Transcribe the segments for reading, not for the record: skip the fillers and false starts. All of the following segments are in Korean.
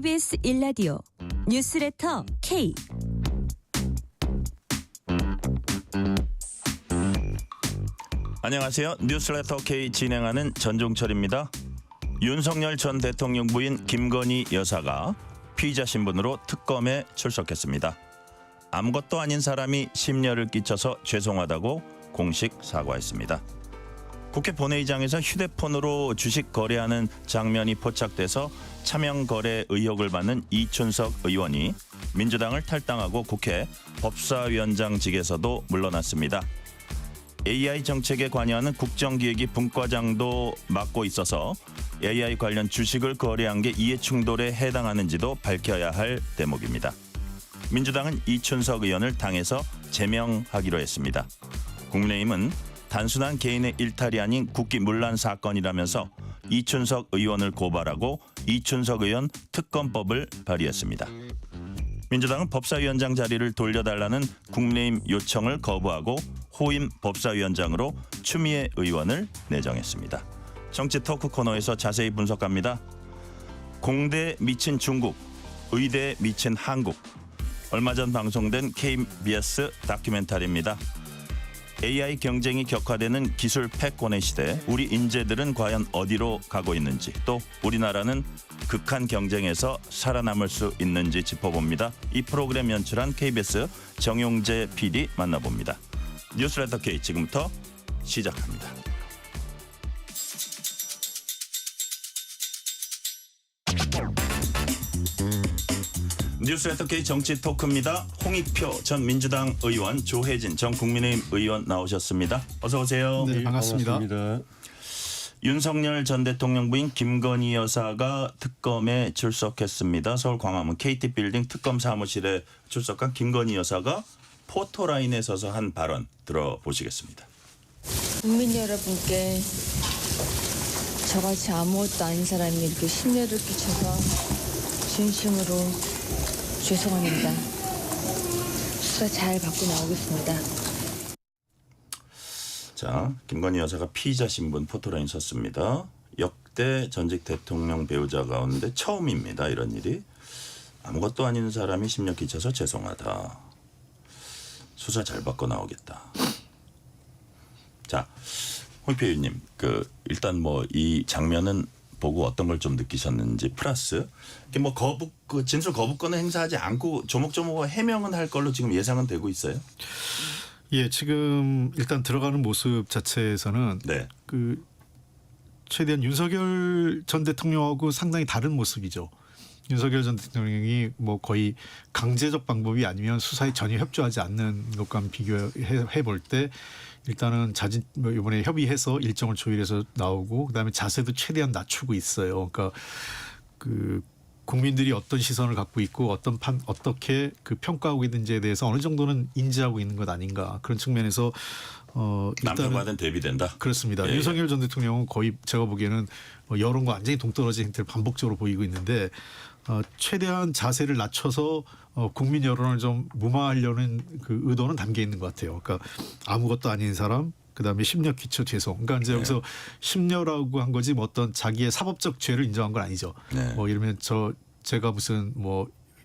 KBS 1라디오 뉴스레터 K. 안녕하세요. 뉴스레터 K 진행하는 전종철입니다. 윤석열 전 대통령 부인 김건희 여사가 피의자 신분으로 특검에 출석했습니다. 아무것도 아닌 사람이 심려를 끼쳐서 죄송하다고 공식 사과했습니다. 국회 본회의장에서 휴대폰으로 주식 거래하는 장면이 포착돼서 차명 거래 의혹을 받는 이춘석 의원이 민주당을 탈당하고 국회 법사위원장직에서도 물러났습니다. AI 정책에 관여하는 국정기획위 분과장도 맡고 있어서 AI 관련 주식을 거래한 게 이해충돌에 해당하는지도 밝혀야 할 대목입니다. 민주당은 이춘석 의원을 당에서 제명하기로 했습니다. 국민의힘은 단순한 개인의 일탈이 아닌 국기 문란 사건이라면서 이춘석 의원을 고발하고 이춘석 의원 특검법을 발의했습니다. 민주당은 법사위원장 자리를 돌려달라는 국민의힘 요청을 거부하고 호임 법사위원장으로 추미애 의원을 내정했습니다. 정치 토크 코너에서 자세히 분석합니다. 공대에 미친 중국, 의대에 미친 한국. 얼마 전 방송된 KBS 다큐멘터리입니다. AI 경쟁이 격화되는 기술 패권의 시대, 우리 인재들은 과연 어디로 가고 있는지, 또 우리나라는 극한 경쟁에서 살아남을 수 있는지 짚어봅니다. 이 프로그램 연출한 KBS 정용재 PD 만나봅니다. 뉴스레터 K 지금부터 시작합니다. 뉴스레터 K 정치 토크입니다. 홍익표 전 민주당 의원, 조혜진 전 국민의힘 의원 나오셨습니다. 어서 오세요. 네, 반갑습니다. 윤석열 전 대통령 부인 김건희 여사가 특검에 출석했습니다. 서울 광화문 KT빌딩 특검 사무실에 출석한 김건희 여사가 포토라인에 서서 한 발언 들어보시겠습니다. 국민 여러분께 저같이 아무것도 아닌 사람이 이렇게 심려를 끼쳐서 진심으로 죄송합니다. 수사 잘 받고 나오겠습니다. 자, 김건희 여사가 피의자 신분 포토라인 섰습니다. 역대 전직 대통령 배우자 가운데 처음입니다. 이런 일이. 아무것도 아닌 사람이 심려 끼쳐서 죄송하다. 수사 잘 받고 나오겠다. 자, 홍익표 의원님, 일단 이 장면은 보고 어떤 걸 좀 느끼셨는지 플러스 진술 거부권을 행사하지 않고 조목조목 해명은 할 걸로 지금 예상은 되고 있어요. 예, 지금 일단 들어가는 모습 자체에서는 네. 최대한 윤석열 전 대통령하고 상당히 다른 모습이죠. 윤석열 전 대통령이 거의 강제적 방법이 아니면 수사에 전혀 협조하지 않는 것과 비교해 볼 때 일단은 이번에 협의해서 일정을 조율해서 나오고 그다음에 자세도 최대한 낮추고 있어요. 그러니까 국민들이 어떤 시선을 갖고 있고 어떻게 평가하고 있는지에 대해서 어느 정도는 인지하고 있는 것 아닌가 그런 측면에서 남편과는 대비된다. 그렇습니다. 예, 윤석열 전 대통령은 거의 제가 보기에는 여론과 완전히 동떨어진 행태를 반복적으로 보이고 있는데 최대한 자세를 낮춰서 국민 여론을 좀 무마하려는 의도는 담겨 있는 것 같아요. 그러니까 아무것도 아닌 사람, 그다음에 심려 끼쳐 죄송. 그러니까 이제 여기서 심려라고 한 거지 어떤 자기의 사법적 죄를 인정한 건 아니죠. 네. 이러면 제가 무슨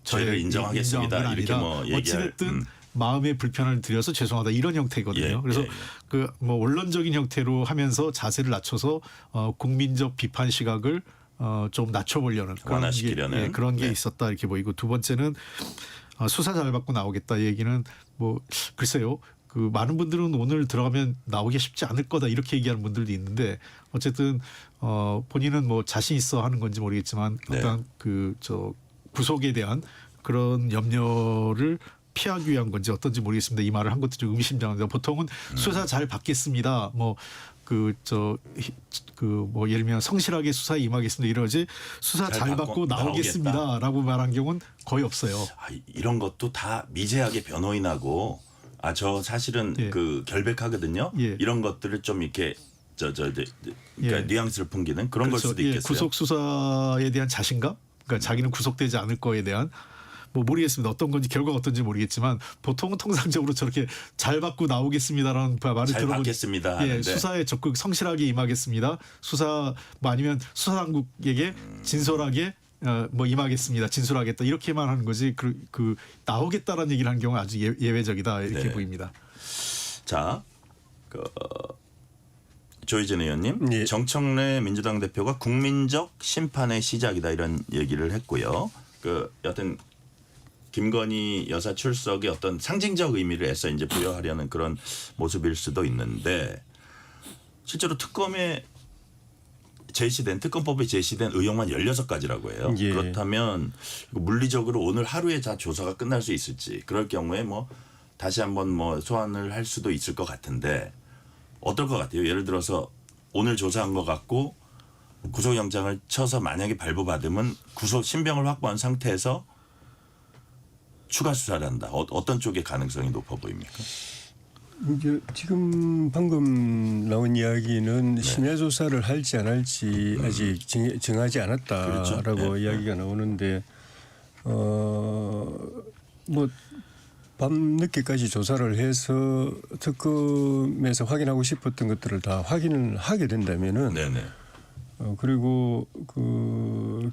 죄를 인정하겠습니다. 이렇게 얘기할. 어찌됐든 마음의 불편을 드려서 죄송하다 이런 형태거든요. 예, 그래서 예. 원론적인 형태로 하면서 자세를 낮춰서 국민적 비판 시각을 좀 낮춰보려는 완화시키려는 그런 게 있었다 이렇게 보이고, 두 번째는 수사 잘 받고 나오겠다 얘기는 글쎄요. 많은 분들은 오늘 들어가면 나오기 쉽지 않을 거다 이렇게 얘기하는 분들도 있는데 어쨌든 본인은 자신 있어 하는 건지 모르겠지만 네. 어떤 구속에 대한 그런 염려를 피하기 위한 건지 어떤지 모르겠습니다. 이 말을 한 것도 좀 의미심장합니다. 보통은 수사 잘 받겠습니다. 예를 들면 성실하게 수사에 임하겠습니다. 이러지 수사 잘 받고 나오겠습니다라고 말한 경우는 거의 없어요. 이런 것도 다 미세하게 변호인하고 저 사실은 예. 결백하거든요. 예. 이런 것들을 좀 이렇게 그러니까 예. 뉘앙스를 풍기는 그런 걸 수도 있겠어요. 구속 수사에 대한 자신감, 그러니까 자기는 구속되지 않을 거에 대한 모르겠습니다. 어떤 건지 결과가 어떤지 모르겠지만 보통은 통상적으로 저렇게 잘 받고 나오겠습니다라는 말을 잘 받겠습니다 하는데 수사에 적극 성실하게 임하겠습니다. 수사 아니면 수사당국에게 진솔하게 뭐 임하겠습니다, 진술하겠다 이렇게만 하는 거지 그 나오겠다라는 얘기를 하는 경우는 아주 예외적이다 이렇게 네. 보입니다. 자, 조희진 의원님, 예. 정청래 민주당 대표가 국민적 심판의 시작이다 이런 얘기를 했고요. 여튼 김건희 여사 출석의 어떤 상징적 의미를 애써 이제 부여하려는 그런 모습일 수도 있는데 실제로 특검법에 제시된 의혹만 16가지라고 해요. 예. 그렇다면 물리적으로 오늘 하루에 다 조사가 끝날 수 있을지 그럴 경우에 뭐 다시 한번 뭐 소환을 할 수도 있을 것 같은데 어떨 것 같아요? 예를 들어서 오늘 조사한 것 같고 구속영장을 쳐서 만약에 발부받으면 신병을 확보한 상태에서 추가 수사를 한다. 어떤 쪽의 가능성이 높아 보입니까? 이제 지금 방금 나온 이야기는 심야 조사를 할지 안 할지 아직 정하지 않았다라고 그렇죠. 이야기가 나오는데 뭐 밤늦게까지 조사를 해서 특검에서 확인하고 싶었던 것들을 다 확인을 하게 된다면은 네네. 그리고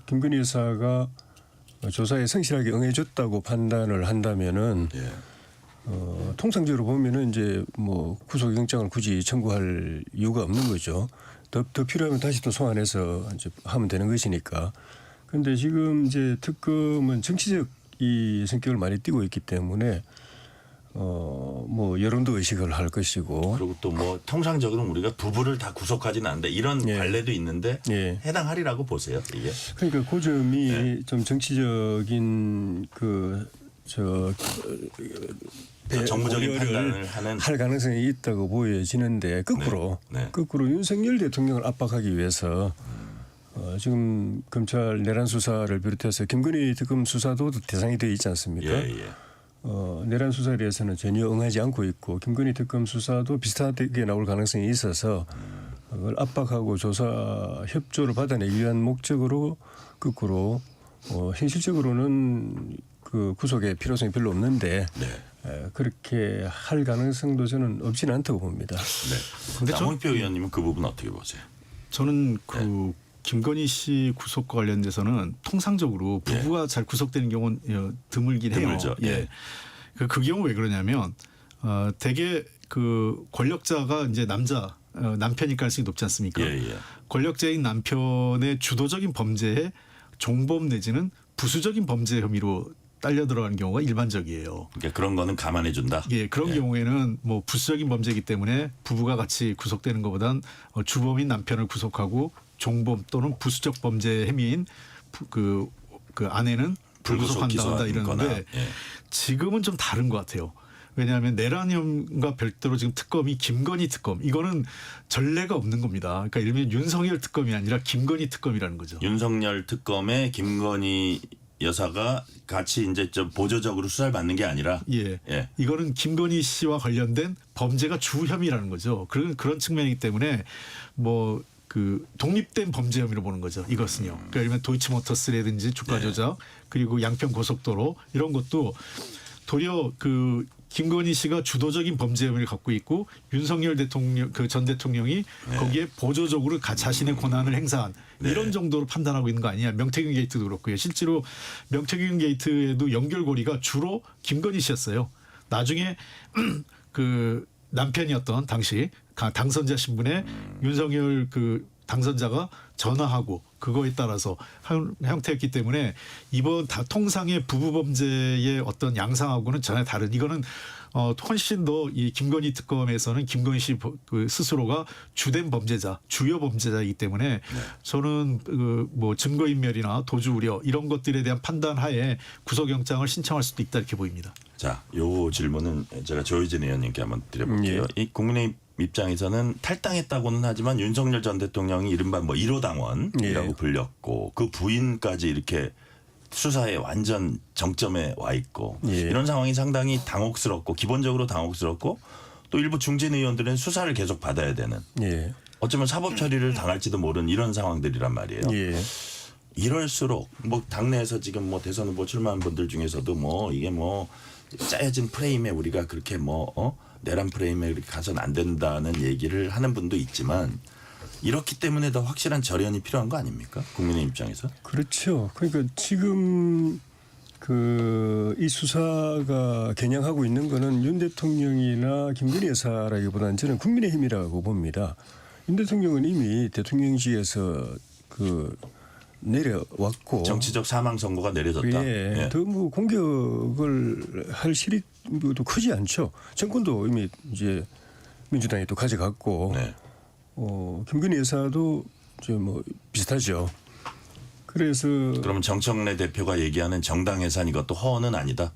김건희 여사가 조사에 성실하게 응해줬다고 판단을 한다면은 예. 통상적으로 보면은 이제 뭐 구속영장을 굳이 청구할 이유가 없는 거죠. 더 필요하면 다시 또 소환해서 이제 하면 되는 것이니까. 그런데 지금 이제 특검은 정치적 이 성격을 많이 띠고 있기 때문에 뭐 여론도 의식을 할 것이고. 그리고 또 뭐 통상적으로는 우리가 부부를 다 구속하지는 않는다 이런 예. 관례도 있는데 예. 해당하리라고 보세요. 이게. 그러니까 그 점이 네. 좀 정치적인 정무적인 고려를 판단을 하는 할 가능성이 있다고 보여지는데 거꾸로 네. 네. 거꾸로 윤석열 대통령을 압박하기 위해서 지금 검찰 내란 수사를 비롯해서 김건희 특검 수사도 대상이 되어 있지 않습니까? 예. 내란 수사에 대해서는 전혀 응하지 않고 있고 김건희 특검 수사도 비슷하게 나올 가능성이 있어서 그걸 압박하고 조사 협조를 받아내기 위한 목적으로 거꾸로 현실적으로는 그 구속의 필요성이 별로 없는데 네. 그렇게 할 가능성도 저는 없지는 않다고 봅니다. 네. 근데 홍익표 의원님은 그 부분 어떻게 보세요? 저는 김건희 씨 구속과 관련돼서는 통상적으로 부부가 잘 구속되는 경우는 드물긴 해요. 드물죠. 예. 그 경우 왜 그러냐면 대개 그 권력자가 이제 남편일 가능성이 높지 않습니까? 예. 권력자인 남편의 주도적인 범죄에 종범 내지는 부수적인 범죄 혐의로 딸려 들어가는 경우가 일반적이에요. 그러니까 그런 거는 감안해 준다. 예, 그런 경우에는 뭐 부수적인 범죄이기 때문에 부부가 같이 구속되는 것보단 주범인 남편을 구속하고 종범 또는 부수적 범죄 혐의인 그 아내는 불구속한다 이러는데 예. 지금은 좀 다른 것 같아요. 왜냐하면 내란혐과 별도로 지금 특검이 김건희 특검 이거는 전례가 없는 겁니다. 그러니까 예를 들면 윤석열 특검이 아니라 김건희 특검이라는 거죠. 윤석열 특검에 김건희 여사가 같이 이제 좀 보조적으로 수사를 받는 게 아니라 예. 예. 이거는 김건희 씨와 관련된 범죄가 주 혐의라는 거죠. 그런 측면이기 때문에 뭐 그 독립된 범죄 혐의로 보는 거죠. 이것은요. 그러니까 예를 들면 도이치모터스라든지 주가 조작 그리고 양평 고속도로 이런 것도 도리어 그 김건희 씨가 주도적인 범죄 혐의를 갖고 있고 윤석열 대통령 그 전 대통령이 거기에 보조적으로 자신의 권한을 행사한 이런 정도로 판단하고 있는 거 아니냐. 명태균 게이트도 그렇고요. 실제로 명태균 게이트에도 연결고리가 주로 김건희 씨였어요. 나중에 그 남편이었던 당시 당선자 신분의 윤석열 그 당선자가 전화하고 그거에 따라서 형태였기 때문에 이번 통상의 부부 범죄의 어떤 양상하고는 전혀 다른 이거는 훨씬 더 이 김건희 특검에서는 김건희 씨 그 스스로가 주된 범죄자, 주요 범죄자이기 때문에 저는 뭐 증거인멸이나 도주 우려 이런 것들에 대한 판단하에 구속영장을 신청할 수도 있다 이렇게 보입니다. 자, 요 질문은 제가 조희진 의원님께 한번 드려볼게요. 이 국민의 입장에서는 탈당했다고는 하지만 윤석열 전 대통령이 이른바 뭐 1호 당원이라고 불렸고 그 부인까지 이렇게 수사에 완전 정점에 와 있고 이런 상황이 상당히 당혹스럽고 기본적으로 당혹스럽고 또 일부 중진 의원들은 수사를 계속 받아야 되는 어쩌면 사법 처리를 당할지도 모르는 이런 상황들이란 말이에요. 이럴수록 뭐 당내에서 지금 뭐 대선 후보 출마한 분들 중에서도 뭐 이게 뭐 짜여진 프레임에 우리가 그렇게 뭐 내란 프레임에 이렇게 가서는 안 된다는 얘기를 하는 분도 있지만 이렇기 때문에 더 확실한 절연이 필요한 거 아닙니까? 국민의 입장에서. 그렇죠. 그러니까 지금 이 수사가 겨냥하고 있는 거는 윤 대통령이나 김건희 여사라기보다는 저는 국민의힘이라고 봅니다. 윤 대통령은 이미 대통령직에서 내려왔고 정치적 사망 선고가 내려졌다. 예, 더 뭐 공격을 할 실익도 크지 않죠. 정권도 이미 이제 민주당이 또 가져갔고 네. 김건희 여사도 이제 뭐 비슷하죠. 그래서 그러면 정청래 대표가 얘기하는 정당 해산 이것도 허언은 아니다.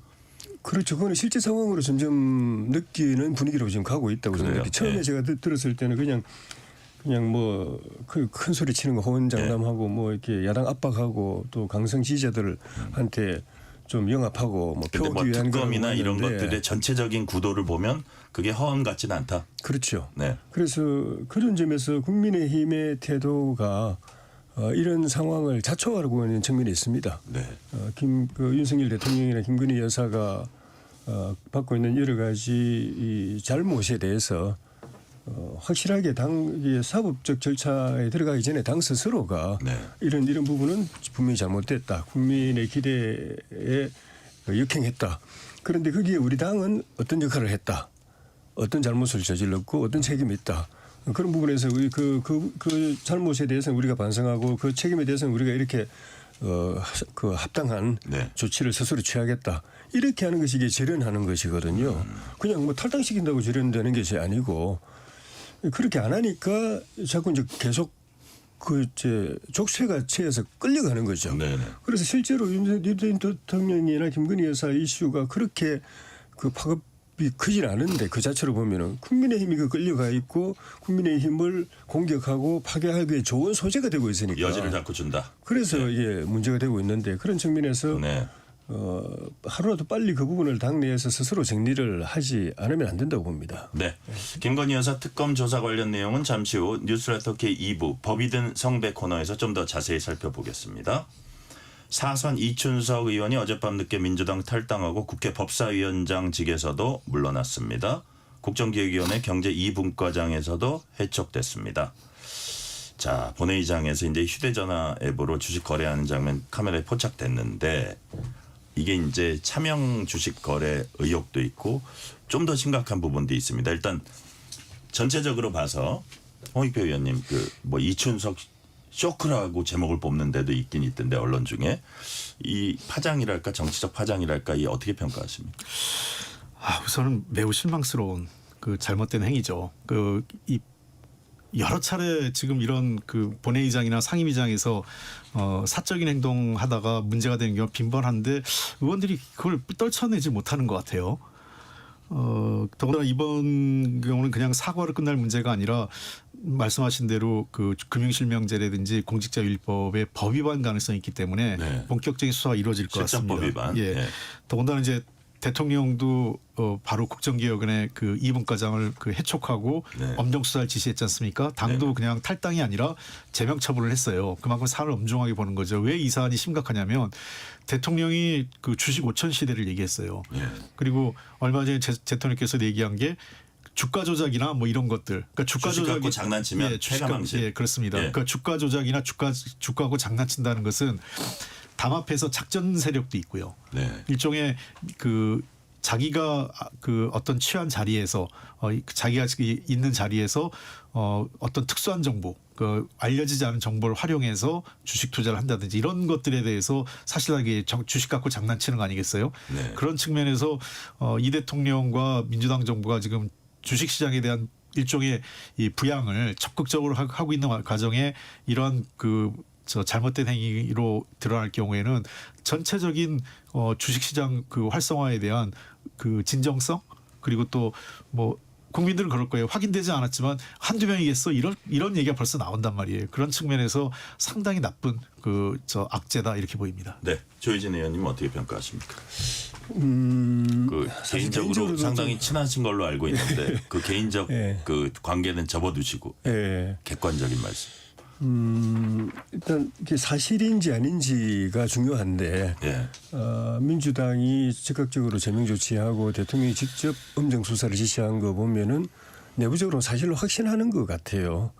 그렇죠. 그거는 실제 상황으로 점점 느끼는 분위기로 지금 가고 있다고 그래요? 생각해요. 처음에 예. 제가 들었을 때는 그냥 뭐 큰 소리 치는 거 호언장담하고 뭐 이렇게 야당 압박하고 또 강성 지지자들한테 좀 영합하고 뭐 근데 뭐 표기 위한 특검이나 거는 이런 있는데 것들의 전체적인 구도를 보면 그게 허언 같지는 않다. 그렇죠. 네. 그래서 그런 점에서 국민의힘의 태도가 이런 상황을 자초하려고 하는 측면이 있습니다. 네. 윤석열 대통령이나 김건희 여사가 받고 있는 여러 가지 이 잘못에 대해서 확실하게 사법적 절차에 들어가기 전에 당 스스로가 네. 이런 부분은 분명히 잘못됐다. 국민의 기대에 역행했다. 그런데 거기에 우리 당은 어떤 역할을 했다. 어떤 잘못을 저질렀고 어떤 책임이 있다. 그런 부분에서 그 잘못에 대해서는 우리가 반성하고 그 책임에 대해서는 우리가 이렇게 합당한 네. 조치를 스스로 취하겠다. 이렇게 하는 것이 이게 절연하는 것이거든요. 그냥 뭐 탈당시킨다고 절연되는 것이 아니고 그렇게 안 하니까 자꾸 이제 계속 족쇄가 채여서 끌려가는 거죠. 네네. 그래서 실제로 윤 대통령이나 김건희 여사 이슈가 그렇게 파급이 크진 않은데 그 자체로 보면은 국민의힘이 끌려가 있고 국민의힘을 공격하고 파괴하기에 좋은 소재가 되고 있으니까 여지를 자꾸 준다. 그래서 이게 문제가 되고 있는데 그런 측면에서 네. 하루라도 빨리 그 부분을 당내에서 스스로 정리를 하지 않으면 안 된다고 봅니다. 네. 김건희 여사 특검 조사 관련 내용은 잠시 후 뉴스레터 K 2부 법이 든 성배 코너에서 좀 더 자세히 살펴보겠습니다. 사선 이춘석 의원이 어젯밤 늦게 민주당 탈당하고 국회 법사위원장직에서도 물러났습니다. 국정기획위원회 경제 2분과장에서도 해촉됐습니다. 자, 본회의장에서 이제 휴대전화 앱으로 주식 거래하는 장면 카메라에 포착됐는데 이게 이제 차명 주식 거래 의혹도 있고 좀 더 심각한 부분도 있습니다. 일단 전체적으로 봐서 홍익표 의원님 뭐 이춘석 쇼크라고 제목을 뽑는 데도 있긴 있던데 언론 중에 이 파장이랄까 정치적 파장이랄까 이 어떻게 평가하십니까? 우선은 매우 실망스러운 잘못된 행위죠. 이 여러 차례 지금 이런 본회의장이나 상임위장에서 사적인 행동하다가 문제가 되는 경우가 빈번한데 의원들이 그걸 떨쳐내지 못하는 것 같아요. 더구나 이번 경우는 그냥 사과로 끝날 문제가 아니라 말씀하신 대로 금융실명제라든지 공직자윤리법의 법 위반 가능성이 있기 때문에 네. 본격적인 수사가 이루어질 것 같습니다. 실정법 위반. 예. 네. 더군다나 이제 대통령도 바로 국정기획원의 2분과장을 해촉하고 네. 엄정 수사를 지시했지 않습니까? 당도 네. 그냥 탈당이 아니라 제명 처분을 했어요. 그만큼 사안을 엄중하게 보는 거죠. 왜 이 사안이 심각하냐면 대통령이 주식 5천 시대를 얘기했어요. 예. 그리고 얼마 전에 대통령께서 얘기한 게 주가 조작이나 뭐 이런 것들. 그러니까 주가 주식 조작이 갖고 장난치면 폐가망신. 예, 그렇습니다. 예. 그러니까 주가 조작이나 주가하고 장난친다는 것은 담합해서 작전 세력도 있고요. 네. 일종의 자기가 어떤 취한 자리에서 자기가 있는 자리에서 어떤 특수한 정보, 알려지지 않은 정보를 활용해서 주식 투자를 한다든지 이런 것들에 대해서 사실하게 주식 갖고 장난치는 거 아니겠어요? 네. 그런 측면에서 이 대통령과 민주당 정부가 지금 주식 시장에 대한 일종의 이 부양을 적극적으로 하고 있는 과정에 이러한 잘못된 행위로 드러날 경우에는 전체적인 주식시장 활성화에 대한 진정성 그리고 또 뭐 국민들은 그럴 거예요. 확인되지 않았지만 한두 명이겠어 이런 얘기가 벌써 나온단 말이에요. 그런 측면에서 상당히 나쁜 악재다 이렇게 보입니다. 네. 조혜진 의원님 어떻게 평가하십니까? 사실 개인적으로 개인적으로도 상당히 친하신 걸로 알고 있는데 개인적 예. 관계는 접어두시고 예. 객관적인 말씀. 일단 이게 사실인지 아닌지가 중요한데 예. 민주당이 적극적으로 제명 조치하고 대통령이 직접 엄정 수사를 지시한 거 보면은 내부적으로 사실로 확신하는 것 같아요.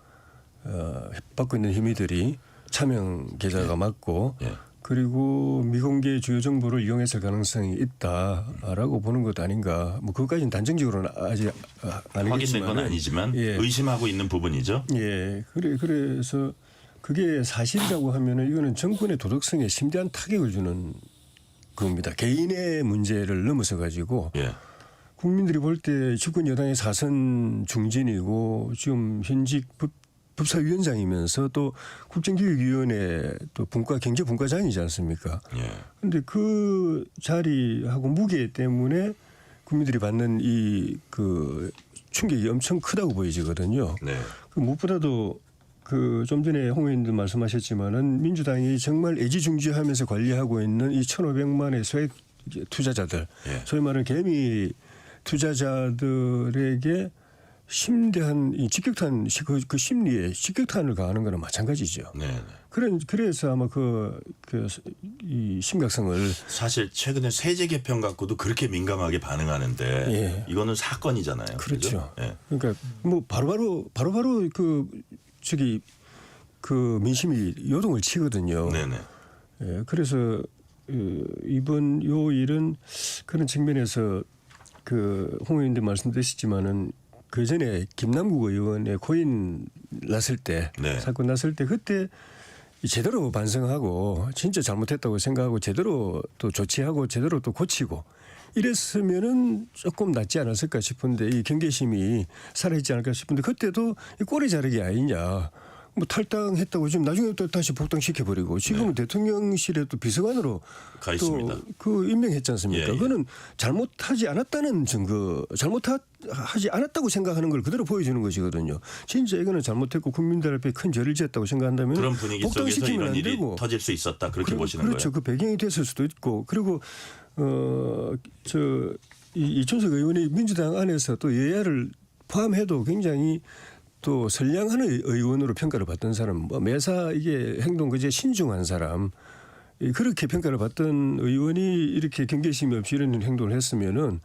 받고 있는 혐의들이 차명 계좌가 맞고 예. 그리고 미공개 주요 정보를 이용했을 가능성이 있다라고 보는 것 아닌가. 뭐 그것까지는 단정적으로는 아직 확인된 아니겠지만 건 아니지만 예. 의심하고 있는 부분이죠. 예, 그래서 그게 사실이라고 하면은 이거는 정권의 도덕성에 심대한 타격을 주는 겁니다. 개인의 문제를 넘어서 가지고 예. 국민들이 볼 때 집권 여당의 사선 중진이고 지금 현직 법사위원장이면서 또 국정기획위원회 또 경제분과장이지 않습니까? 그런데 예. 그 자리하고 무게 때문에 국민들이 받는 이 그 충격이 엄청 크다고 보여지거든요. 네. 그 무엇보다도 그 좀 전에 홍 의원도 말씀하셨지만은 민주당이 정말 애지중지하면서 관리하고 있는 이 1,500만의 소액 투자자들, 예. 소위 말하는 개미 투자자들에게 심대한 이 직격탄 그 심리에 직격탄을 가하는 거는 마찬가지죠. 네. 그래서 아마 이 심각성을 사실 최근에 세제 개편 갖고도 그렇게 민감하게 반응하는데 예. 이거는 사건이잖아요. 그렇죠. 예. 그러니까 뭐 바로바로 그 민심이 요동을 치거든요. 네네. 예, 그래서 이번 요 일은 그런 측면에서 그 홍 의원도 말씀드렸지만은 그 전에 김남국 의원의 고인 났을 때 네. 사건 났을 때 그때 제대로 반성하고 진짜 잘못했다고 생각하고 제대로 또 조치하고 제대로 또 고치고 이랬으면은 조금 낫지 않았을까 싶은데 이 경계심이 살아있지 않을까 싶은데 그때도 이 꼬리 자르기 아니냐. 뭐 탈당했다고 지금 나중에 또 다시 복당시켜버리고 지금은 네. 대통령실에 또 비서관으로 가 있습니다. 또 그 임명했지 않습니까? 예, 예. 그거는 잘못하지 않았다는 증거, 잘못하지 않았다고 생각하는 걸 그대로 보여주는 것이거든요. 진짜 이거는 잘못했고 국민들 앞에 큰 죄를 지었다고 생각한다면 그런 분위기 속에서 복당시키면 이런 안 일이 되고. 터질 수 있었다 그렇게 보시는 그렇죠. 거예요. 그 배경이 됐을 수도 있고 그리고 이준석 의원이 민주당 안에서 또 여야를 포함해도 굉장히 또 선량한 의원으로 평가를 받던 사람, 뭐 매사 이게 행동 그제 신중한 사람, 그렇게 평가를 받던 의원이 이렇게 경계심이 없이 이런 행동을 했으면은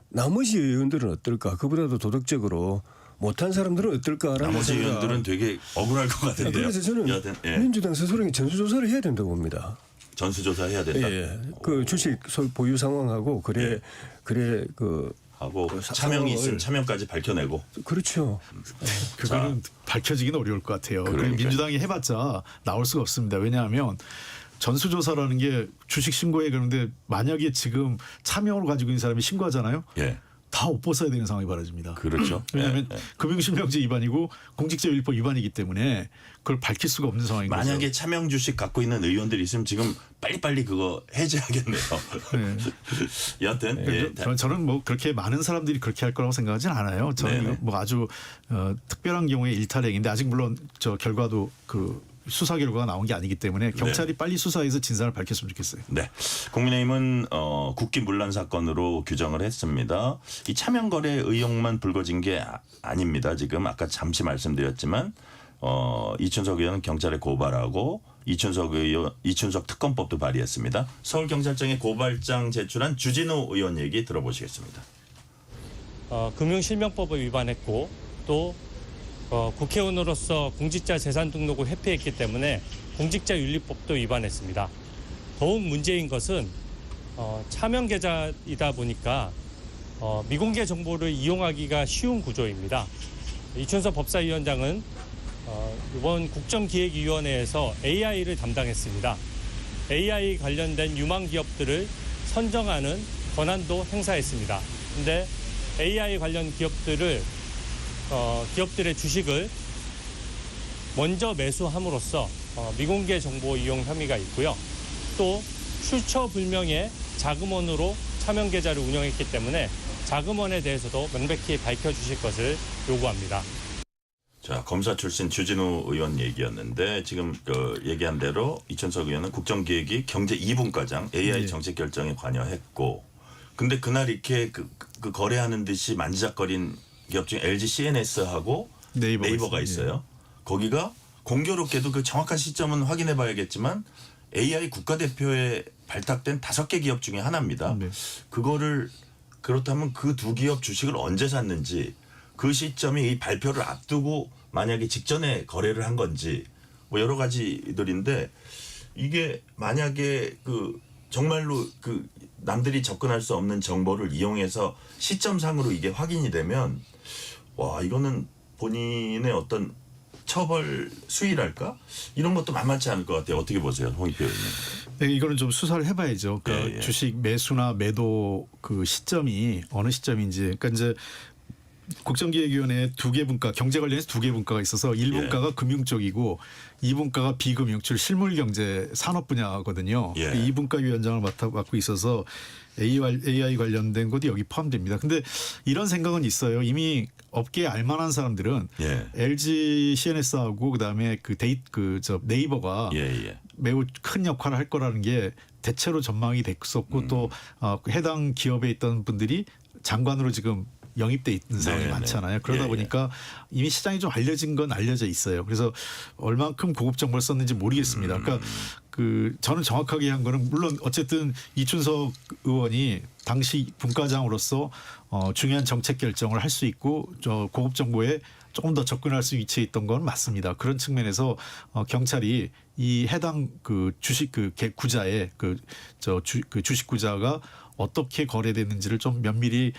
나머지 의원들은 어떨까? 그보다도 도덕적으로 못한 사람들은 어떨까라는 나머지 생각. 의원들은 되게 억울할 것 같은데요. 그래서 저는 여하튼, 예. 민주당 스스로 전수조사를 해야 된다고 봅니다. 전수조사 해야 된다. 예, 그 주식 보유 상황하고 그래 하고 그 차명이 있으면 상황을. 차명까지 밝혀내고. 그렇죠. 그거는 밝혀지기는 어려울 것 같아요. 그러니까요. 민주당이 해봤자 나올 수가 없습니다. 왜냐하면 전수조사라는 게 주식 신고에 그런데 만약에 지금 차명으로 가지고 있는 사람이 신고하잖아요. 예. 다 옷 벗어야 되는 상황이 벌어집니다. 그렇죠. 왜냐하면 예, 예. 금융실명제 위반이고 공직자윤리법 위반이기 때문에 그걸 밝힐 수가 없는 상황인 거죠. 만약에 차명 주식 갖고 있는 의원들이 있으면 지금 빨리빨리 그거 해제하겠네요. 여하튼 예. 저는 뭐 그렇게 많은 사람들이 그렇게 할 거라고 생각하진 않아요. 저는 네네. 이거 뭐 아주 특별한 경우에 일탈행인데 아직 물론 저 결과도 그 수사 결과가 나온 게 아니기 때문에 경찰이 빨리 수사해서 진상을 밝혔으면 좋겠어요. 네. 국민의힘은 국기 문란 사건으로 규정을 했습니다. 이 차명 거래 의혹만 불거진 게 아닙니다. 지금 아까 잠시 말씀드렸지만 이춘석 의원은 경찰에 고발하고 이춘석 특검법도 발의했습니다. 서울경찰청에 고발장 제출한 주진우 의원 얘기 들어보시겠습니다. 금융실명법을 위반했고 또 국회의원으로서 공직자 재산 등록을 회피했기 때문에 공직자윤리법도 위반했습니다. 더욱 문제인 것은 차명 계좌이다 보니까 미공개 정보를 이용하기가 쉬운 구조입니다. 이춘석 법사위원장은 이번 국정기획위원회에서 AI를 담당했습니다. AI 관련된 유망 기업들을 선정하는 권한도 행사했습니다. 그런데 AI 관련 기업들의 주식을 먼저 매수함으로써 미공개 정보 이용 혐의가 있고요. 또 출처 불명의 자금원으로 차명 계좌를 운영했기 때문에 자금원에 대해서도 명백히 밝혀주실 것을 요구합니다. 자, 검사 출신 주진우 의원 얘기였는데 지금 얘기한 대로 이춘석 의원은 국정기획위 경제 2분과장 AI 네. 정책 결정에 관여했고 근데 그날 이렇게 그 거래하는 듯이 만지작거린 기업 중에 LG CNS하고 네이버가 있어요. 거기가 공교롭게도 그 정확한 시점은 확인해 봐야겠지만 AI 국가대표에 발탁된 5개 기업 중에 하나입니다. 네. 그거를 그렇다면 그 두 기업 주식을 언제 샀는지 그 시점이 이 발표를 앞두고 만약에 직전에 거래를 한 건지 뭐 여러 가지들인데 이게 만약에 그 정말로 그 남들이 접근할 수 없는 정보를 이용해서 시점상으로 이게 확인이 되면 와 이거는 본인의 어떤 처벌 수위랄까 이런 것도 만만치 않을 것 같아요. 어떻게 보세요, 홍익표 의원님? 네, 이거는 좀 수사를 해봐야죠. 그러니까 예, 예. 주식 매수나 매도 그 시점이 어느 시점인지. 그러니까 이제 국정기획위원회에 2개 분과 경제 관련해서 2개 분과가 있어서 1분과가 금융 쪽이고 2분과가 비금융 즉 실물 경제 산업 분야거든요. 예. 2분과 위원장을 맡고 있어서 AI 관련된 것도 여기 포함됩니다. 근데 이런 생각은 있어요. 이미 업계에 알만한 사람들은 예. LG CNS하고 그다음에 네이버가 예. 매우 큰 역할을 할 거라는 게 대체로 전망이 됐었고 또 해당 기업에 있던 분들이 장관으로 지금 영입돼 있는 상황이 네, 많잖아요. 네. 그러다 예, 보니까 이미 시장이 좀 알려진 건 알려져 있어요. 그래서 얼만큼 고급 정보를 썼는지 모르겠습니다. 그러니까 저는 정확하게 한 거는 물론 어쨌든 이춘석 의원이 당시 분과장으로서 중요한 정책 결정을 할 수 있고 고급 정보에 조금 더 접근할 수 위치해 있던 건 맞습니다. 그런 측면에서 경찰이 이 해당 그 주식 구자의 주식 구자가 어떻게 거래됐는지를 좀 면밀히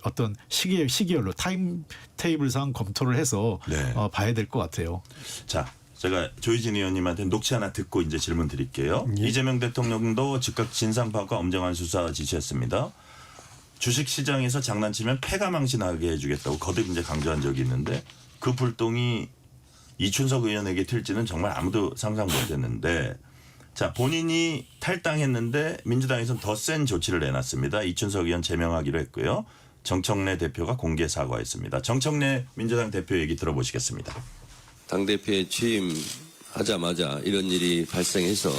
어떤 시기열로 타임 테이블상 검토를 해서 네. 봐야 될 것 같아요. 자, 제가 조희진 의원님한테 녹취 하나 듣고 이제 질문 드릴게요. 이재명 대통령도 즉각 진상 파악과 엄정한 수사 지시했습니다. 주식 시장에서 장난치면 패가 망신하게 해주겠다고 거듭 이제 강조한 적이 있는데 그 불똥이 이춘석 의원에게 튈지는 정말 아무도 상상 못했는데. 자, 본인이 탈당했는데 민주당에서는 더 센 조치를 내놨습니다. 이춘석 의원 제명하기로 했고요. 정청래 대표가 공개 사과했습니다. 정청래 민주당 대표 얘기 들어보시겠습니다. 당대표에 취임하자마자 이런 일이 발생해서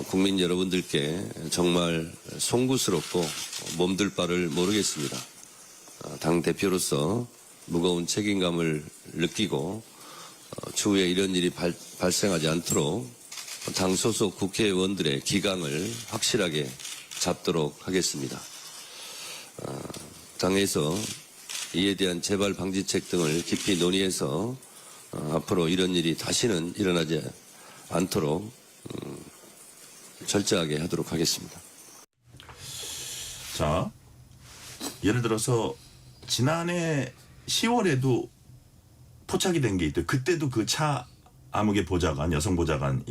국민 여러분들께 정말 송구스럽고 몸둘 바를 모르겠습니다. 당대표로서 무거운 책임감을 느끼고 추후에 이런 일이 발생하지 않도록 당 소속 국회의원들의 기강을 확실하게 잡도록 하겠습니다. 당에서 이에 대한 재발 방지책 등을 깊이 논의해서 앞으로 이런 일이 다시는 일어나지 않도록 철저하게 하도록 하겠습니다. 자, 예를 들어서 지난해 10월에도 포착이 된 게 있대요. 그때도 그 차 암흑의 보좌관, 여성 보좌관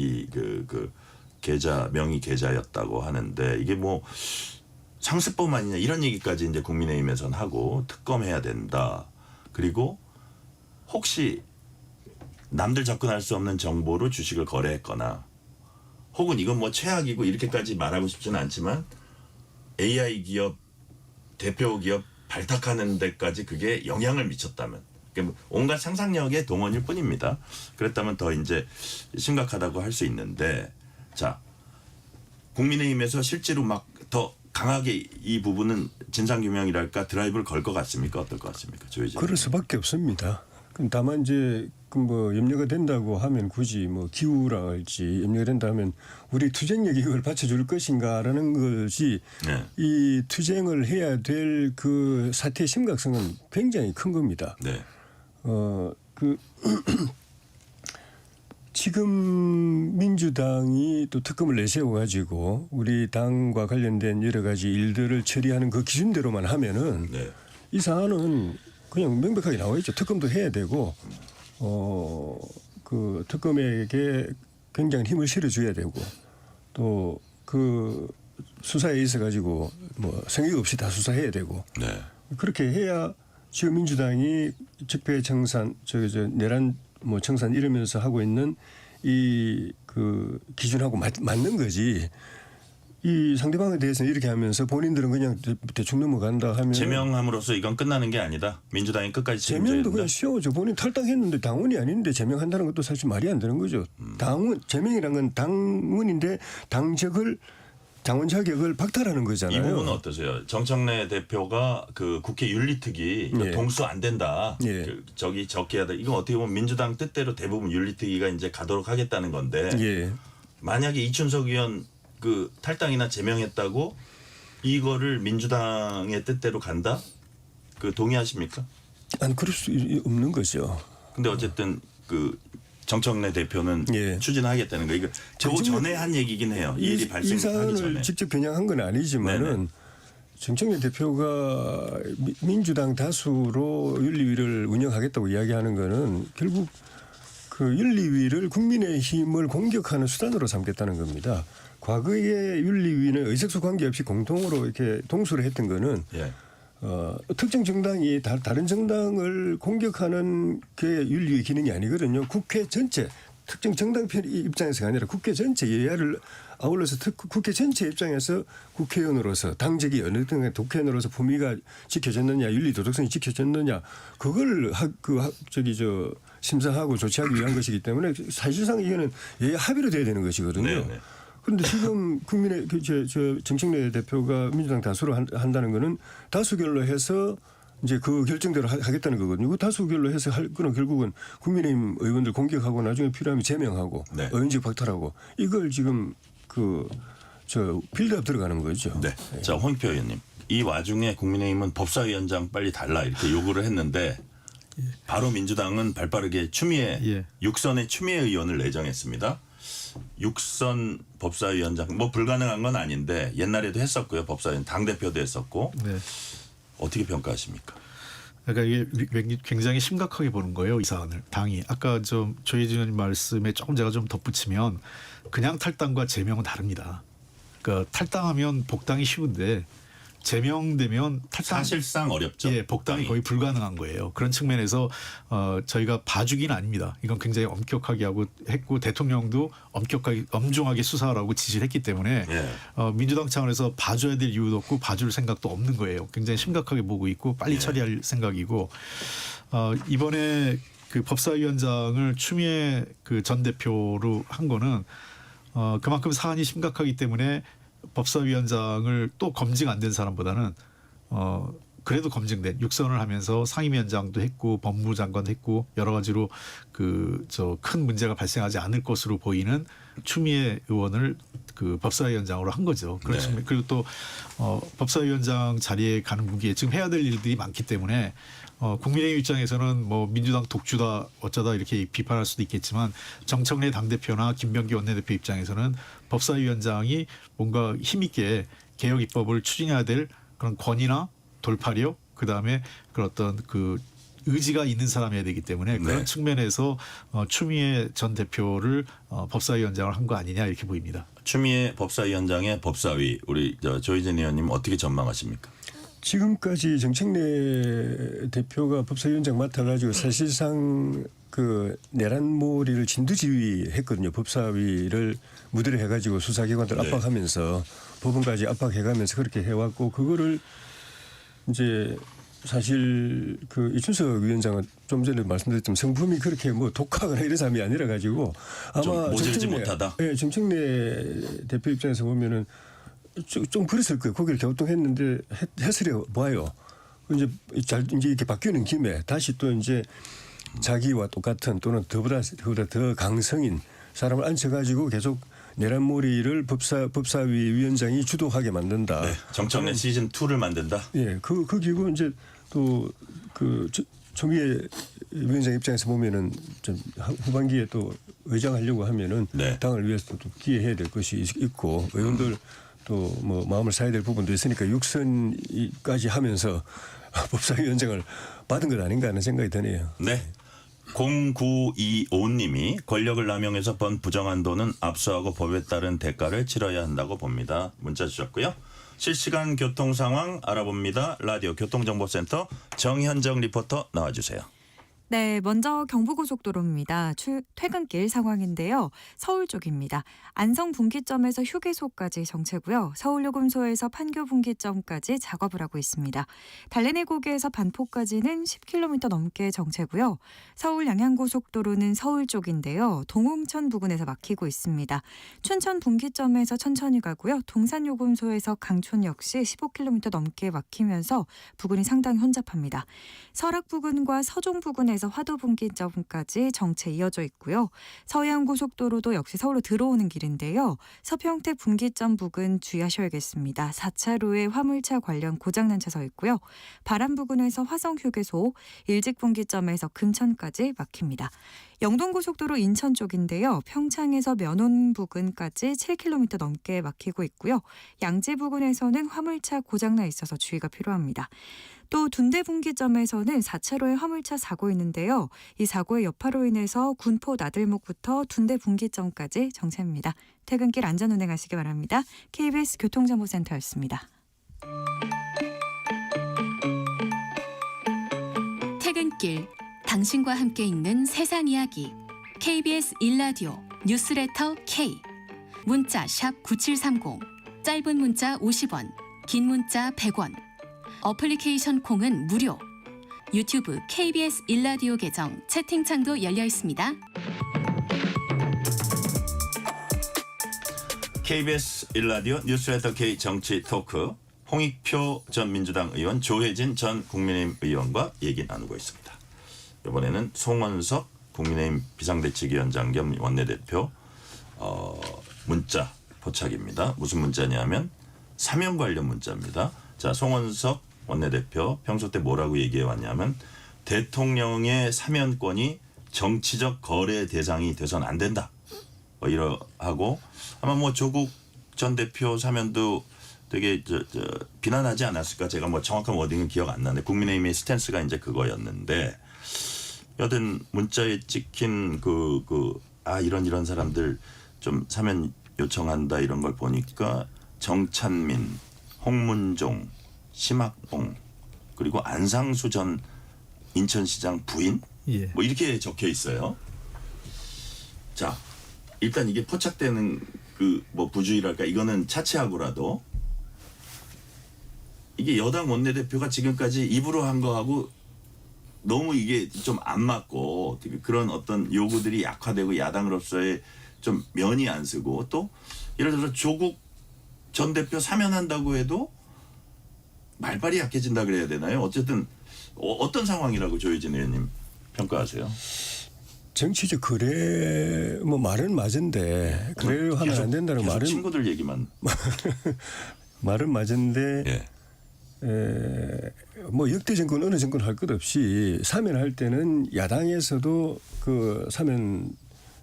계좌 명의 계좌였다고 하는데 이게 뭐 상습범 아니냐 이런 얘기까지 이제 국민의힘에서는 하고 특검해야 된다. 그리고 혹시 남들 접근할 수 없는 정보로 주식을 거래했거나 혹은 이건 뭐 최악이고 이렇게까지 말하고 싶지는 않지만 AI 기업 대표 기업 발탁하는 데까지 그게 영향을 미쳤다면 온갖 상상력의 동원일 뿐입니다. 그랬다면 더 이제 심각하다고 할 수 있는데 자 국민의힘에서 실제로 막 더 강하게 이 부분은 진상규명이랄까 드라이브를 걸 것 같습니까? 어떨 것 같습니까? 조희진. 그럴 수밖에 없습니다. 다만 이제 뭐 염려가 된다고 하면 굳이 뭐 기후라 할지 염려가 된다 하면 우리 투쟁력이 이걸 받쳐줄 것인가라는 것이 네. 이 투쟁을 해야 될 그 사태의 심각성은 굉장히 큰 겁니다. 네. 지금 민주당이 또 특검을 내세워 가지고 우리 당과 관련된 여러 가지 일들을 처리하는 그 기준대로만 하면은 네. 이 사안은 그냥 명백하게 나와 있죠. 특검도 해야 되고 그 특검에게 굉장히 힘을 실어줘야 되고 또 그 수사에 있어 가지고 뭐 성의 없이 다 수사해야 되고 네. 그렇게 해야 지금 민주당이 적폐청산 내란 뭐 청산 이러면서 하고 있는 이 그 기준하고 맞는 거지. 이 상대방에 대해서는 이렇게 하면서 본인들은 그냥 대충 넘어간다 하면 제명함으로써 이건 끝나는 게 아니다. 민주당이 끝까지 책임져야 제명도 된다. 그냥 쉬워져. 본인 탈당했는데 당원이 아닌데 제명한다는 것도 사실 말이 안 되는 거죠. 제명이란 건 당원인데 당원 자격을 박탈하는 거잖아요. 이 부분은 어떠세요? 정청래 대표가 그 국회 윤리특위 예. 동수 안 된다. 예. 저기 적게 하다. 이건 어떻게 보면 민주당 뜻대로 대부분 윤리특위가 이제 가도록 하겠다는 건데 예. 만약에 이춘석 의원 그 탈당이나 제명했다고 이거를 민주당의 뜻대로 간다? 그 동의하십니까? 안 그럴 수 없는 거죠. 근데 어쨌든 그 정청래 대표는 예. 추진하겠다는 거. 이거 그 전에 한 얘기긴 해요. 이 일이 이 발생하기 사안을 전에. 직접 겨냥한 건 아니지만은 네네. 정청래 대표가 민주당 다수로 윤리위를 운영하겠다고 이야기하는 거는 결국 그 윤리위를 국민의힘을 공격하는 수단으로 삼겠다는 겁니다. 과거에 윤리위는 의석수 관계없이 공통으로 이렇게 동수를 했던 거는 예. 특정 정당이 다른 정당을 공격하는 게 윤리의 기능이 아니거든요. 국회 전체 특정 정당 편 입장에서가 아니라 국회 전체 여야를 아울러서 국회 전체 입장에서 국회의원으로서 당직이 어느 등의 국회의원으로서 품위가 지켜졌느냐, 윤리 도덕성이 지켜졌느냐, 그걸 심사하고 조치하기 위한 것이기 때문에 사실상 이거는 여야 합의로 돼야 되는 것이거든요. 네네. 그런데 지금 국민의 정청래 대표가 민주당 다수로 한다는 거는 다수결로 해서 이제 그 결정대로 하겠다는 거거든요. 그 다수결로 해서 할 거는 결국은 국민의힘 의원들 공격하고 나중에 필요하면 제명하고 네. 의원직 박탈하고 이걸 지금 빌드업 들어가는 거죠. 네. 자, 홍익표 의원님. 이 와중에 국민의힘은 법사위원장 빨리 달라 이렇게 요구를 했는데 바로 민주당은 발빠르게 추미애 예. 육선의 추미애 의원을 내정했습니다. 육선 법사위원장 뭐 불가능한 건 아닌데 옛날에도 했었고요. 법사위원 당대표도 했었고 네. 어떻게 평가하십니까? 그러니까 이게 굉장히 심각하게 보는 거예요, 이 사안을. 당이 아까 좀 조혜진 의원님 말씀에 조금 제가 좀 덧붙이면 그냥 탈당과 제명은 다릅니다. 그러니까 탈당하면 복당이 쉬운데 제명되면 탈당 사실상 어렵죠. 예, 복당이 거의 불가능한 거예요. 그런 측면에서 저희가 봐주기는 아닙니다. 이건 굉장히 엄격하게 하고 했고 대통령도 엄중하게 수사하라고 지시를 했기 때문에 예. 민주당 차원에서 봐줘야 될 이유도 없고 봐줄 생각도 없는 거예요. 굉장히 심각하게 보고 있고 빨리 예. 처리할 생각이고 이번에 그 법사위원장을 추미애 그 전 대표로 한 거는 그만큼 사안이 심각하기 때문에 법사위원장을 또 검증 안 된 사람보다는 그래도 검증된 육선을 하면서 상임위원장도 했고 법무장관도 했고 여러 가지로 큰 문제가 발생하지 않을 것으로 보이는 추미애 의원을 그 법사위원장으로 한 거죠. 그런 네. 측면 그리고 또 법사위원장 자리에 가는 무기에 지금 해야 될 일들이 많기 때문에 국민의힘 입장에서는 뭐 민주당 독주다 어쩌다 이렇게 비판할 수도 있겠지만 정청래 당대표나 김병기 원내대표 입장에서는 법사위원장이 뭔가 힘있게 개혁 입법을 추진해야 될 그런 권위나 돌파력 그다음에 그런 어떤 그 의지가 있는 사람이어야 되기 때문에 그런 네. 측면에서 추미애 전 대표를 법사위원장을 한 거 아니냐 이렇게 보입니다. 추미애 법사위원장의 법사위 우리 조희진 의원님 어떻게 전망하십니까? 지금까지 정청래 대표가 법사위원장 맡아가지고 사실상 그 내란몰이를 진두지휘했거든요. 법사위를 무대로 해가지고 수사기관들 네. 압박하면서 법원까지 압박해가면서 그렇게 해왔고 그거를 이제 사실 그 이춘석 위원장은 좀 전에 말씀드렸지만 성품이 그렇게 뭐 독하거나 이런 사람이 아니라 가지고 아마 좀 모질지 못하다. 네, 정청래 대표 입장에서 보면은 좀 그랬을 거예요. 거기를 갸우뚱했는데 해설해 봐요. 이제 이렇게 바뀌는 김에 다시 또 이제 자기와 똑같은 또는 그보다 더 강성인 사람을 앉혀가지고 계속 내란몰이를 법사위 위원장이 주도하게 만든다. 네. 정청래 시즌 2를 만든다. 예, 그 기고 이제 또 그 추미애 위원장 입장에서 보면은 좀 후반기에 또 의장하려고 하면은 네. 당을 위해서 또 기여해야 될 것이 있고 의원들 또 뭐 마음을 사야 될 부분도 있으니까 육선까지 하면서 법사위원장을 받은 것 아닌가 하는 생각이 드네요. 네. 0925님이 권력을 남용해서 번 부정한 돈은 압수하고 법에 따른 대가를 치러야 한다고 봅니다. 문자 주셨고요. 실시간 교통 상황 알아봅니다. 라디오 교통정보센터 정현정 리포터 나와주세요. 네, 먼저 경부고속도로입니다. 퇴근길 상황인데요. 서울 쪽입니다. 안성 분기점에서 휴게소까지 정체고요. 서울요금소에서 판교 분기점까지 작업을 하고 있습니다. 달래내고개에서 반포까지는 10km 넘게 정체고요. 서울 양양고속도로는 서울 쪽인데요. 동홍천 부근에서 막히고 있습니다. 춘천 분기점에서 천천히 가고요. 동산요금소에서 강촌 역시 15km 넘게 막히면서 부근이 상당히 혼잡합니다. 설악 부근과 서종 부근에서 분기점에서 화도 분기점까지 정체 이어져 있고요. 서해안고속도로도 역시 서울로 들어오는 길인데요. 서평택 분기점 부근 주의하셔야겠습니다. 4차로에 화물차 관련 고장난 차 서 있고요. 바람 부근에서 화성 휴게소, 일직 분기점에서 금천까지 막힙니다. 영동고속도로 인천 쪽인데요. 평창에서 면원 부근까지 7km 넘게 막히고 있고요. 양재 부근에서는 화물차 고장나 있어서 주의가 필요합니다. 또 둔대 분기점에서는 4차로에 화물차 사고 있는데요. 이 사고의 여파로 인해서 군포 나들목부터 둔대 분기점까지 정체입니다. 퇴근길 안전 운행하시기 바랍니다. KBS 교통정보센터였습니다. 퇴근길 당신과 함께 읽는 세상 이야기 KBS 1라디오 뉴스레터 K 문자 샵 9730 짧은 문자 50원 긴 문자 100원 어플리케이션 콩은 무료 유튜브 KBS 1라디오 계정 채팅창도 열려 있습니다. KBS 1라디오 뉴스레터 K 정치 토크 홍익표 전 민주당 의원, 조혜진 전 국민의힘 의원과 얘기 나누고 있습니다. 이번에는 송원석 국민의힘 비상대책위원장 겸 원내대표 문자 포착입니다. 무슨 문자냐면 사면 관련 문자입니다. 자, 송원석 원내대표 평소 때 뭐라고 얘기해 왔냐면 대통령의 사면권이 정치적 거래 대상이 돼서는 안 된다. 이러하고 아마 뭐 조국 전 대표 사면도 되게 비난하지 않았을까? 제가 뭐 정확한 워딩은 기억 안 나는데 국민의힘의 스탠스가 이제 그거였는데 여튼 문자에 찍힌 이런 사람들 좀 사면 요청한다 이런 걸 보니까 정찬민, 홍문종, 심학봉 그리고 안상수 전 인천시장 부인 예. 뭐 이렇게 적혀 있어요. 자, 일단 이게 포착되는 부주의랄까 이거는 차치하고라도 이게 여당 원내대표가 지금까지 입으로 한 거하고 너무 이게 좀 안 맞고 그런 어떤 요구들이 약화되고 야당으로서의 좀 면이 안 쓰고 또 예를 들어서 조국 전 대표 사면한다고 해도 말발이 약해진다 그래야 되나요? 어쨌든 어떤 상황이라고 조혜진 의원님 평가하세요? 정치적 거래 뭐 말은 맞은데 거래를 하면 안 된다는 말은 친구들 얘기만 말은 맞은데 예. 뭐 역대 정권 어느 정권 할 것 없이 사면할 때는 야당에서도 그 사면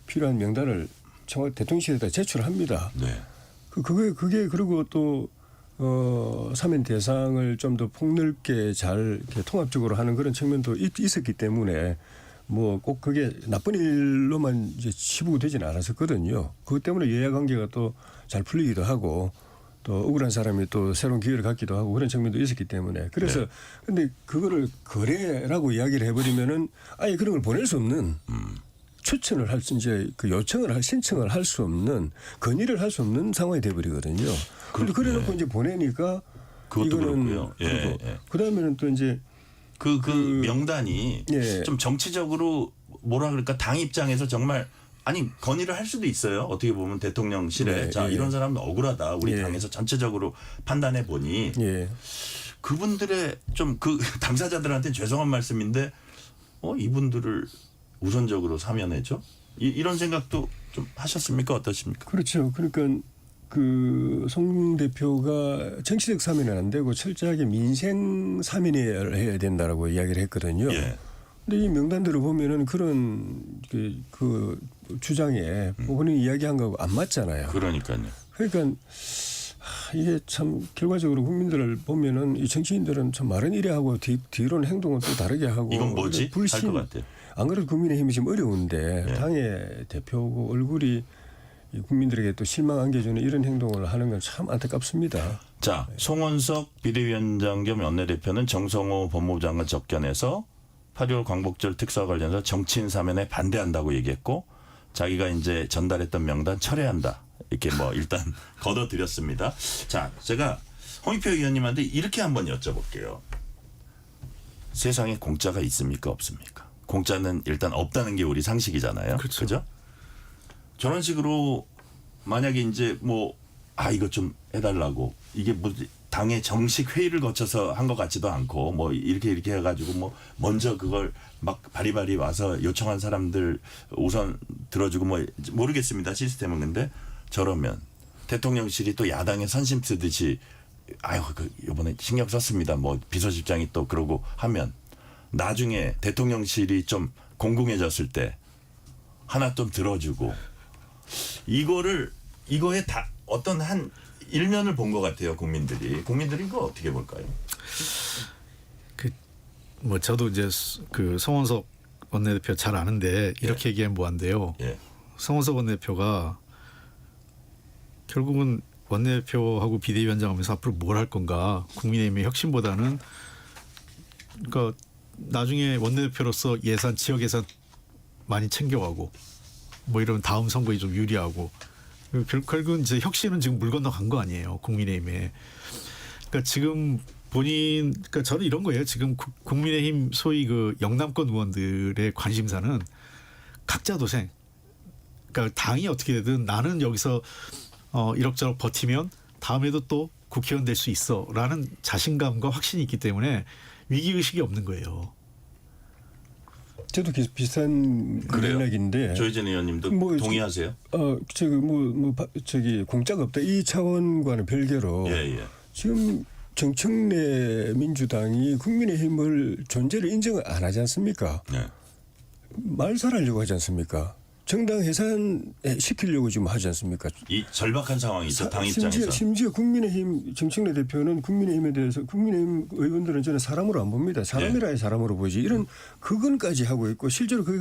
필요한 명단을 청와대 대통령실에다 제출합니다. 네. 그게 그리고 또 사면 대상을 좀 더 폭넓게 잘 이렇게 통합적으로 하는 그런 측면도 있었기 때문에 뭐 꼭 그게 나쁜 일로만 이제 치부가 되지는 않았었거든요. 그것 때문에 여야 관계가 또 잘 풀리기도 하고 또 억울한 사람이 또 새로운 기회를 갖기도 하고 그런 측면도 있었기 때문에 그래서 근데 그거를 거래라고 이야기를 해버리면은 아예 그런 걸 보낼 수 없는 추천을 할 수 이제 그 요청을 할 신청을 할 수 없는 건의를 할 수 없는 상황이 돼버리거든요. 그런데 그래놓고 이제 보내니까 그것도 이거는 그렇고요. 예, 예. 그다음에는 또 이제 그 명단이 예. 좀 정치적으로 뭐라 그럴까 당 입장에서 정말 아니 건의를 할 수도 있어요. 어떻게 보면 대통령실에 네, 자 예. 이런 사람은 억울하다. 우리 예. 당에서 전체적으로 판단해 보니 예. 그분들의 좀 당사자들한테는 죄송한 말씀인데 이분들을 우선적으로 사면해줘? 이런 생각도 좀 하셨습니까? 어떠십니까? 그렇죠. 그러니까 송 대표가 정치적 사면은 안 되고 철저하게 민생 사면을 해야 된다라고 이야기를 했거든요. 예. 근데 이 명단들을 보면은 그런 그 주장에 본인이 이야기한 거하고 안 맞잖아요. 그러니까요. 그러니까 이게 참 결과적으로 국민들을 보면은 이 정치인들은 참 말은 이래 하고 뒤로는 행동은 또 다르게 하고 이건 뭐지? 할 불신. 것 같아요. 안 그래도 국민의힘이 지금 어려운데 네. 당의 대표고 얼굴이 이 국민들에게 또 실망 안겨주는 이런 행동을 하는 건 참 안타깝습니다. 자, 송원석 비대위원장 겸 원내대표는 정성호 법무부 장관 접견에서 8.15 광복절 특사 관련해서 정치인 사면에 반대한다고 얘기했고 자기가 이제 전달했던 명단 철회한다. 이렇게 뭐 일단 걷어들였습니다. 자, 제가 홍익표 의원님한테 이렇게 한번 여쭤볼게요. 세상에 공짜가 있습니까? 없습니까? 공짜는 일단 없다는 게 우리 상식이잖아요. 그렇죠. 그죠? 저런 식으로 만약에 이제 이것 좀 해달라고 이게 당의 정식 회의를 거쳐서 한 것 같지도 않고 뭐 이렇게 해가지고 뭐 먼저 그걸 막 바리바리 와서 요청한 사람들 우선 들어주고 뭐 모르겠습니다 시스템은. 근데 저러면 대통령실이 또 야당의 선심 쓰듯이 아유 그 이번에 신경 썼습니다 뭐 비서실장이 또 그러고 하면 나중에 대통령실이 좀 공공해졌을 때 하나 좀 들어주고 이거에 다 어떤 한 일면을 본 것 같아요 국민들이 이거 어떻게 볼까요? 뭐 저도 이제 그 성원석 원내대표 잘 아는데 이렇게 얘기하면 뭐한데요. 예. 성원석 원내대표가 결국은 원내대표하고 비대위원장 하면서 앞으로 뭘 할 건가. 국민의힘의 혁신보다는 그러니까 나중에 원내대표로서 예산 지역 예산 많이 챙겨가고 뭐 이러면 다음 선거에 좀 유리하고 결국은 이제 혁신은 지금 물 건너간 거 아니에요 국민의힘에. 그러니까 지금 그러니까 저는 이런 거예요. 지금 국민의힘 소위 그 영남권 의원들의 관심사는 각자 도생. 그러니까 당이 어떻게 되든 나는 여기서 이럭저럭 버티면 다음에도 또 국회의원 될 수 있어라는 자신감과 확신이 있기 때문에 위기 의식이 없는 거예요. 저도 비슷한 맥락인데 조혜진 의원님도 뭐 동의하세요? 저기 공짜가 없다 이 차원과는 별개로 예. 지금 정청래 민주당이 국민의힘을 존재를 인정을 안 하지 않습니까? 네. 말살하려고 하지 않습니까? 정당 해산 시키려고 지금 하지 않습니까? 이 절박한 상황이죠 당 입장에서. 심지어 국민의힘 정청래 대표는 국민의힘에 대해서 국민의힘 의원들은 저는 사람으로 안 봅니다. 사람이라야 사람으로 보지. 이런 그건까지 하고 있고 실제로 그게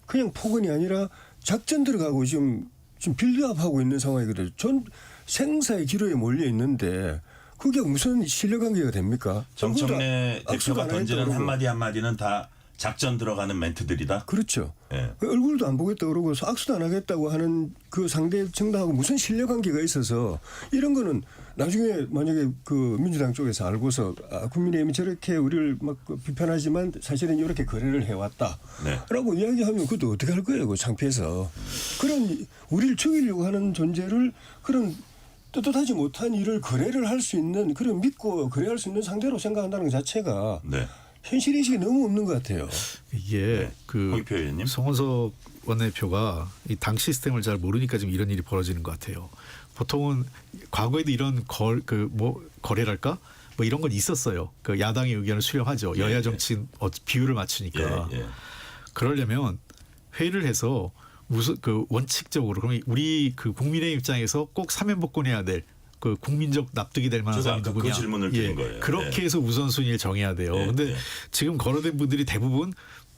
그냥 폭언이 아니라 작전 들어가고 지금 빌드업하고 있는 상황이거든요. 전 생사의 기로에 몰려 있는데 그게 무슨 신뢰관계가 됩니까? 정청래 악수도 대표가 안 던지는 했다고 그러고. 한마디는 다 작전 들어가는 멘트들이다. 그렇죠. 예. 얼굴도 안 보겠다 그러고 악수도 안 하겠다고 하는 그 상대 정당하고 무슨 신뢰관계가 있어서 이런 거는 나중에 만약에 그 민주당 쪽에서 알고서 국민의힘이 저렇게 우리를 막 비판하지만 사실은 이렇게 거래를 해왔다라고 이야기하면 그것도 어떻게 할 거예요? 그 창피해서. 그런 우리를 죽이려고 하는 존재를 그런 떳떳하지 못한 일을 거래를 할 수 있는 그런 믿고 거래할 수 있는 상대로 생각한다는 것 자체가 네. 현실 인식이 너무 없는 것 같아요. 이게 그 홍익표 의원님. 성원석 원내대표가 이 당 시스템을 잘 모르니까 지금 이런 일이 벌어지는 것 같아요. 보통은 과거에도 이런 거래랄까 뭐 이런 건 있었어요. 그 야당의 의견을 수렴하죠. 여야 정치인 비율을 맞추니까. 예. 그러려면 회의를 해서 무슨 그 원칙적으로 그러면 우리 그 국민의 입장에서 꼭 사면복권해야 될 그 국민적 납득이 될 만한 사람이 누구냐. 그 질문을 드린 거예요. 그렇게 해서 우선순위를 정해야 돼요. 근데 지금 거론된 분들이 대부분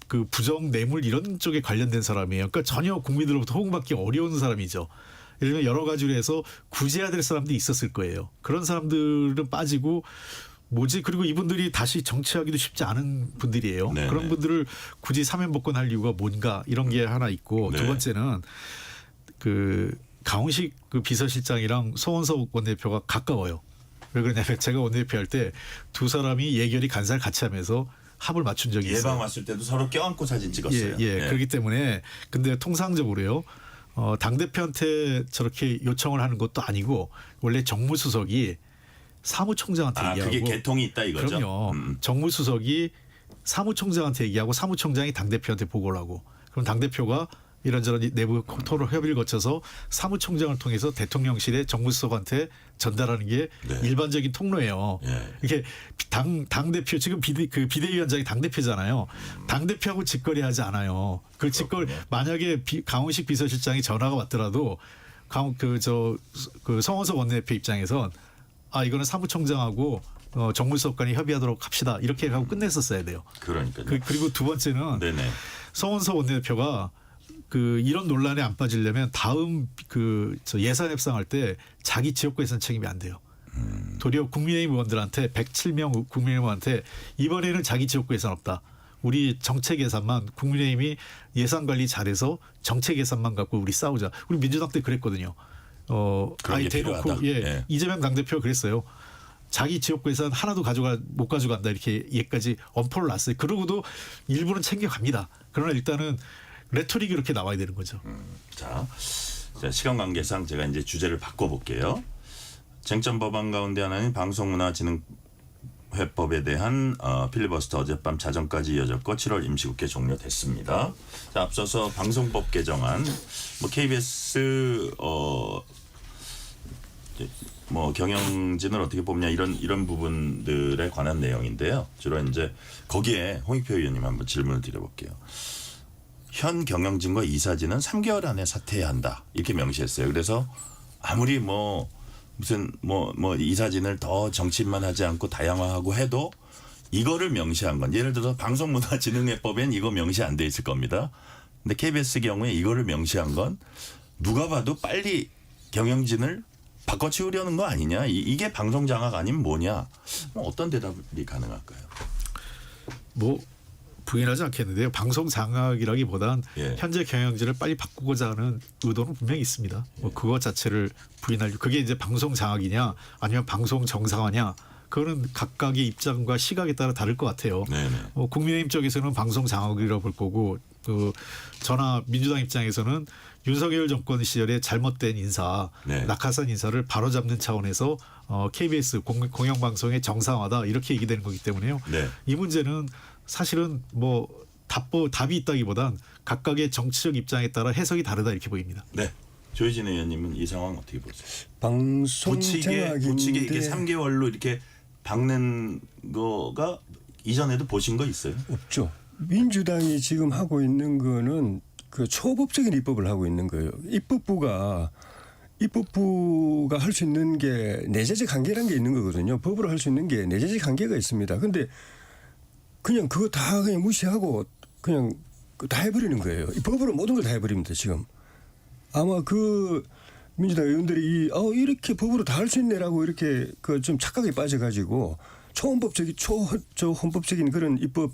그 부정 뇌물 이런 쪽에 관련된 사람이에요. 그러니까 전혀 국민들로부터 호응받기 어려운 사람이죠. 예를 들면 여러 가지로 해서 구제해야 될 사람들이 있었을 거예요. 그런 사람들은 빠지고 그리고 이분들이 다시 정치하기도 쉽지 않은 분들이에요. 네네. 그런 분들을 굳이 사면복권할 이유가 뭔가 이런 게 하나 있고 두 번째는 그 강훈식 그 비서실장이랑 송원석 원내대표가 가까워요. 왜 그러냐면 제가 원내대표 할 때 두 사람이 예결위 간사를 같이 하면서 합을 맞춘 적이 있어요. 예방 왔을 때도 서로 껴안고 사진 찍었어요. 그렇기 때문에 근데 통상적으로요. 당대표한테 저렇게 요청을 하는 것도 아니고 원래 정무수석이 사무총장한테 얘기하고 그게 개통이 있다 이거죠? 그럼요. 정무수석이 사무총장한테 얘기하고 사무총장이 당대표한테 보고를 하고 그럼 당대표가 이런저런 내부 토론 협의를 거쳐서 사무총장을 통해서 대통령실에 정무수석한테 전달하는 게 일반적인 통로예요. 이게 당대표 지금 비대위원장이 당대표잖아요. 당대표하고 직거래하지 않아요. 그 직거래 만약에 강훈식 비서실장이 전화가 왔더라도 그 성원석 원내대표 입장에선 이거는 사무총장하고 정무수석 간에 협의하도록 합시다. 이렇게 하고 끝냈었어야 돼요. 그러니까요. 그리고 두 번째는 성원석 원내대표가 이런 논란에 안 빠지려면 다음 예산 협상할 때 자기 지역구 예산 책임이 안 돼요. 도리어 국민의힘 의원들한테 107명 국민의힘 의원한테 이번에는 자기 지역구 예산 없다. 우리 정책 예산만 국민의힘이 예산 관리 잘해서 정책 예산만 갖고 우리 싸우자. 우리 민주당 때 그랬거든요. 아예 대놓고 이재명 당대표가 그랬어요. 자기 지역구 예산 하나도 못 가져간다 이렇게 얘기까지 엄포를 놨어요. 그러고도 일부는 챙겨갑니다. 그러나 일단은 레토릭이 이렇게 나와야 되는 거죠. 자, 시간 관계상 제가 이제 주제를 바꿔볼게요. 쟁점 법안 가운데 하나인 방송문화진흥회법에 대한 필리버스터 어젯밤 자정까지 이어졌고 7월 임시국회 종료됐습니다. 자, 앞서서 방송법 개정안 뭐 KBS 뭐 경영진을 어떻게 뽑냐 이런 부분들에 관한 내용인데요. 주로 이제 거기에 홍익표 의원님 한번 질문을 드려볼게요. 현 경영진과 이사진은 3개월 안에 사퇴해야 한다 이렇게 명시했어요. 그래서 아무리 뭐 무슨 뭐 이사진을 더 정치인만 하지 않고 다양화하고 해도 이거를 명시한 건 예를 들어서 방송문화진흥회법엔 이거 명시 안 돼 있을 겁니다. 근데 KBS 경우에 이거를 명시한 건 누가 봐도 빨리 경영진을 바꿔치우려는 거 아니냐. 이게 방송 장악 아니면 뭐냐. 어떤 대답이 가능할까요? 뭐 부인하지 않겠는데요. 방송 장악이라기보단 예. 현재 경영진을 빨리 바꾸고자 하는 의도는 분명히 있습니다. 뭐 그것 자체를 부인할 그게 이제 방송 장악이냐 아니면 방송 정상화냐 그거는 각각의 입장과 시각에 따라 다를 것 같아요. 네네. 국민의힘 쪽에서는 방송 장악이라고 볼 거고 또 저나 민주당 입장에서는 윤석열 정권 시절에 잘못된 인사, 네. 낙하산 인사를 바로잡는 차원에서 KBS 공영방송의 정상화다 이렇게 얘기되는 거기 때문에요. 네. 이 문제는 사실은 뭐 답이 있다기보단 각각의 정치적 입장에 따라 해석이 다르다 이렇게 보입니다. 네. 조희진 의원님은 이 상황 어떻게 보세요? 방송 부치게 이게 장악인데 3개월로 이렇게 박는 거가 이전에도 보신 거 있어요? 없죠. 민주당이 지금 하고 있는 거는 그 초법적인 입법을 하고 있는 거예요. 입법부가 할 수 있는 게 내재적 한계라는 게 있는 거거든요. 법으로 할 수 있는 게 내재적 한계가 있습니다. 근데 그냥 그거 다 그냥 무시하고 그냥 다 해버리는 거예요. 이 법으로 모든 걸 다 해버립니다. 지금 아마 그 민주당 의원들이 이렇게 법으로 다 할 수 있네라고 이렇게 그 좀 착각에 빠져가지고 초헌법적인 그런 입법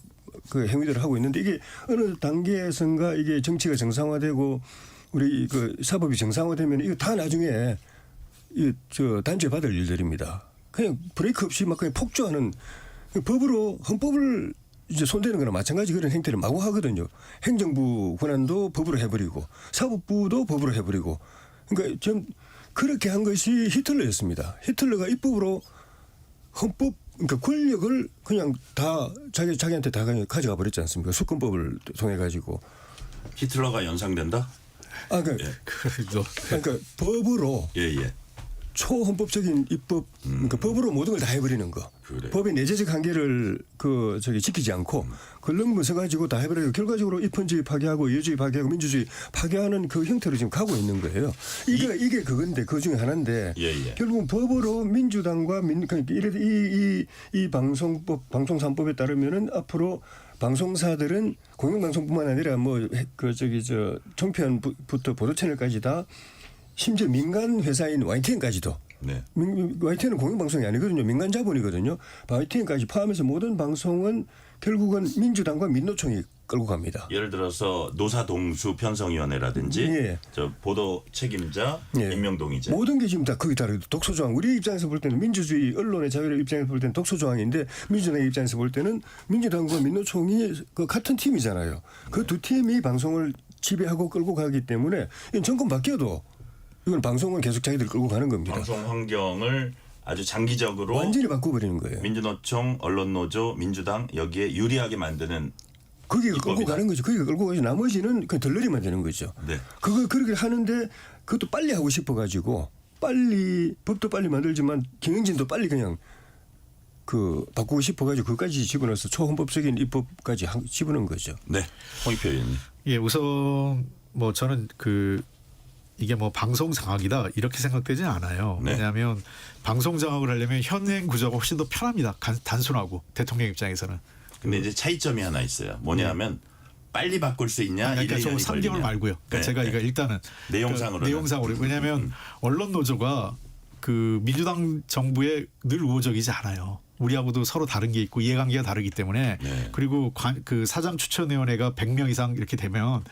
그 행위들을 하고 있는데 이게 어느 단계에선가 이게 정치가 정상화되고 우리 그 사법이 정상화되면 이거 다 나중에 단죄 받을 일들입니다. 그냥 브레이크 없이 막 그냥 폭주하는 법으로 헌법을 이제 손대는 거나 마찬가지 그런 행태를 마구 하거든요. 행정부 권한도 법으로 해버리고 사법부도 법으로 해버리고 그러니까 좀 그렇게 한 것이 히틀러였습니다. 히틀러가 입법으로 헌법 그러니까 권력을 그냥 다 자기한테 다 그냥 가져가 버렸지 않습니까? 수권법을 통해 가지고 히틀러가 연상된다? 그러니까, 예. 그러니까 법으로 예. 초헌법적인 입법 그러니까 법으로 모든 걸 다 해버리는 거. 그래. 법의 내재적 한계를 지키지 않고 그걸 넘어서 가지고 다 해버리고 결과적으로 입헌주의 파괴하고 이해주의 파괴하고 민주주의 파괴하는 그 형태로 지금 가고 있는 거예요. 이게 그건데 그 중에 하나인데 예. 결국은 법으로 민주당과 이 방송 3법에 따르면은 앞으로 방송사들은 공영방송뿐만 아니라 종편부터 보도 채널까지 다 심지어 민간 회사인 YTN까지도 네. YTN은 공영방송이 아니거든요. 민간 자본이거든요. YTN까지 포함해서 모든 방송은 결국은 민주당과 민노총이 끌고 갑니다. 예를 들어서 노사동수 편성위원회라든지 예. 저 보도 책임자 예. 임명동의제 모든 게 지금 다 거기 따라 독소조항. 우리 입장에서 볼 때는 민주주의 언론의 자유를 입장에서 볼 때는 독소조항인데 민주당의 입장에서 볼 때는 민주당과 민노총이 그 같은 팀이잖아요. 그 두 팀이 방송을 지배하고 끌고 가기 때문에 정권 바뀌어도 이건 방송은 계속 자기들이 끌고 가는 겁니다. 방송 환경을 아주 장기적으로 완전히 바꿔버리는 거예요. 민주노총, 언론노조, 민주당 여기에 유리하게 만드는 거기가 끌고 입법이다. 가는 거죠. 거기가 끌고 가서 나머지는 그냥 덜러리면 되는 거죠. 네. 그렇게 하는데 그것도 빨리 하고 싶어가지고 법도 빨리 만들지만 경영진도 빨리 그냥 바꾸고 싶어가지고 그것까지 집어넣어서 초헌법적인 입법까지 집어넣은 거죠. 네. 홍익표 의원님. 예, 우선 저는 이게 방송 장악이다 이렇게 생각되지는 않아요. 네. 왜냐하면 방송 장악을 하려면 현행 구조가 훨씬 더 편합니다. 단순하고 대통령 입장에서는. 근데 이제 차이점이 하나 있어요. 뭐냐면 빨리 바꿀 수 있냐? 그러니까 저 3개월 걸리냐. 말고요. 그러니까 네, 제가 네. 이거 일단은 내용상으로 왜냐하면 언론 노조가 민주당 정부에 늘 우호적이지 않아요. 우리하고도 서로 다른 게 있고 이해관계가 다르기 때문에 네. 그리고 사장 추천위원회가 100명 이상 이렇게 되면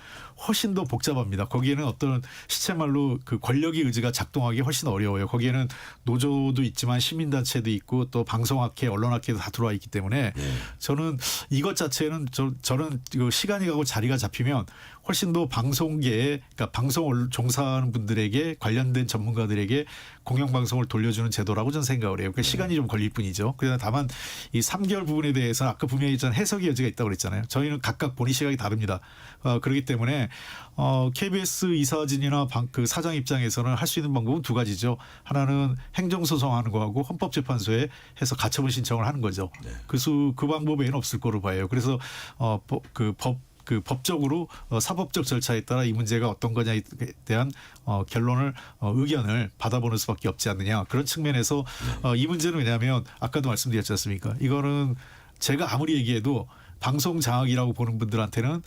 훨씬 더 복잡합니다. 거기에는 어떤 시체말로 권력의 의지가 작동하기 훨씬 어려워요. 거기에는 노조도 있지만 시민단체도 있고 또 방송학회, 언론학회도 다 들어와 있기 때문에 저는 이것 자체는 저는 시간이 가고 자리가 잡히면 훨씬 더 방송계에 그러니까 방송을 종사하는 분들에게 관련된 전문가들에게 공영방송을 돌려주는 제도라고 저는 생각을 해요. 그러니까 시간이 좀 걸릴 뿐이죠. 그러나 다만 이 3개월 부분에 대해서 아까 분명히 전 해석의 여지가 있다고 그랬잖아요. 저희는 각각 본의 시각이 다릅니다. 그렇기 때문에 KBS 이사진이나 그 사장 입장에서는 할 수 있는 방법은 두 가지죠. 하나는 행정소송하는 거하고 헌법재판소에 해서 가처분 신청을 하는 거죠. 네. 그 방법 외에는 없을 거로 봐요. 그래서 법적으로 사법적 절차에 따라 이 문제가 어떤 거냐에 대한 결론을 의견을 받아보는 수밖에 없지 않느냐 그런 측면에서 이 문제는 왜냐하면 아까도 말씀드렸지 않습니까? 이거는 제가 아무리 얘기해도 방송 장악이라고 보는 분들한테는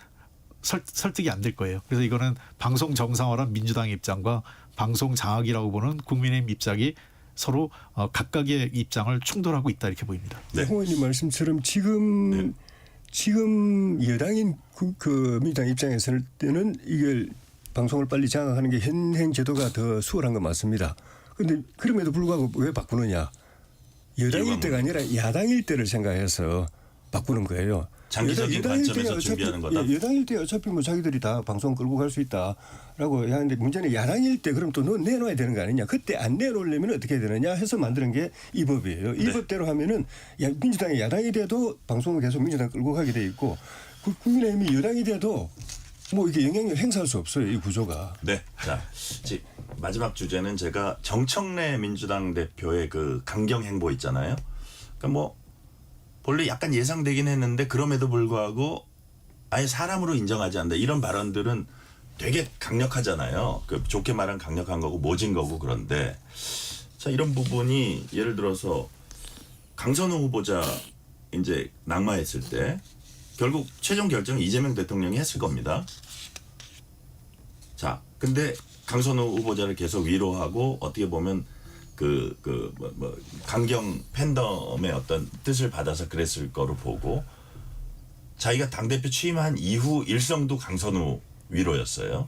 설득이 안 될 거예요. 그래서 이거는 방송 정상화란 민주당의 입장과 방송 장악이라고 보는 국민의힘 입장이 서로 각각의 입장을 충돌하고 있다 이렇게 보입니다. 네. 홍 의원님 말씀처럼 지금 여당인 그 민주당 입장에서는 이걸 방송을 빨리 장악하는 게 현행 제도가 더 수월한 건 맞습니다. 그런데 그럼에도 불구하고 왜 바꾸느냐? 여당일 때가 아니라 야당일 때를 생각해서 바꾸는 거예요. 장기적인 관점에서 준비하는 거다. 여당일 때 어차피 뭐 자기들이 다 방송 끌고 갈 수 있다라고 하는데 문제는 야당일 때 그럼 또 내놓아야 되는 거 아니냐. 그때 안 내놓으려면 어떻게 해야 되느냐 해서 만드는 게 이 법이에요. 이 네. 법대로 하면은 민주당이 야당이 돼도 방송을 계속 민주당 끌고 가게 돼 있고 국민의힘이 여당이 돼도 뭐 이게 영향력 행사할 수 없어요. 이 구조가. 네. 자, 마지막 주제는 제가 정청래 민주당 대표의 그 강경 행보 있잖아요. 그러니까 뭐 본래 약간 예상되긴 했는데 그럼에도 불구하고 아예 사람으로 인정하지 않는다. 이런 발언들은 되게 강력하잖아요. 그 좋게 말하면 강력한 거고 모진 거고 그런데 자 이런 부분이 예를 들어서 강선우 후보자 이제 낙마했을 때 결국 최종 결정은 이재명 대통령이 했을 겁니다. 자, 근데 강선우 후보자를 계속 위로하고 어떻게 보면 강경 팬덤의 어떤 뜻을 받아서 그랬을 거로 보고 자기가 당대표 취임한 이후 일성도 강선우 위로였어요.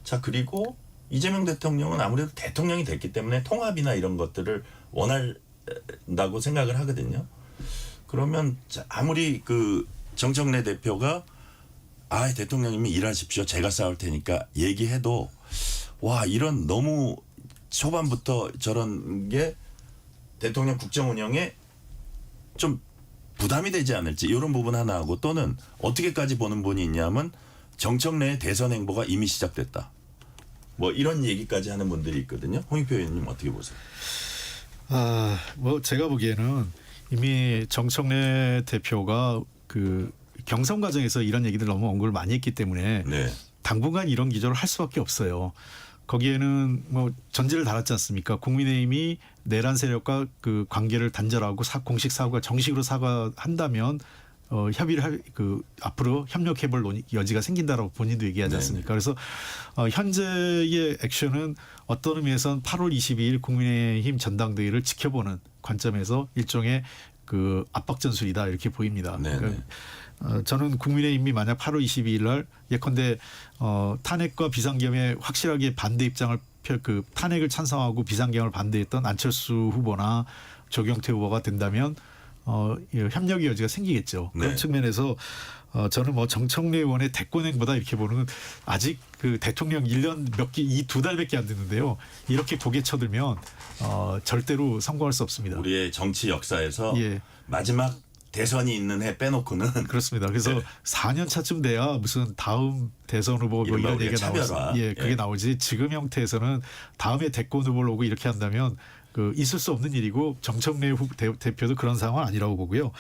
자, 그리고 이재명 대통령은 아무래도 대통령이 됐기 때문에 통합이나 이런 것들을 원한다고 생각을 하거든요. 그러면 아무리 그 정청래 대표가 대통령님이 일하십시오. 제가 싸울 테니까 얘기해도 와 이런 너무 초반부터 저런 게 대통령 국정 운영에 좀 부담이 되지 않을지 이런 부분 하나 하고 또는 어떻게까지 보는 분이 있냐면 정청래의 대선 행보가 이미 시작됐다. 뭐 이런 얘기까지 하는 분들이 있거든요. 홍익표 의원님 어떻게 보세요? 뭐 제가 보기에는 이미 정청래 대표가 그 경선 과정에서 이런 얘기들 너무 언급을 많이 했기 때문에 네. 당분간 이런 기조를 할 수밖에 없어요. 거기에는 뭐 전제를 달았지 않습니까? 국민의힘이 내란 세력과 그 관계를 단절하고 공식 사과 정식으로 사과한다면 협의를 앞으로 협력해볼 여지가 생긴다라고 본인도 얘기하지 않습니까? 그래서 현재의 액션은 어떤 의미에서는 8월 22일 국민의힘 전당대회를 지켜보는 관점에서 일종의 그 압박 전술이다 이렇게 보입니다. 그러니까 저는 국민의힘이 만약 8월 22일 날 예컨대 탄핵과 비상계엄에 확실하게 반대 입장을 탄핵을 찬성하고 비상계엄을 반대했던 안철수 후보나 조경태 후보가 된다면 협력의 여지가 생기겠죠. 네. 그런 측면에서 저는 뭐 정청래 의원의 대권행보다 이렇게 보는 아직 그 대통령 1년 이 2달밖에 안 됐는데요. 이렇게 고개 쳐들면 절대로 성공할 수 없습니다. 우리의 정치 역사에서 예. 마지막 대선이 있는 해 빼놓고는 그렇습니다. 그래서 네. 4년 차쯤 돼야 무슨 다음 대선 후보 뭐 이른바 이런 우리가 얘기가 나오지. 차별화. 그게 예. 나오지. 지금 형태에서는 다음에 대권 후보를 오고 이렇게 한다면 있을 수 없는 일이고 정청래 대표도 그런 상황은 아니라고 보고요.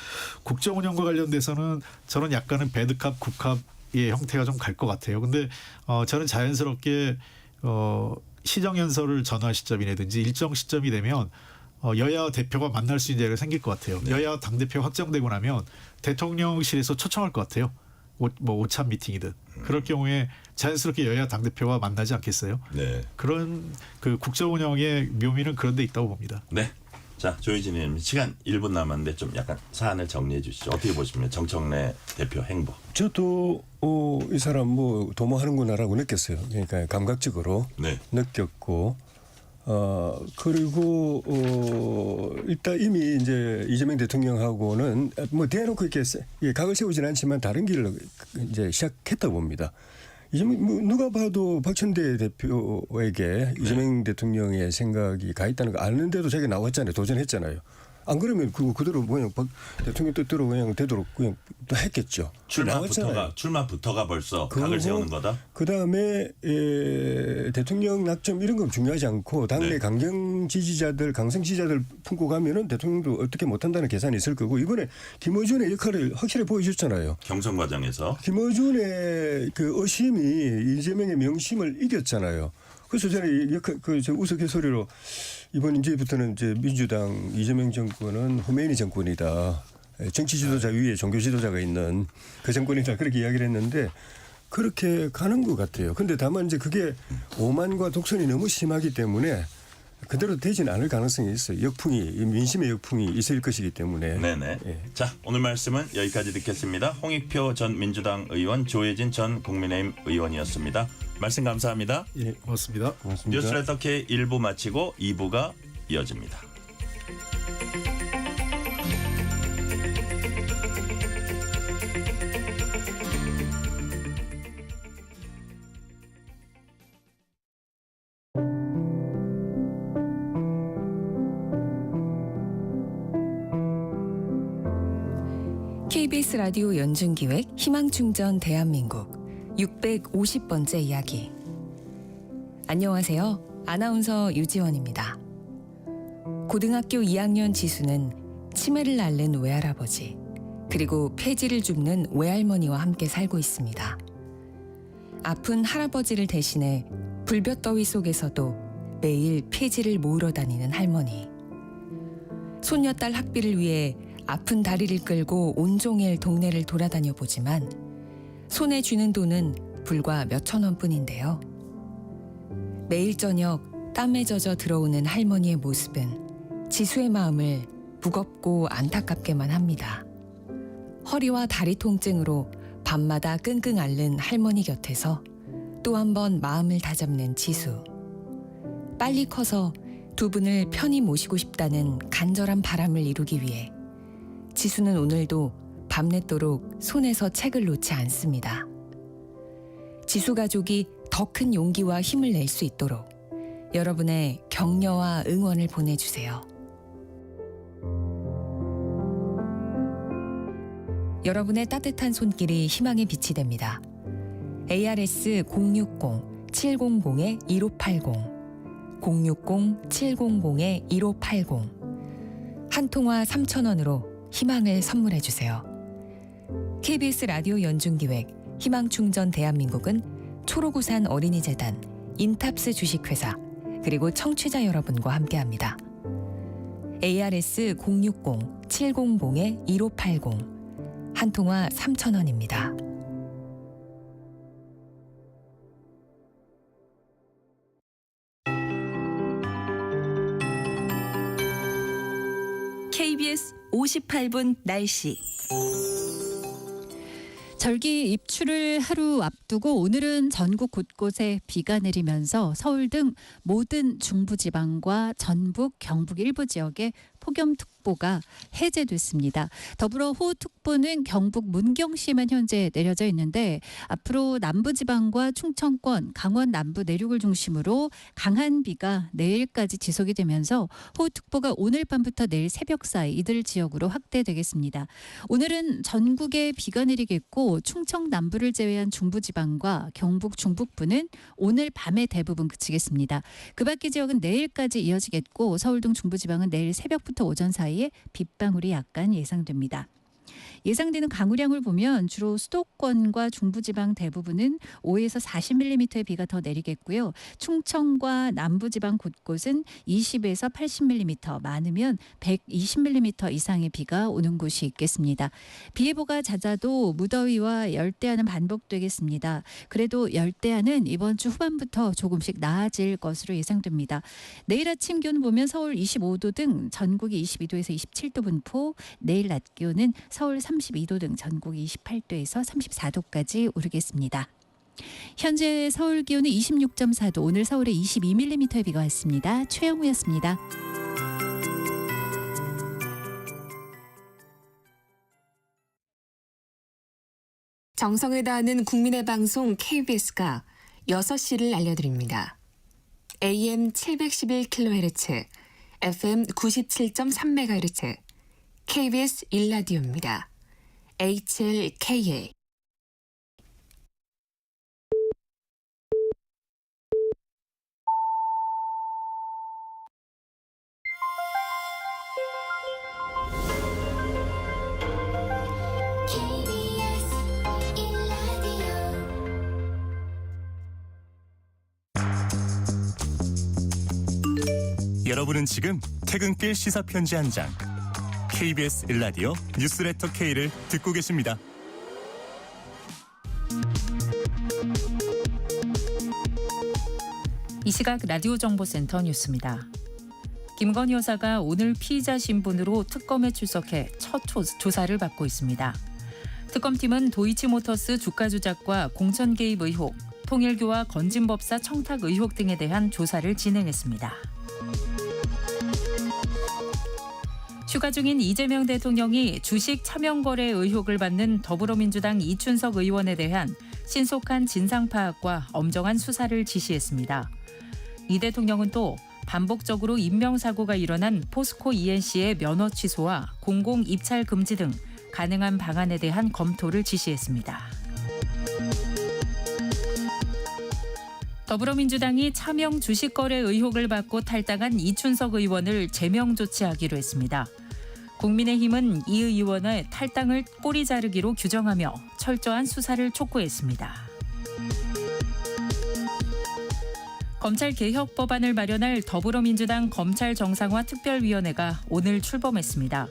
국정 운영과 관련돼서는 저는 약간은 배드캅, 굿캅의 형태가 좀 갈 것 같아요. 근데 저는 자연스럽게 시정연설을 전환 시점이라든지 일정 시점이 되면 여야 대표가 만날 수 있는 자리가 생길 것 같아요. 네. 여야 당대표 확정되고 나면 대통령실에서 초청할 것 같아요. 오찬 미팅이든. 그럴 경우에 자연스럽게 여야 당대표가 만나지 않겠어요? 네. 그런 그 국정 운영의 묘미는 그런 데 있다고 봅니다. 네. 자, 조희진 의원님 시간 1분 남았는데 좀 약간 사안을 정리해 주시죠. 어떻게 보십니까? 정청래 대표 행보. 저도 이 사람 뭐 도모하는구나라고 느꼈어요. 그러니까 감각적으로 네. 느꼈고 그리고 일단 이미 이제 이재명 대통령하고는 뭐 대놓고 이렇게 각을 세우지는 않지만 다른 길을 이제 시작했다고 봅니다. 누가 봐도 박천대 대표에게 이재명 대통령의 생각이 가 있다는 거 아는데도 자기가 나왔잖아요. 도전했잖아요. 안 그러면 그대로 그냥 박 대통령 뜻대로 그냥 되도록 그냥 또 했겠죠. 출마부터가 벌써 각을 세우는 거다. 그다음에 대통령 낙점 이런 건 중요하지 않고 당내 네. 강성 지지자들 품고 가면은 대통령도 어떻게 못한다는 계산이 있을 거고 이번에 김어준의 역할을 확실히 보여줬잖아요. 경선 과정에서. 김어준의 그 의심이 이재명의 명심을 이겼잖아요. 그래서 저는 우스갯소리로 이번 이제부터는 이제 민주당 이재명 정권은 호메이니 정권이다. 정치 지도자 위에 종교 지도자가 있는 그 정권이다. 그렇게 이야기를 했는데 그렇게 가는 것 같아요. 근데 다만 이제 그게 오만과 독선이 너무 심하기 때문에 그대로 되지는 않을 가능성이 있어요. 민심의 역풍이 있을 것이기 때문에. 네네. 예. 자, 오늘 말씀은 여기까지 듣겠습니다. 홍익표 전 민주당 의원, 조혜진 전 국민의힘 의원이었습니다. 말씀 감사합니다. 예, 고맙습니다. 고맙습니다. 뉴스레터 K 1부 마치고 2부가 이어집니다. KBS 라디오 연중기획 희망충전 대한민국 650번째 이야기. 안녕하세요. 아나운서 유지원입니다. 고등학교 2학년 지수는 치매를 앓는 외할아버지 그리고 폐지를 줍는 외할머니와 함께 살고 있습니다. 아픈 할아버지를 대신해 불볕더위 속에서도 매일 폐지를 모으러 다니는 할머니. 손녀딸 학비를 위해 아픈 다리를 끌고 온종일 동네를 돌아다녀 보지만 손에 쥐는 돈은 불과 몇천 원뿐인데요. 매일 저녁 땀에 젖어 들어오는 할머니의 모습은 지수의 마음을 무겁고 안타깝게만 합니다. 허리와 다리 통증으로 밤마다 끙끙 앓는 할머니 곁에서 또 한 번 마음을 다잡는 지수. 빨리 커서 두 분을 편히 모시고 싶다는 간절한 바람을 이루기 위해 지수는 오늘도 밤늦도록 손에서 책을 놓지 않습니다. 지수 가족이 더 큰 용기와 힘을 낼 수 있도록 여러분의 격려와 응원을 보내주세요. 여러분의 따뜻한 손길이 희망의 빛이 됩니다. ARS 060-700-1580 060-700-1580 한 통화 3,000원으로 희망을 선물해 주세요. KBS 라디오 연중기획 희망충전 대한민국은 초록우산 어린이재단, 인탑스 주식회사 그리고 청취자 여러분과 함께합니다. ARS 060-700-1580 한 통화 3,000원입니다. KBS 58분 날씨. 절기 입추를 하루 앞두고 오늘은 전국 곳곳에 비가 내리면서 서울 등 모든 중부지방과 전북, 경북 일부 지역에 폭염특보가 해제됐습니다. 더불어 호우특보는 경북 문경시에만 현재 내려져 있는데 앞으로 남부지방과 충청권, 강원 남부 내륙을 중심으로 강한 비가 내일까지 지속이 되면서 호우특보가 오늘 밤부터 내일 새벽 사이 이들 지역으로 확대되겠습니다. 오늘은 전국에 비가 내리겠고 충청 남부를 제외한 중부지방과 경북 중북부는 오늘 밤에 대부분 그치겠습니다. 그 밖의 지역은 내일까지 이어지겠고 서울 등 중부지방은 내일 새벽부터 오전 사이에 빗방울이 약간 예상됩니다. 예상되는 강우량을 보면 주로 수도권과 중부지방 대부분은 5에서 40mm의 비가 더 내리겠고요. 충청과 남부지방 곳곳은 20에서 80mm, 많으면 120mm 이상의 비가 오는 곳이 있겠습니다. 비 예보가 잦아도 무더위와 열대야는 반복되겠습니다. 그래도 열대야는 이번 주 후반부터 조금씩 나아질 것으로 예상됩니다. 내일 아침 기온 보면 서울 25도 등 전국이 22도에서 27도 분포, 내일 낮 기온은 서울 32도 등 전국이 28도에서 34도까지 오르겠습니다. 현재 서울 기온은 26.4도, 오늘 서울에 22mm의 비가 왔습니다. 최영우였습니다. 정성을 다하는 국민의 방송 KBS가 6시를 알려드립니다. AM 711kHz, FM 97.3MHz, KBS 1라디오입니다. HLKA. 여러분은 지금 퇴근길 시사편지 한 장 KBS 1라디오 뉴스레터 K를 듣고 계십니다. 이 시각 라디오 정보센터 뉴스입니다. 김건희 여사가 오늘 피의자 신분으로 특검에 출석해 첫 조사를 받고 있습니다. 특검팀은 도이치모터스 주가 조작과 공천 개입 의혹, 통일교와 건진법사 청탁 의혹 등에 대한 조사를 진행했습니다. 휴가 중인 이재명 대통령이 주식 차명 거래 의혹을 받는 더불어민주당 이춘석 의원에 대한 신속한 진상 파악과 엄정한 수사를 지시했습니다. 이 대통령은 또 반복적으로 인명사고가 일어난 포스코 ENC의 면허 취소와 공공 입찰 금지 등 가능한 방안에 대한 검토를 지시했습니다. 더불어민주당이 차명 주식 거래 의혹을 받고 탈당한 이춘석 의원을 제명 조치하기로 했습니다. 국민의힘은 이 의원의 탈당을 꼬리 자르기로 규정하며 철저한 수사를 촉구했습니다. 검찰 개혁 법안을 마련할 더불어민주당 검찰 정상화 특별위원회가 오늘 출범했습니다.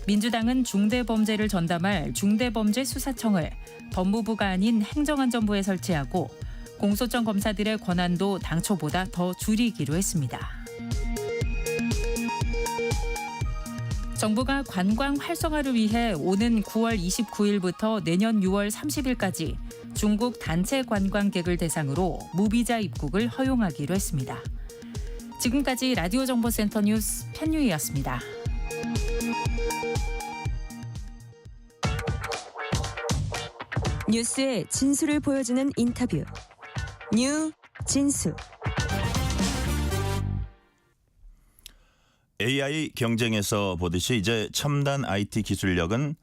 민주당은 중대범죄를 전담할 중대범죄수사청을 법무부가 아닌 행정안전부에 설치하고 공소청 검사들의 권한도 당초보다 더 줄이기로 했습니다. 정부가 관광 활성화를 위해 오는 9월 29일부터 내년 6월 30일까지 중국 단체 관광객을 대상으로 무비자 입국을 허용하기로 했습니다. 지금까지 라디오 정보센터 뉴스 편유희였습니다. 뉴스의 진수를 보여주는 인터뷰. 뉴 진수. AI 경쟁에서 보듯이 이제 첨단 IT 기술력은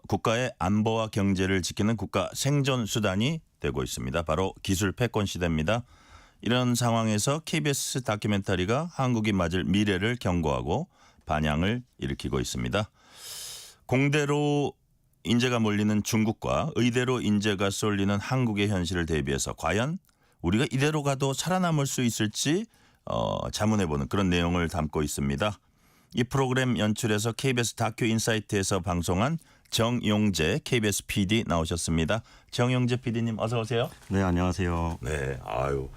국가의 안보와 경제를 지키는 국가 생존 수단이 되고 있습니다. 바로 기술 패권 시대입니다. 이런 상황에서 KBS 다큐멘터리가 한국이 맞을 미래를 경고하고 반향을 일으키고 있습니다. 공대로 인재가 몰리는 중국과 의대로 인재가 쏠리는 한국의 현실을 대비해서 과연 우리가 이대로 가도 살아남을 수 있을지 자문해보는 그런 내용을 담고 있습니다. 이 프로그램 연출해서 KBS 다큐 인사이트에서 방송한 정용재 KBS PD 나오셨습니다. 정용재 PD님 어서 오세요. 네, 안녕하세요. 네, 아유,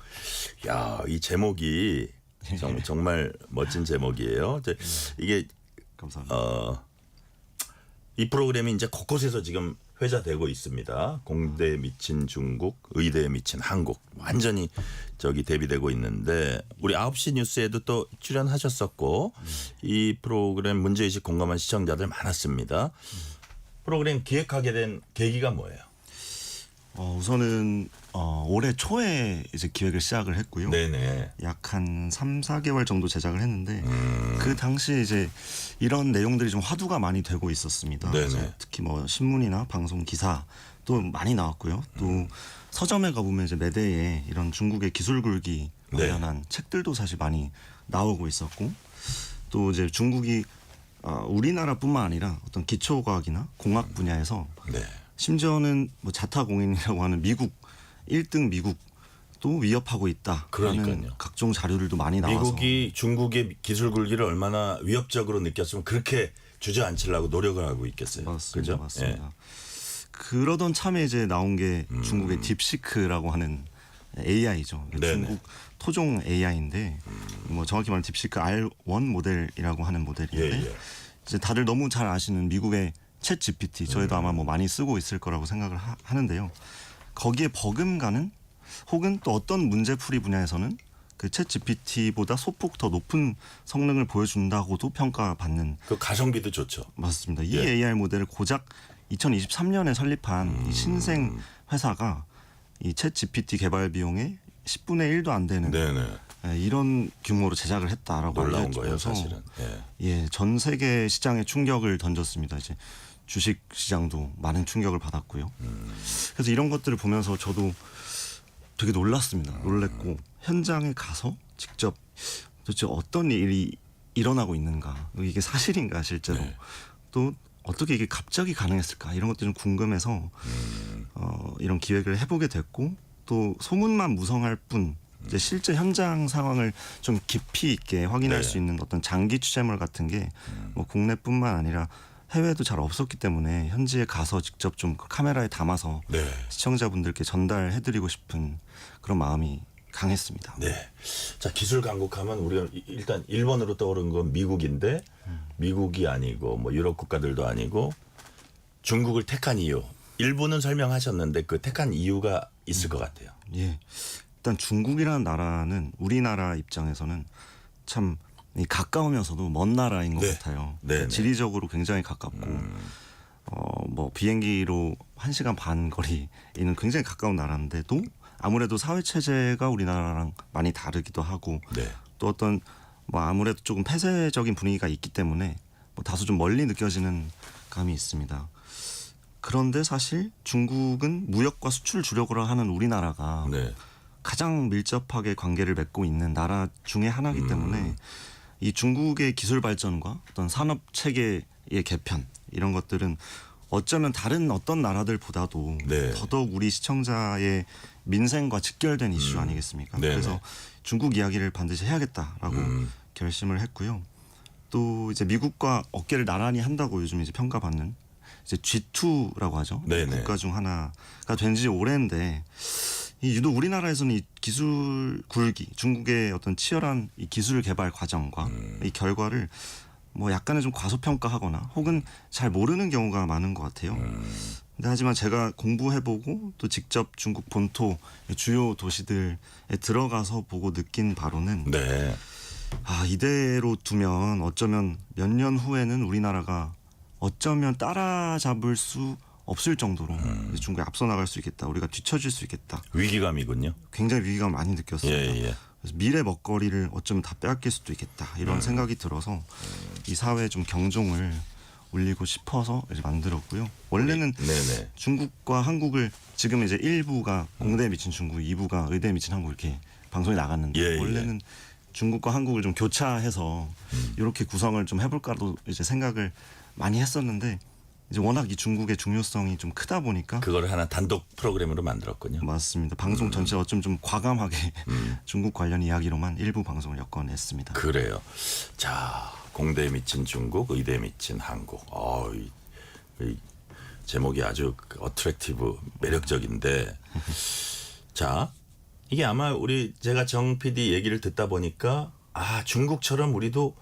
야, 이 제목이 정말 멋진 제목이에요. 이게 감사합니다. 이 프로그램이 이제 곳곳에서 지금 회자되고 있습니다. 공대에 미친 중국, 의대에 미친 한국 완전히 대비되고 있는데 우리 9시 뉴스에도 또 출연하셨었고 이 프로그램 문제의식 공감한 시청자들 많았습니다. 프로그램 기획하게 된 계기가 뭐예요? 우선은 올해 초에 이제 기획을 시작을 했고요. 네네. 약 한 3, 4개월 정도 제작을 했는데 그 당시에 이제 이런 내용들이 좀 화두가 많이 되고 있었습니다. 네네. 특히 뭐 신문이나 방송 기사도 많이 나왔고요. 또 서점에 가보면 이제 매대에 이런 중국의 기술 굴기 관련한 책들도 사실 많이 나오고 있었고 또 이제 중국이 우리나라뿐만 아니라 어떤 기초과학이나 공학 분야에서 심지어는 뭐 자타공인이라고 하는 미국 1등 미국도 위협하고 있다라는 그러니까요. 각종 자료들도 많이 나와서 미국이 중국의 기술 굴기를 얼마나 위협적으로 느꼈으면 그렇게 주저앉히려고 노력을 하고 있겠어요. 맞습니다. 그죠? 맞습니다. 그러던 참에 이제 나온 게 중국의 딥시크라고 하는 AI죠. 중국 토종 AI인데 뭐 정확히 말하면 딥시크 R1 모델이라고 하는 모델인데 이제 다들 너무 잘 아시는 미국의 챗 GPT 저희도 아마 뭐 많이 쓰고 있을 거라고 생각을 하는데요. 거기에 버금가는 혹은 또 어떤 문제풀이 분야에서는 그 챗 GPT보다 소폭 더 높은 성능을 보여준다고도 평가받는. 그 가성비도 좋죠. 맞습니다. 이 AI 모델을 고작 2023년에 설립한 이 신생 회사가 이 챗 GPT 개발 비용의 10분의 1도 안 되는 이런 규모로 제작을 했다라고 놀라운 거예요, 알려져서 사실은. 예, 전 세계 시장에 충격을 던졌습니다. 이제 주식 시장도 많은 충격을 받았고요. 그래서 이런 것들을 보면서 저도 되게 놀랐습니다. 놀랬고 현장에 가서 직접 도대체 어떤 일이 일어나고 있는가, 이게 사실인가 실제로, 또 어떻게 이게 갑자기 가능했을까, 이런 것들이 좀 궁금해서 이런 기획을 해보게 됐고, 또 소문만 무성할 뿐 이제 실제 현장 상황을 좀 깊이 있게 확인할 수 있는 어떤 장기 취재물 같은 게 뭐 국내뿐만 아니라 해외도 잘 없었기 때문에 현지에 가서 직접 좀 카메라에 담아서 시청자분들께 전달해드리고 싶은 그런 마음이 강했습니다. 네. 자, 기술 강국하면 우리가 일단 1번으로 떠오른 건 미국인데 미국이 아니고 뭐 유럽 국가들도 아니고 중국을 택한 이유. 일부는 설명하셨는데 그 택한 이유가 있을 것 같아요. 예. 일단 중국이라는 나라는 우리나라 입장에서는 참 가까우면서도 먼 나라인 것 같아요. 지리적으로 굉장히 가깝고 뭐 비행기로 1시간 반 거리에 있는 굉장히 가까운 나라인데도 아무래도 사회 체제가 우리나라랑 많이 다르기도 하고 또 어떤 뭐 아무래도 조금 폐쇄적인 분위기가 있기 때문에 뭐 다소 좀 멀리 느껴지는 감이 있습니다. 그런데 사실 중국은 무역과 수출 주력으로 하는 우리나라가 가장 밀접하게 관계를 맺고 있는 나라 중에 하나이기 때문에 이 중국의 기술 발전과 어떤 산업 체계의 개편 이런 것들은 어쩌면 다른 어떤 나라들보다도 더더욱 우리 시청자의 민생과 직결된 이슈 아니겠습니까? 그래서 중국 이야기를 반드시 해야겠다라고 결심을 했고요. 또 이제 미국과 어깨를 나란히 한다고 요즘 이제 평가받는 이제 G2라고 하죠. 국가 중 하나가 된 지 오래인데 유독 우리나라에서는 이 기술 굴기, 중국의 어떤 치열한 이 기술 개발 과정과 이 결과를 뭐 약간은 좀 과소평가하거나 혹은 잘 모르는 경우가 많은 것 같아요. 근데 하지만 제가 공부해보고 또 직접 중국 본토 주요 도시들에 들어가서 보고 느낀 바로는 이대로 두면 어쩌면 몇 년 후에는 우리나라가 어쩌면 따라잡을 수 없을 정도로 중국에 앞서 나갈 수 있겠다. 우리가 뒤처질 수 있겠다. 위기감이군요. 굉장히 위기감 많이 느꼈습니다. 그래서 미래 먹거리를 어쩌면 다 빼앗길 수도 있겠다. 이런 생각이 들어서 이 사회에 좀 경종을 울리고 싶어서 이제 만들었고요. 원래는 중국과 한국을 지금 이제 1부가 공대에 미친 중국, 2부가 의대에 미친 한국 이렇게 방송이 나갔는데 원래는 중국과 한국을 좀 교차해서 이렇게 구성을 좀 해볼까도 이제 생각을 많이 했었는데 이제 워낙 이 중국의 중요성이 좀 크다 보니까 그걸 하나 단독 프로그램으로 만들었군요. 맞습니다. 방송 전체가 어쩜 좀 과감하게 중국 관련 이야기로만 일부 방송을 엮어냈습니다. 그래요. 자, 공대에 미친 중국, 의대에 미친 한국. 이 제목이 아주 어트랙티브, 매력적인데 자, 이게 아마 제가 정 PD 얘기를 듣다 보니까 중국처럼 우리도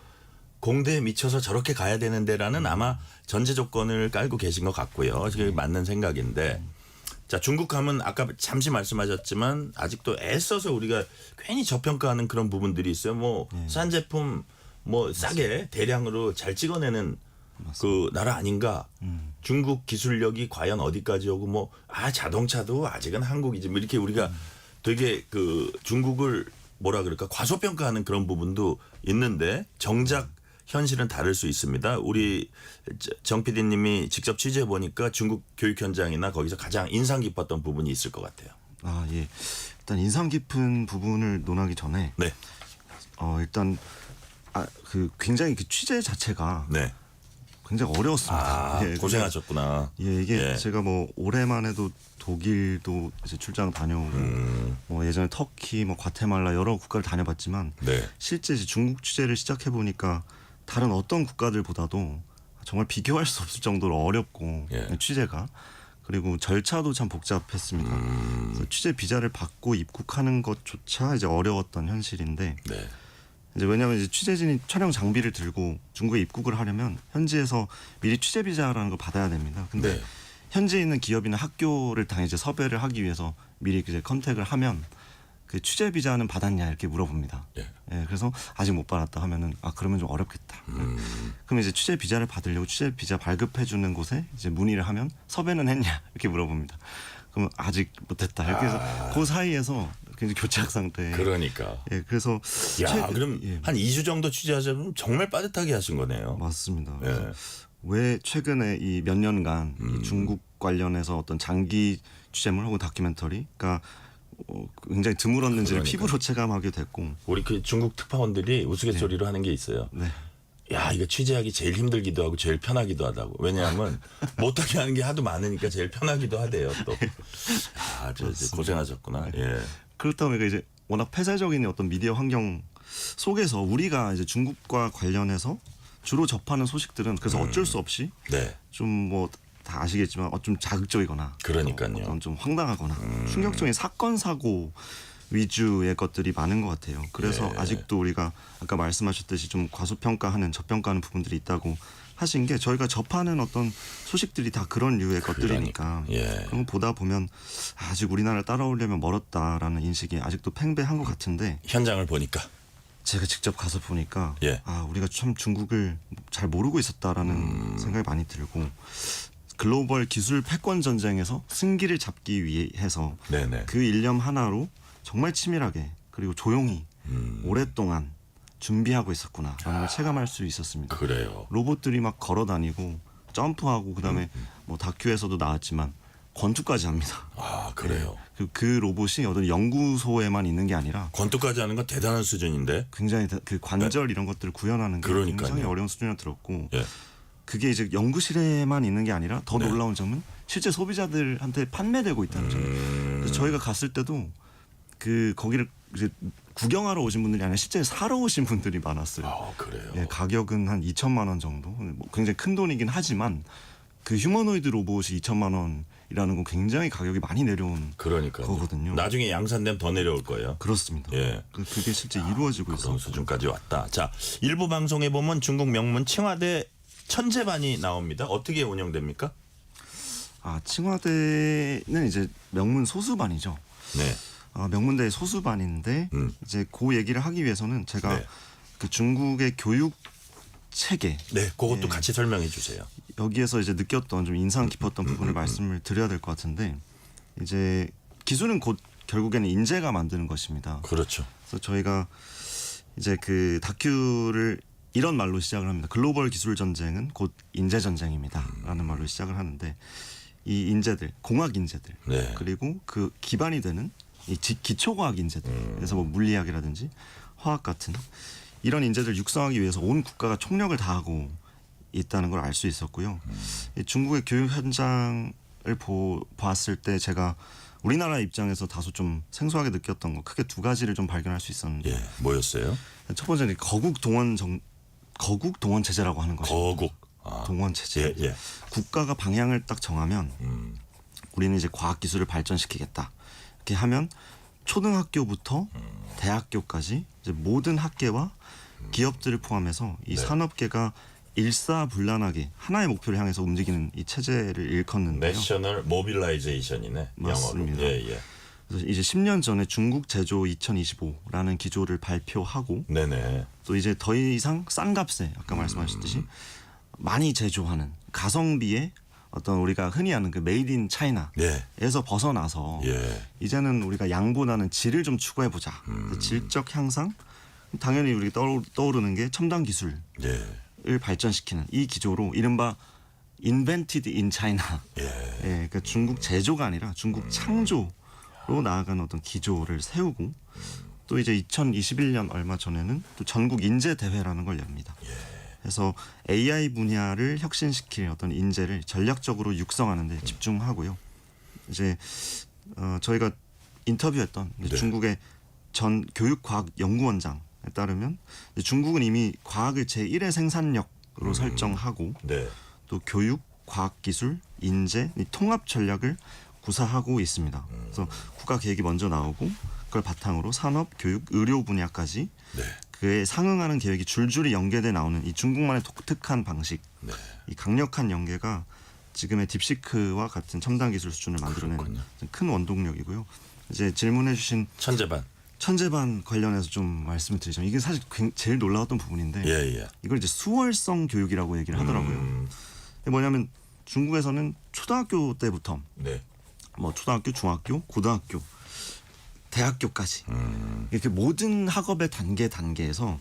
공대에 미쳐서 저렇게 가야 되는데라는 아마 전제 조건을 깔고 계신 것 같고요. 그게 맞는 생각인데 자, 중국 하면 아까 잠시 말씀하셨지만 아직도 애써서 우리가 괜히 저평가하는 그런 부분들이 있어요. 뭐 싼 제품 뭐 싸게 대량으로 잘 찍어내는 그 나라 아닌가. 중국 기술력이 과연 어디까지 오고 뭐 자동차도 아직은 한국이지 뭐 이렇게 우리가 되게 그 중국을 뭐라 그럴까 과소평가하는 그런 부분도 있는데 정작 현실은 다를 수 있습니다. 우리 정 PD님이 직접 취재해 보니까 중국 교육 현장이나 거기서 가장 인상 깊었던 부분이 있을 것 같아요. 예. 일단 인상 깊은 부분을 논하기 전에 일단 그 굉장히 그 취재 자체가 굉장히 어려웠습니다. 고생하셨구나. 이게 제가 뭐 올해만 해도 독일도 이제 출장 다녀오고 뭐 예전에 터키, 뭐 과테말라 여러 국가를 다녀봤지만 실제 이제 중국 취재를 시작해 보니까 다른 어떤 국가들보다도 정말 비교할 수 없을 정도로 어렵고 취재가 그리고 절차도 참 복잡했습니다. 그래서 취재 비자를 받고 입국하는 것조차 이제 어려웠던 현실인데 이제 왜냐하면 이제 취재진이 촬영 장비를 들고 중국에 입국을 하려면 현지에서 미리 취재 비자라는 걸 받아야 됩니다. 근데 현지에 있는 기업이나 학교를 다 이제 섭외를 하기 위해서 미리 이제 컨택을 하면 그 취재 비자는 받았냐 이렇게 물어봅니다. 예. 예, 그래서 아직 못 받았다 하면은 그러면 좀 어렵겠다. 그럼 이제 취재 비자를 받으려고 취재 비자 발급해 주는 곳에 이제 문의를 하면 섭외는 했냐 이렇게 물어봅니다. 그럼 아직 못했다. 이렇게 해서 그 사이에서 굉장히 교착 상태. 그러니까. 예, 그래서 그럼 한 2주 정도 취재하자면 정말 빠듯하게 하신 거네요. 맞습니다. 예. 그래서 왜 최근에 이 몇 년간 이 중국 관련해서 어떤 장기 취재물 혹은 다큐멘터리, 그러니까 굉장히 드물었는지를 피부로 체감하게 됐고. 우리 그 중국 특파원들이 우스갯소리로 하는 게 있어요. 네. 야, 이거 취재하기 제일 힘들기도 하고 제일 편하기도 하다고. 왜냐하면 못하게 하는 게 하도 많으니까 제일 편하기도 하대요. 또. 고생하셨구나. 예. 그렇다 보니까 이제 워낙 폐쇄적인 어떤 미디어 환경 속에서 우리가 이제 중국과 관련해서 주로 접하는 소식들은 그래서 어쩔 수 없이 네. 좀 뭐 다 아시겠지만 좀 자극적이거나 그러니까요. 어떤 좀 황당하거나 충격적인 사건 사고 위주의 것들이 많은 것 같아요. 그래서 예. 아직도 우리가 아까 말씀하셨듯이 좀 과소평가하는 저평가하는 부분들이 있다고 하신 게 저희가 접하는 어떤 소식들이 다 그런 류의 것들이니까 예. 그런 거 보다 보면 아직 우리나라를 따라오려면 멀었다라는 인식이 아직도 팽배한 것 같은데 현장을 보니까 제가 직접 가서 보니까 예. 우리가 참 중국을 잘 모르고 있었다라는 생각이 많이 들고 글로벌 기술 패권 전쟁에서 승기를 잡기 위해서 네네. 그 일념 하나로 정말 치밀하게 그리고 조용히 오랫동안 준비하고 있었구나라는 걸 체감할 수 있었습니다. 그래요. 로봇들이 막 걸어다니고 점프하고 그다음에 뭐 다큐에서도 나왔지만 권투까지 합니다. 그래요. 그 로봇이 어떤 연구소에만 있는 게 아니라 권투까지 하는 건 대단한 수준인데. 굉장히 그 관절 이런 것들을 구현하는 게 그러니까요. 굉장히 어려운 수준이 들었고 예. 그게 이제 연구실에만 있는 게 아니라 더 네. 놀라운 점은 실제 소비자들한테 판매되고 있다는 점. 그래서 저희가 갔을 때도 그 거기를 이제 구경하러 오신 분들이 아니라 실제 사러 오신 분들이 많았어요. 그래요. 예, 가격은 한 2천만 원 정도. 뭐 굉장히 큰 돈이긴 하지만 그 휴머노이드 로봇이 2천만 원이라는 건 굉장히 가격이 많이 내려온 그러니까요. 거거든요. 나중에 양산되면 더 내려올 거예요. 그렇습니다. 예. 그게 실제 이루어지고 있어요. 그런 수준까지 왔다. 자, 일부 방송에 보면 중국 명문 칭화대 천재반이 나옵니다. 어떻게 운영됩니까? 칭화대는 이제 명문 소수반이죠. 네. 명문대의 소수반인데 이제 그 얘기를 하기 위해서는 제가 네. 그 중국의 교육 체계, 네, 그것도 같이 설명해 주세요. 여기에서 이제 느꼈던 좀 인상 깊었던 부분을 말씀을 드려야 될 것 같은데 이제 기술은 곧 결국에는 인재가 만드는 것입니다. 그렇죠. 그래서 저희가 이제 그 다큐를 이런 말로 시작을 합니다. 글로벌 기술 전쟁은 곧 인재 전쟁입니다라는 말로 시작을 하는데 이 인재들, 공학 인재들 네. 그리고 그 기반이 되는 이 기초과학 인재들, 그래서 뭐 물리학이라든지 화학 같은 이런 인재들 육성하기 위해서 온 국가가 총력을 다하고 있다는 걸 알 수 있었고요. 이 중국의 교육 현장을 보았을 때 제가 우리나라 입장에서 다소 좀 생소하게 느꼈던 거 크게 두 가지를 좀 발견할 수 있었는데 뭐였어요? 첫 번째는 거국 동원 체제라고 하는 거죠. 거국 동원 체제. 예. 국가가 방향을 딱 정하면 우리는 이제 과학 기술을 발전시키겠다. 이렇게 하면 초등학교부터 대학교까지 이제 모든 학계와 기업들을 포함해서 이 산업계가 일사불란하게 하나의 목표를 향해서 움직이는 이 체제를 일컫는데요. 내셔널 모빌라이제이션이네. 맞습니다. 영어로. 예. 그래서 이제 10년 전에 중국 제조 2025라는 기조를 발표하고 네네. 또 이제 더 이상 싼 값에 아까 말씀하셨듯이 많이 제조하는 가성비의 어떤 우리가 흔히 아는 그 메이드 인 차이나에서 벗어나서 이제는 우리가 양보다는 질을 좀 추구해 보자. 질적 향상 당연히 우리가 떠오르는 게 첨단 기술을 발전시키는 이 기조로 이른바 invented in China. 그러니까 중국 제조가 아니라 중국 창조로 나아가는 어떤 기조를 세우고 또 이제 2021년 얼마 전에는 또 전국 인재 대회라는 걸 엽니다. 그래서 AI 분야를 혁신시킬 어떤 인재를 전략적으로 육성하는 데 집중하고요. 이제 저희가 인터뷰했던 중국의 전 교육과학연구원장에 따르면 중국은 이미 과학을 제1의 생산력으로 설정하고 또 교육, 과학기술, 인재, 이 통합 전략을 구사하고 있습니다. 그래서 국가 계획이 먼저 나오고 그걸 바탕으로 산업, 교육, 의료 분야까지 그에 상응하는 계획이 줄줄이 연계돼 나오는 이 중국만의 독특한 방식, 이 강력한 연계가 지금의 딥시크와 같은 첨단 기술 수준을 만들어내는 큰 원동력이고요. 이제 질문해주신 천재반. 천재반 관련해서 좀 말씀을 드리자면 이게 사실 제일 놀라웠던 부분인데 예. 이걸 이제 수월성 교육이라고 얘기를 하더라고요. 이게 뭐냐면 중국에서는 초등학교 때부터 네. 뭐 초등학교, 중학교, 고등학교, 대학교까지 이렇게 모든 학업의 단계에서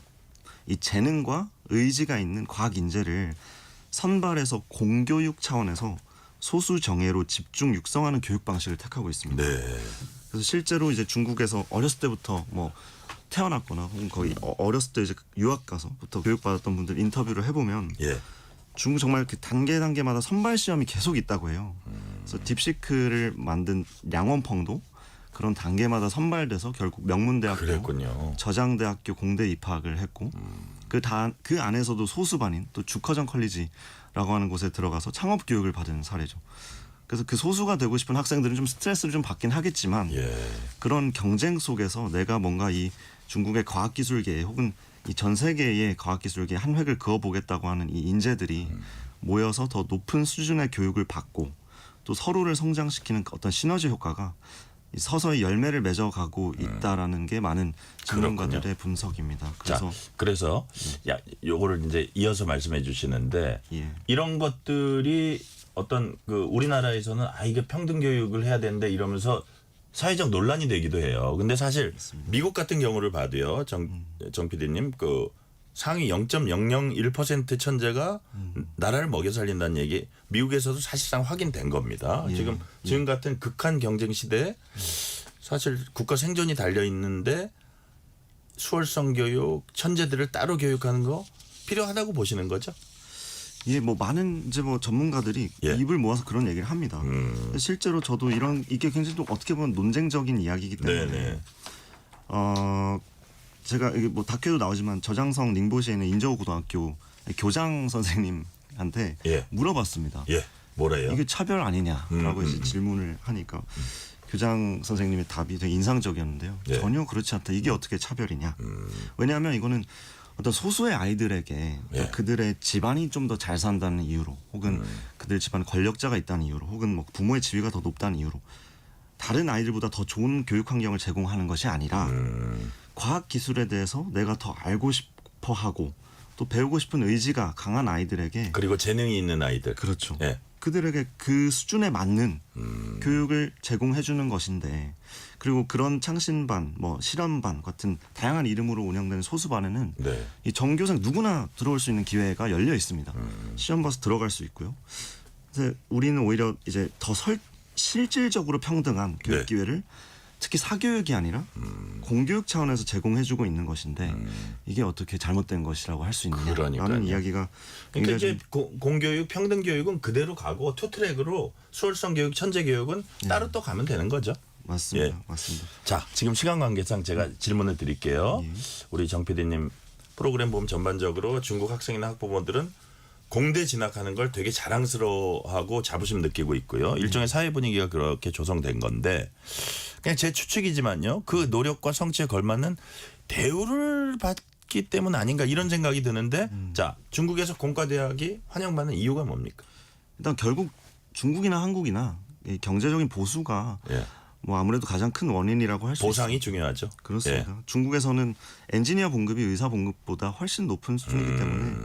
이 재능과 의지가 있는 과학 인재를 선발해서 공교육 차원에서 소수 정예로 집중 육성하는 교육 방식을 택하고 있습니다. 네. 그래서 실제로 이제 중국에서 어렸을 때부터 뭐 태어났거나 혹은 거의 어렸을 때 이제 유학 가서부터 교육받았던 분들 인터뷰를 해보면 예. 중국 정말 그 단계마다 선발 시험이 계속 있다고 해요. 그래서 딥시크를 만든 량원펑도 그런 단계마다 선발돼서 결국 명문대학교, 그랬군요. 저장대학교 공대 입학을 했고 그 안에서도 소수반인 또 주커정 컬리지라고 하는 곳에 들어가서 창업 교육을 받은 사례죠. 그래서 그 소수가 되고 싶은 학생들은 좀 스트레스를 좀 받긴 하겠지만 그런 경쟁 속에서 내가 뭔가 이 중국의 과학기술계에 혹은 이 전 세계의 과학기술계에 한 획을 그어보겠다고 하는 이 인재들이 모여서 더 높은 수준의 교육을 받고 또 서로를 성장시키는 어떤 시너지 효과가 서서히 열매를 맺어가고 있다라는 게 많은 전문가들의 분석입니다. 그래서 요거를 이제 이어서 말씀해 주시는데 이런 것들이 어떤 그 우리나라에서는 이게 평등 교육을 해야 되는데 이러면서 사회적 논란이 되기도 해요. 근데 사실 미국 같은 경우를 봐도요. 정 PD님 그 상위 0.001% 천재가 나라를 먹여 살린다는 얘기 미국에서도 사실상 확인된 겁니다. 지금 같은 극한 경쟁 시대에 사실 국가 생존이 달려 있는데 수월성 교육, 천재들을 따로 교육하는 거 필요하다고 보시는 거죠? 예, 뭐 많은 이제 뭐 전문가들이 입을 모아서 그런 얘기를 합니다. 실제로 저도 이게 굉장히 또 어떻게 보면 논쟁적인 이야기이기 때문에 제가 이게 뭐 다큐에도 나오지만 저장성 닝보시에 있는 인저우 고등학교 교장 선생님한테 물어봤습니다. 뭐래요? 이게 차별 아니냐라고 이제 질문을 하니까 교장 선생님의 답이 되게 인상적이었는데요. 전혀 그렇지 않다. 이게 어떻게 차별이냐? 왜냐하면 이거는 어떤 소수의 아이들에게 그들의 집안이 좀 더 잘 산다는 이유로 혹은 그들 집안 권력자가 있다는 이유로 혹은 뭐 부모의 지위가 더 높다는 이유로 다른 아이들보다 더 좋은 교육 환경을 제공하는 것이 아니라 과학 기술에 대해서 내가 더 알고 싶어 하고 또 배우고 싶은 의지가 강한 아이들에게 그리고 재능이 있는 아이들 그렇죠. 그들에게 그 수준에 맞는 교육을 제공해 주는 것인데 그리고 그런 창신반, 뭐 실험반 같은 다양한 이름으로 운영되는 소수반에는 이 전교생 누구나 들어올 수 있는 기회가 열려 있습니다. 시험 봐서 들어갈 수 있고요. 그래서 우리는 오히려 이제 더 실질적으로 평등한 교육 기회를 특히 사교육이 아니라 공교육 차원에서 제공해주고 있는 것인데 이게 어떻게 잘못된 것이라고 할 수 있느냐라는 이야기가 그러니까 이제 공교육, 평등 교육은 그대로 가고 투트랙으로 수월성 교육, 천재 교육은 따로 또 가면 되는 거죠. 맞습니다. 맞습니다. 자, 지금 시간 관계상 제가 질문을 드릴게요. 우리 정 PD님 프로그램 보면 전반적으로 중국 학생이나 학부모들은 공대 진학하는 걸 되게 자랑스러워하고 자부심 느끼고 있고요. 일종의 사회 분위기가 그렇게 조성된 건데 그냥 제 추측이지만요. 그 노력과 성취에 걸맞는 대우를 받기 때문 아닌가 이런 생각이 드는데 자, 중국에서 공과대학이 환영받는 이유가 뭡니까? 일단 결국 중국이나 한국이나 이 경제적인 보수가 뭐 아무래도 가장 큰 원인이라고 할 수 있습니다. 보상이 중요하죠. 그렇습니다. 중국에서는 엔지니어 봉급이 의사 봉급보다 훨씬 높은 수준이기 때문에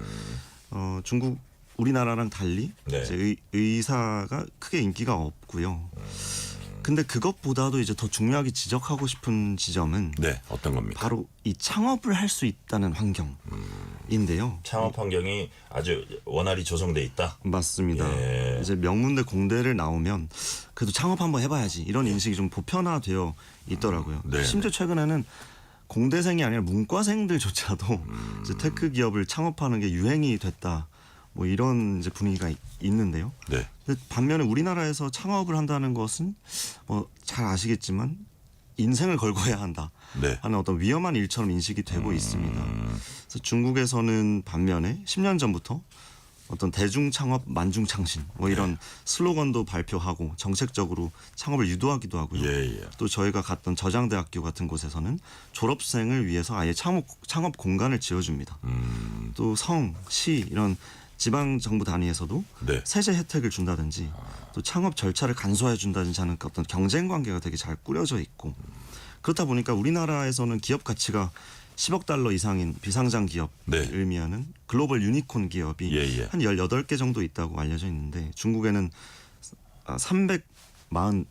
중국 우리나라랑 달리 이제 의사가 크게 인기가 없고요. 근데 그것보다도 이제 더 중요하게 지적하고 싶은 지점은 어떤 겁니까? 바로 이 창업을 할 수 있다는 환경인데요. 창업 환경이 아주 원활히 조성돼 있다. 맞습니다. 이제 명문대 공대를 나오면 그래도 창업 한번 해봐야지 이런 인식이 좀 보편화되어 있더라고요. 심지어 최근에는 공대생이 아니라 문과생들조차도 이제 테크 기업을 창업하는 게 유행이 됐다. 뭐 이런 이제 분위기가 있는데요. 근데 반면에 우리나라에서 창업을 한다는 것은 뭐 잘 아시겠지만 인생을 걸고 해야 한다 하는 어떤 위험한 일처럼 인식이 되고 있습니다. 그래서 중국에서는 반면에 10년 전부터 어떤 대중 창업 만중 창신 뭐 이런 슬로건도 발표하고 정책적으로 창업을 유도하기도 하고요. 또 저희가 갔던 저장대학교 같은 곳에서는 졸업생을 위해서 아예 창업 공간을 지어줍니다. 또 성, 시 이런 지방 정부 단위에서도 세제 혜택을 준다든지 또 창업 절차를 간소화해 준다든지 하는 어떤 경쟁 관계가 되게 잘 꾸려져 있고 그렇다 보니까 우리나라에서는 기업 가치가 10억 달러 이상인 비상장 기업을 네. 의미하는 글로벌 유니콘 기업이 예. 한 18개 정도 있다고 알려져 있는데 중국에는 343곳이나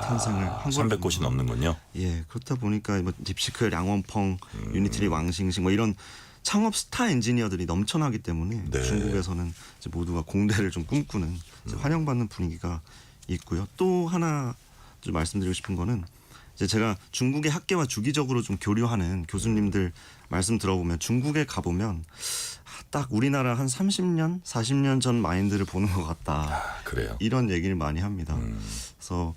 탄생을 한 300곳이 넘는군요. 예, 그렇다 보니까 뭐 딥시크, 량원펑, 유니트리, 왕싱싱 뭐 이런 창업 스타 엔지니어들이 넘쳐나기 때문에 네. 중국에서는 이제 모두가 공대를 좀 꿈꾸는 이제 환영받는 분위기가 있고요. 또 하나 좀 말씀드리고 싶은 거는 이제 제가 중국의 학계와 주기적으로 좀 교류하는 교수님들 말씀 들어보면 중국에 가보면 딱 우리나라 한 30년, 40년 전 마인드를 보는 것 같다. 그래요. 이런 얘기를 많이 합니다. 그래서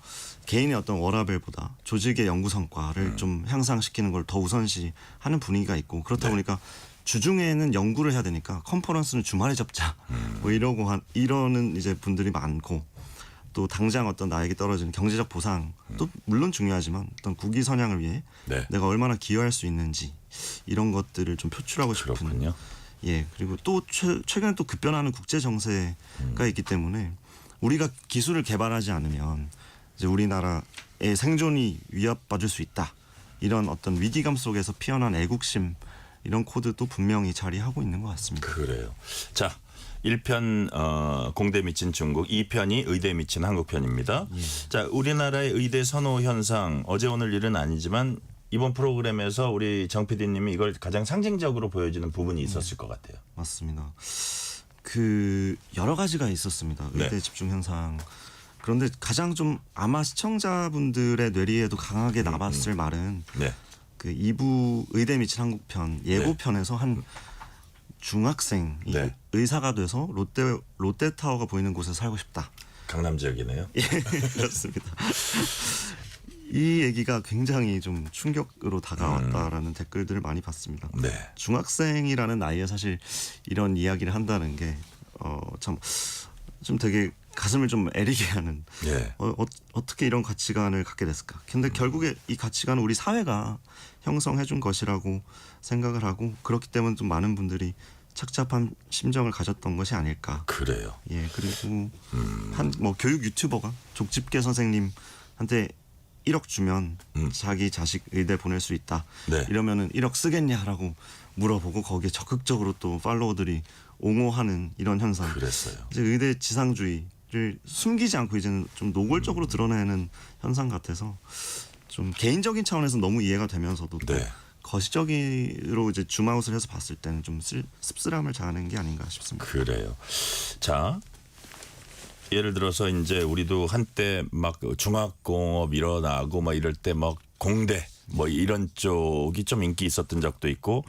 개인의 어떤 워라밸보다 조직의 연구 성과를 좀 향상시키는 걸 더 우선시하는 분위기가 있고 그렇다 보니까 주중에는 연구를 해야 되니까 컨퍼런스는 주말에 잡자. 뭐 이러는 이제 분들이 많고 또 당장 어떤 나에게 떨어지는 경제적 보상도 물론 중요하지만 어떤 국위 선양을 위해 내가 얼마나 기여할 수 있는지 이런 것들을 좀 표출하고 싶은. 그렇군요. 예, 그리고 또 최근에 또 급변하는 국제 정세가 있기 때문에 우리가 기술을 개발하지 않으면 이제 우리나라의 생존이 위협받을 수 있다. 이런 어떤 위기감 속에서 피어난 애국심 이런 코드도 분명히 자리하고 있는 것 같습니다. 그래요. 자, 1편 공대 미친 중국, 2편이 의대 미친 한국 편입니다. 자, 우리나라의 의대 선호 현상 어제 오늘 일은 아니지만 이번 프로그램에서 우리 정 PD님이 이걸 가장 상징적으로 보여주는 부분이 있었을 것 같아요. 맞습니다. 그 여러 가지가 있었습니다. 의대 집중 현상. 그런데 가장 좀 아마 시청자분들의 뇌리에도 강하게 남았을 말은 그 2부 의대 미친 한국편 예고편에서 한 중학생이 의사가 돼서 롯데타워가 보이는 곳에 살고 싶다. 강남 지역이네요. 예, 그렇습니다. 이 얘기가 굉장히 좀 충격으로 다가왔다라는 댓글들을 많이 봤습니다. 중학생이라는 나이에 사실 이런 이야기를 한다는 게 참 좀 되게 가슴을 좀 애리게 하는 어떻게 이런 가치관을 갖게 됐을까. 근데 결국에 이 가치관은 우리 사회가 형성해 준 것이라고 생각을 하고 그렇기 때문에 좀 많은 분들이 착잡한 심정을 가졌던 것이 아닐까. 그래요. 예, 그리고 한 뭐 교육 유튜버가 족집게 선생님한테 1억 주면 자기 자식 의대 보낼 수 있다. 이러면은 1억 쓰겠냐라고 물어보고 거기에 적극적으로 또 팔로워들이 옹호하는 이런 현상. 그랬어요. 이제 의대 지상주의를 숨기지 않고 이제는 좀 노골적으로 드러내는 현상 같아서 좀 개인적인 차원에서 너무 이해가 되면서도 또 거시적으로 이제 줌아웃을 해서 봤을 때는 좀 씁쓸함을 자아낸 게 아닌가 싶습니다. 그래요. 자, 예를 들어서 이제 우리도 한때 막 중학공업 일어나고 막 이럴 때 막 공대 뭐 이런 쪽이 좀 인기 있었던 적도 있고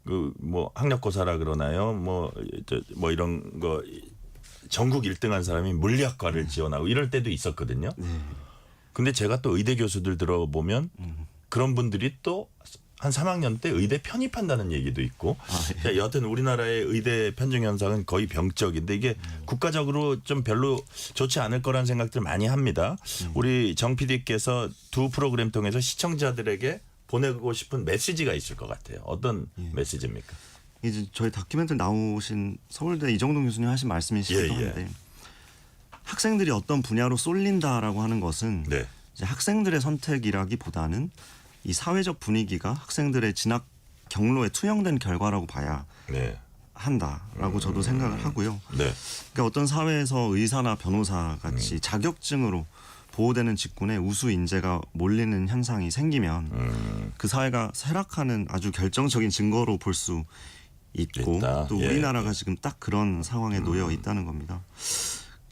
그 뭐 학력고사라 그러나요? 뭐 이런 거 전국 1등한 사람이 물리학과를 지원하고 이럴 때도 있었거든요. 근데 제가 또 의대 교수들 들어보면 그런 분들이 또 한 3학년 때 의대 편입한다는 얘기도 있고 여하튼 우리나라의 의대 편중 현상은 거의 병적인데 이게 국가적으로 좀 별로 좋지 않을 거란 생각들 많이 합니다. 우리 정 PD께서 두 프로그램 통해서 시청자들에게 보내고 싶은 메시지가 있을 것 같아요. 어떤 메시지입니까? 이제 저희 다큐멘터리 나오신 서울대 이정동 교수님 하신 말씀이시기도 한데 학생들이 어떤 분야로 쏠린다라고 하는 것은 이제 학생들의 선택이라기보다는 이 사회적 분위기가 학생들의 진학 경로에 투영된 결과라고 봐야 한다라고 저도 생각을 하고요. 그러니까 어떤 사회에서 의사나 변호사 같이 자격증으로 보호되는 직군에 우수 인재가 몰리는 현상이 생기면 그 사회가 쇠락하는 아주 결정적인 증거로 볼 수 있고 또 우리나라가 지금 딱 그런 상황에 놓여 있다는 겁니다.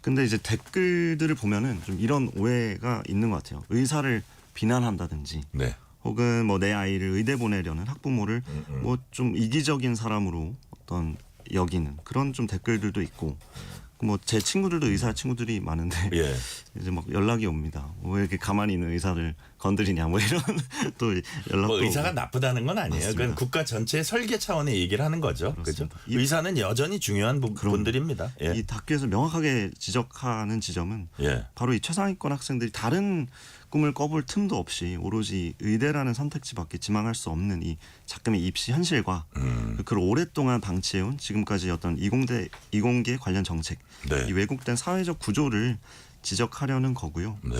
근데 이제 댓글들을 보면은 좀 이런 오해가 있는 것 같아요. 의사를 비난한다든지 혹은 뭐 내 아이를 의대 보내려는 학부모를 뭐 좀 이기적인 사람으로 어떤 여기는 그런 좀 댓글들도 있고 뭐 제 친구들도 의사 친구들이 많은데 이제 막 연락이 옵니다. 왜 이렇게 가만히 있는 의사를 건드리냐 뭐 이런 또 연락도 뭐 의사가 오고. 나쁘다는 건 아니에요. 맞습니다. 그건 국가 전체의 설계 차원의 얘기를 하는 거죠. 그렇죠? 의사는 여전히 중요한 분들입니다. 이 다큐에서 명확하게 지적하는 지점은 바로 이 최상위권 학생들이 다른 꿈을 꿔볼 틈도 없이 오로지 의대라는 선택지밖에 지망할 수 없는 이 작금의 입시 현실과 그걸 오랫동안 방치해온 지금까지 어떤 이공계 관련 정책, 이 왜곡된 사회적 구조를 지적하려는 거고요. 네.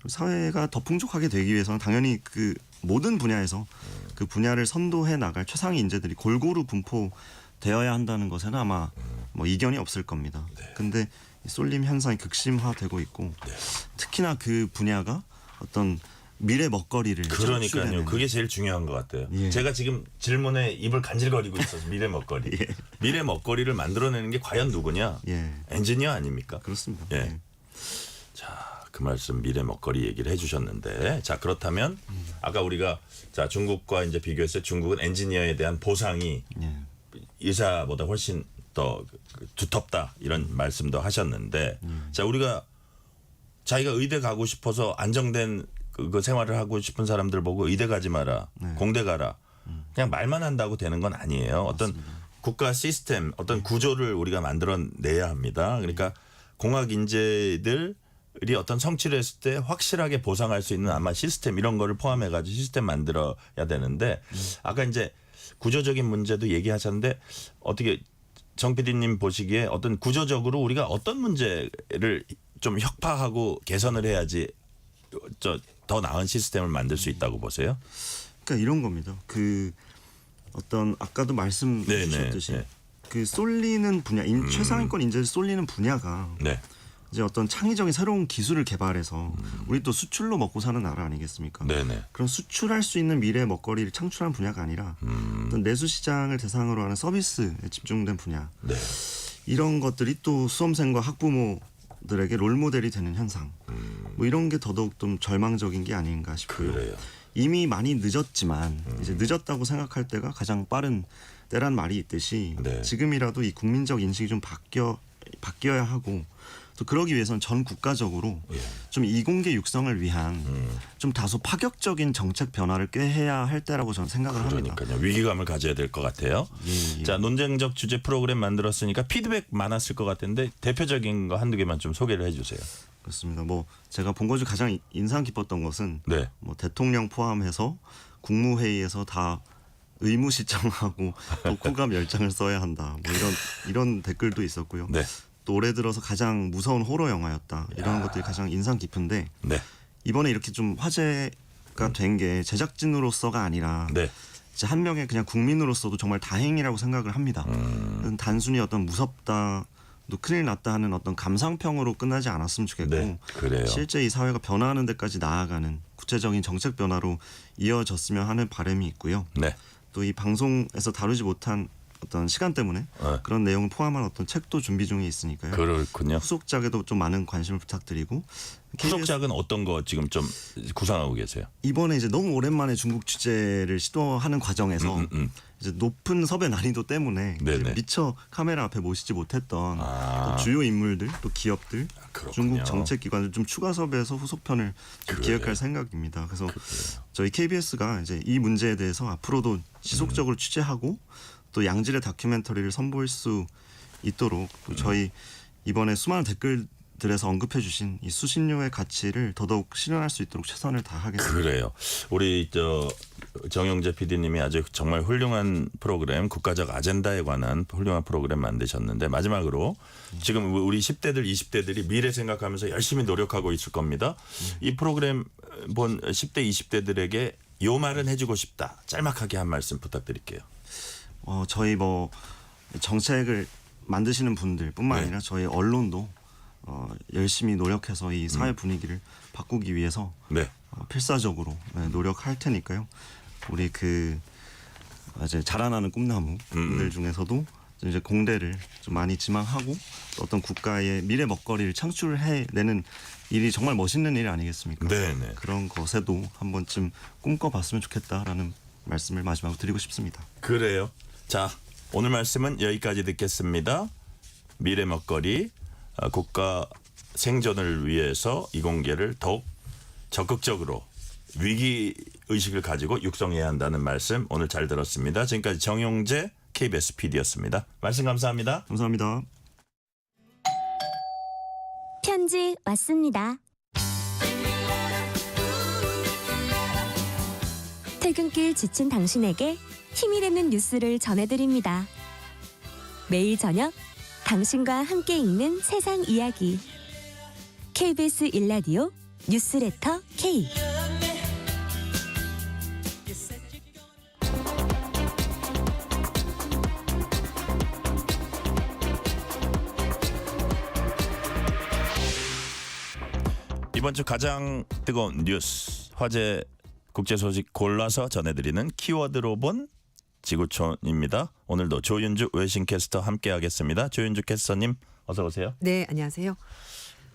사회가 더 풍족하게 되기 위해서는 당연히 그 모든 분야에서 그 분야를 선도해 나갈 최상위 인재들이 골고루 분포되어야 한다는 것에는 아마 뭐 이견이 없을 겁니다. 근데 이 쏠림 현상이 극심화되고 있고 특히나 그 분야가 어떤 미래 먹거리를 그러니까요. 창출해내는. 그게 제일 중요한 것 같아요. 예. 제가 지금 질문에 입을 간질거리고 있어서 미래 먹거리. 예. 미래 먹거리를 만들어내는 게 과연 누구냐? 예. 엔지니어 아닙니까? 그렇습니다. 예. 예. 자, 그 말씀 미래 먹거리 얘기를 해주셨는데, 자 그렇다면 아까 우리가 자 중국과 이제 비교했을 때 중국은 엔지니어에 대한 보상이 예. 의사보다 훨씬 더 두텁다 이런 말씀도 하셨는데, 자 우리가 자기가 의대 가고 싶어서 안정된 그 생활을 하고 싶은 사람들 보고 의대 가지 마라, 공대 가라, 그냥 말만 한다고 되는 건 아니에요. 어떤 국가 시스템, 어떤 구조를 우리가 만들어내야 합니다. 그러니까 공학 인재들이 어떤 성취를 했을 때 확실하게 보상할 수 있는 아마 시스템 이런 거를 포함해가지고 시스템 만들어야 되는데, 아까 이제 구조적인 문제도 얘기하셨는데 어떻게 정 PD님 보시기에 어떤 구조적으로 우리가 어떤 문제를 좀 혁파하고 개선을 해야지 더 나은 시스템을 만들 수 있다고 보세요? 그러니까 이런 겁니다. 그 어떤 아까도 말씀 주셨듯이 그 쏠리는 분야, 최상위권 인재를 쏠리는 분야가 이제 어떤 창의적인 새로운 기술을 개발해서 우리 또 수출로 먹고 사는 나라 아니겠습니까? 네네. 그런 수출할 수 있는 미래 먹거리를 창출하는 분야가 아니라 어떤 내수 시장을 대상으로 하는 서비스에 집중된 분야. 네. 이런 것들이 또 수험생과 학부모들에게 롤모델이 되는 현상. 뭐 이런 게 더더욱 좀 절망적인 게 아닌가 싶고요. 그래요. 이미 많이 늦었지만 이제 늦었다고 생각할 때가 가장 빠른 때란 말이 있듯이 지금이라도 이 국민적 인식이 좀 바뀌어야 하고, 또 그러기 위해서는 전 국가적으로 좀 이공계 육성을 위한 좀 다소 파격적인 정책 변화를 꾀해야 할 때라고 저는 생각을 합니다. 그러니까요. 위기감을 가져야 될 것 같아요. 자, 논쟁적 주제 프로그램 만들었으니까 피드백 많았을 것 같은데 대표적인 거 한두 개만 좀 소개를 해주세요. 그렇습니다. 뭐 제가 본 것 중 가장 인상 깊었던 것은 네. 뭐 대통령 포함해서 국무회의에서 다 의무 시청하고 독후감 10장을 써야 한다. 뭐 이런 댓글도 있었고요. 네. 또 올해 들어서 가장 무서운 호러 영화였다. 이런 것들이 가장 인상 깊은데 이번에 이렇게 좀 화제가 된 게 제작진으로서가 아니라 이제 한 명의 그냥 국민으로서도 정말 다행이라고 생각을 합니다. 단순히 어떤 무섭다, 또 큰일 났다 하는 어떤 감상평으로 끝나지 않았으면 좋겠고 그래요. 실제 이 사회가 변화하는 데까지 나아가는 구체적인 정책 변화로 이어졌으면 하는 바람이 있고요. 또 이 방송에서 다루지 못한 어떤 시간 때문에 그런 내용을 포함한 어떤 책도 준비 중에 있으니까요. 그렇군요. 후속작에도 좀 많은 관심을 부탁드리고. 후속작은 어떤 거 지금 좀 구상하고 계세요? 이번에 이제 너무 오랜만에 중국 취재를 시도하는 과정에서 이제 높은 섭외 난이도 때문에 이제 미처 카메라 앞에 모시지 못했던 또 주요 인물들, 또 기업들, 중국 정책기관을 좀 추가 섭외해서 후속편을 좀 기획할 생각입니다. 그래서 저희 KBS가 이제 이 문제에 대해서 앞으로도 지속적으로 취재하고 또 양질의 다큐멘터리를 선보일 수 있도록 또 저희 이번에 수많은 댓글들에서 언급해 주신 이 수신료의 가치를 더더욱 실현할 수 있도록 최선을 다하겠습니다. 그래요. 우리 정영재 PD님이 아주 정말 훌륭한 프로그램, 국가적 아젠다에 관한 훌륭한 프로그램 만드셨는데, 마지막으로 지금 우리 10대들 20대들이 미래 생각하면서 열심히 노력하고 있을 겁니다. 이 프로그램 본 10대 20대들에게 요 말은 해주고 싶다. 짤막하게 한 말씀 부탁드릴게요. 저희 뭐 정책을 만드시는 분들뿐만 아니라 저희 언론도 열심히 노력해서 이 사회 분위기를 바꾸기 위해서 필사적으로 노력할 테니까요. 우리 그 이제 자라나는 꿈나무들 중에서도 이제 공대를 좀 많이 지망하고 또 어떤 국가의 미래 먹거리를 창출해내는 일이 정말 멋있는 일 아니겠습니까? 네네. 그런 것에도 한 번쯤 꿈꿔봤으면 좋겠다라는 말씀을 마지막으로 드리고 싶습니다. 그래요. 자, 오늘 말씀은 여기까지 듣겠습니다. 미래 먹거리, 국가 생존을 위해서 이공계를 더욱 적극적으로 위기 의식을 가지고 육성해야 한다는 말씀 오늘 잘 들었습니다. 지금까지 정용재 KBS PD였습니다. 말씀 감사합니다. 감사합니다. 편지 왔습니다. 퇴근길 지친 당신에게 힘이 되는 뉴스를 전해드립니다. 매일 저녁 당신과 함께 읽는 세상 이야기. KBS 1라디오 뉴스레터 K. 이번 주 가장 뜨거운 뉴스, 화제 국제 소식 골라서 전해드리는 키워드로 본 지구촌입니다. 오늘도 조윤주 외신캐스터 함께하겠습니다. 조윤주 캐스터님 어서 오세요. 네, 안녕하세요.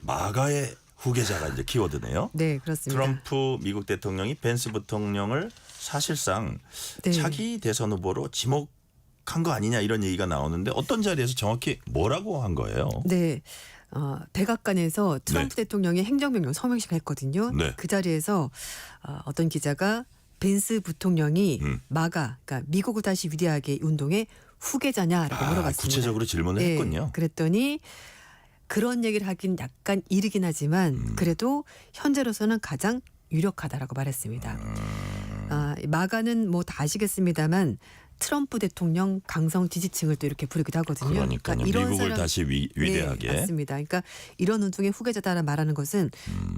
마가의 후계자가 이제 키워드네요. 네, 그렇습니다. 트럼프 미국 대통령이 벤스 부통령을 사실상 네. 차기 대선 후보로 지목한 거 아니냐 이런 얘기가 나오는데 어떤 자리에서 정확히 뭐라고 한 거예요? 네. 백악관에서 트럼프 대통령이 행정명령 서명식을 했거든요. 네. 그 자리에서 어떤 기자가 벤스 부통령이 마가, 그러니까 미국을 다시 위대하게 운동의 후계자냐라고 물어봤습니다. 구체적으로 질문을 네, 했군요. 그랬더니 그런 얘기를 하긴 약간 이르긴 하지만 그래도 현재로서는 가장 유력하다라고 말했습니다. 마가는 뭐 다 아시겠습니다만 트럼프 대통령 강성 지지층을 또 이렇게 부르기도 하거든요. 그러니까요. 이런 미국을 사람- 다시 위대하게. 네, 맞습니다. 그러니까 이런 운동의 후계자다라는 말하는 것은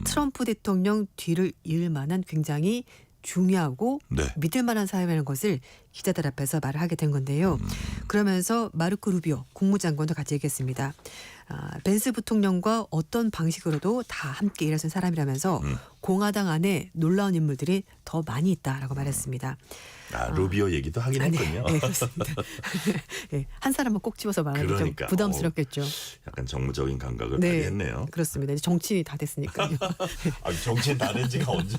트럼프 대통령 뒤를 이을 만한 굉장히 중요하고 네. 믿을 만한 사람이라는 것을 기자들 앞에서 말을 하게 된 건데요. 그러면서 마르코 루비오 국무장관도 같이 얘기했습니다. 벤스 부통령과 어떤 방식으로도 다 함께 일하신 사람이라면서 공화당 안에 놀라운 인물들이 더 많이 있다라고 말했습니다. 루비오 얘기도 하긴 했군요. 네, 그렇습니다. 네, 한 사람만 꼭 집어서 말하기 그러니까. 좀 부담스럽겠죠. 약간 정무적인 감각을 네, 발휘했네요. 그렇습니다. 이제 정치인이 다 됐으니까요. 정치인 다 된 지가 언제?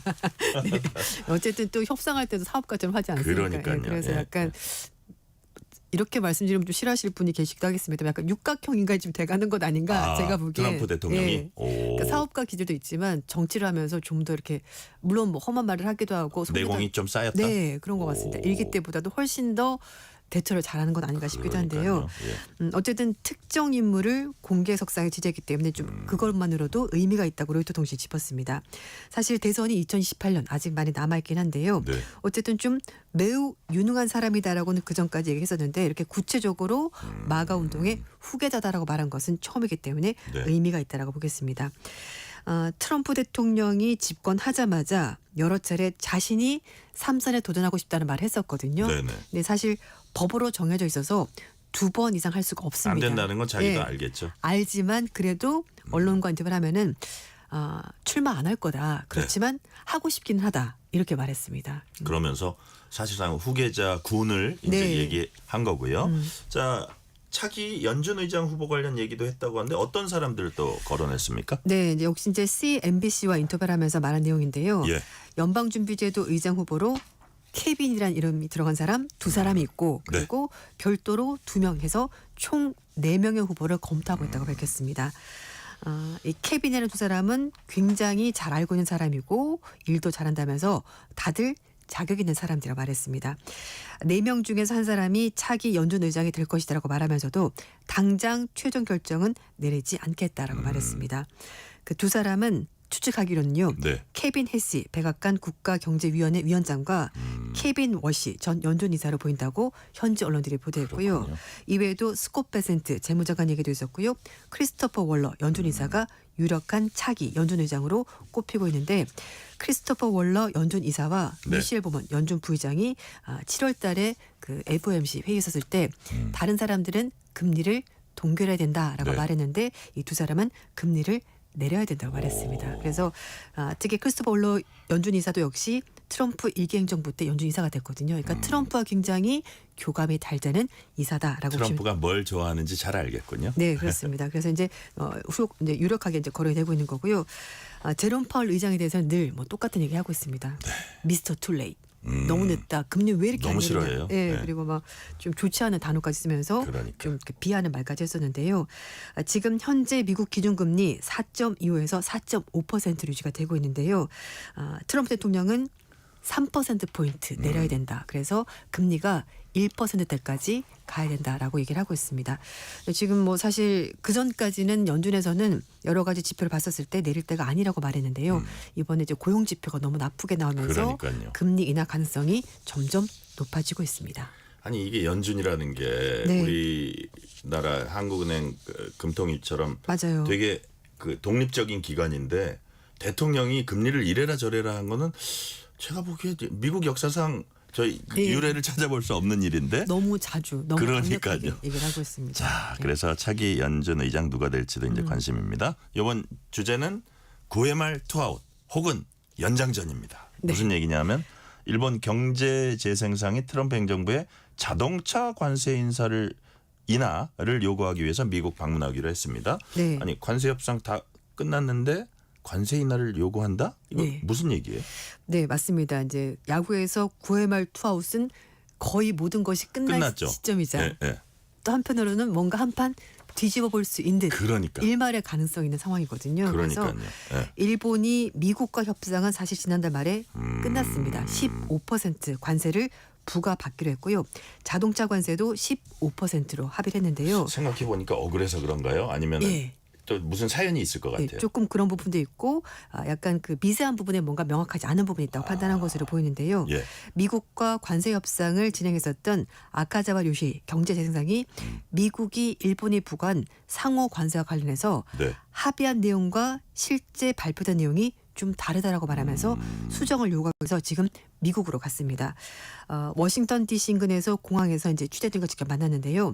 네. 어쨌든 또 협상할 때도 사업가처럼 하지 않습니까? 그러니까요. 그래서 예. 약간 이렇게 말씀드리면 좀 싫어하실 분이 계시기도 하겠습니다만 약간 육각형 인간이 좀 돼가는 것 아닌가 제가 보기에. 트럼프 대통령이 예. 오. 그러니까 사업가 기질도 있지만 정치를 하면서 좀 더 이렇게 물론 뭐 험한 말을 하기도 하고 내공이 좀 쌓였다. 네, 그런 것 같습니다. 일기 때보다도 훨씬 더 대처를 잘하는 것 아닌가 싶기도 한데요. 예. 어쨌든 특정 인물을 공개석상에 지지했기 때문에 좀 그것만으로도 의미가 있다고 로이터 통신이 짚었습니다. 사실 대선이 2018년 아직 많이 남아있긴 한데요. 네. 어쨌든 좀 매우 유능한 사람이다라고는 그전까지 얘기했었는데 이렇게 구체적으로 마가 운동의 후계자다라고 말한 것은 처음이기 때문에 네. 의미가 있다라고 보겠습니다. 트럼프 대통령이 집권하자마자 여러 차례 자신이 3선에 도전하고 싶다는 말을 했었거든요. 네네. 근데 사실 법으로 정해져 있어서 2번 이상 할 수가 없습니다. 안 된다는 건 자기도 네. 알겠죠. 알지만 그래도 언론과 인터뷰를 하면은 출마 안 할 거다. 그렇지만 네. 하고 싶기는 하다. 이렇게 말했습니다. 그러면서 사실상 후계자 군을 이제 네. 얘기한 거고요. 자, 차기 연준 의장 후보 관련 얘기도 했다고 하는데 어떤 사람들을 또 거론했습니까? 네, 이제 역시 이제 CNBC와 인터뷰를 하면서 말한 내용인데요. 예. 연방준비제도 의장 후보로 케빈이라는 이름이 들어간 사람 2사람이 있고 그리고 별도로 2명 해서 총 4명의 후보를 검토하고 있다고 밝혔습니다. 이 케빈이라는 2사람은 굉장히 잘 알고 있는 사람이고 일도 잘한다면서 다들 자격 있는 사람들이라고 말했습니다. 4명 중에서 한 사람이 차기 연준 의장이 될 것이다라고 말하면서도 당장 최종 결정은 내리지 않겠다라고 말했습니다. 그 2사람은 추측하기로는요. 네. 케빈 해시 백악관 국가경제위원회 위원장과 케빈 워시 전 연준 이사로 보인다고 현지 언론들이 보도했고요. 그렇군요. 이외에도 스콧 베센트 재무장관 얘기도 있었고요. 크리스토퍼 월러 연준 이사가 유력한 차기 연준 의장으로 꼽히고 있는데 크리스토퍼 월러 연준 이사와 네. 미셸 보먼 연준 부의장이 7월 달에 그 FOMC 회의에 있었을 때 다른 사람들은 금리를 동결해야 된다라고 네. 말했는데 이 2사람은 금리를 내려야 된다고 말했습니다. 그래서 특히 크리스토퍼 월러 연준 이사도 역시 트럼프 1기 행정부 때 연준 이사가 됐거든요. 그러니까 트럼프와 굉장히 교감이 잘 되는 이사다라고 트럼프가 뭘 좋아하는지 잘 알겠군요. 네, 그렇습니다. 그래서 이제 이제 유력하게 이제 거론이 되고 있는 거고요. 제롬 파월 의장에 대해서는 늘 뭐 똑같은 얘기 하고 있습니다. 미스터 툴레이. 너무 늦다. 금리 왜 이렇게 너무 안 내리냐. 싫어해요. 네, 네. 그리고 막 좀 좋지 않은 단어까지 쓰면서 그러니까. 좀 이렇게 비하는 말까지 했었는데요. 지금 현재 미국 기준금리 4.25에서 4.5% 유지가 되고 있는데요. 트럼프 대통령은 3%포인트 내려야 된다. 그래서 금리가 1%대까지 가야 된다라고 얘기를 하고 있습니다. 지금 뭐 사실 그전까지는 연준에서는 여러 가지 지표를 봤었을 때 내릴 때가 아니라고 말했는데요. 이번에 이제 고용 지표가 너무 나쁘게 나오면서 그러니까요. 금리 인하 가능성이 점점 높아지고 있습니다. 아니 이게 연준이라는 게 네. 우리나라 한국은행 금통위처럼 맞아요. 되게 그 독립적인 기관인데 대통령이 금리를 이래라 저래라 한 거는 제가 보기에 미국 역사상 저희 유래를 찾아볼 수 없는 일인데 너무 자주 너무 그러니까요. 강력하게 얘기를 하고 있습니다. 자, 그래서 차기 연준 의장 누가 될지도 이제 관심입니다. 이번 주제는 9회 말 투아웃 혹은 연장전입니다. 무슨 얘기냐면 일본 경제재생상이 트럼프 행정부의 자동차 관세 인하를 요구하기 위해서 미국 방문하기로 했습니다. 네. 아니 관세 협상 다 끝났는데 관세 인하를 요구한다? 이거 네. 무슨 얘기예요? 네, 맞습니다. 이제 야구에서 9회 말 투아웃은 거의 모든 것이 끝날 끝났죠. 시점이자 예, 예. 또 한편으로는 뭔가 한판 뒤집어 볼 수 있는 그러니까. 일말의 가능성이 있는 상황이거든요. 그러니까요. 그래서 예. 일본이 미국과 협상은 사실 지난달 말에 끝났습니다. 15% 관세를 부과받기로 했고요. 자동차 관세도 15%로 합의를 했는데요. 생각해 보니까 억울해서 그런가요? 아니면 예. 또 무슨 사연이 있을 것 같아요. 예, 조금 그런 부분도 있고 약간 그 미세한 부분에 뭔가 명확하지 않은 부분이 있다고 판단한 것으로 보이는데요. 예. 미국과 관세 협상을 진행했었던 아카자와 요시 경제재생상이 미국이 일본에 부과한 상호 관세와 관련해서 네. 합의한 내용과 실제 발표된 내용이 좀 다르다라고 말하면서 수정을 요구해서 지금 미국으로 갔습니다. 워싱턴 DC 인근에서 공항에서 이제 취재진과 직접 만났는데요.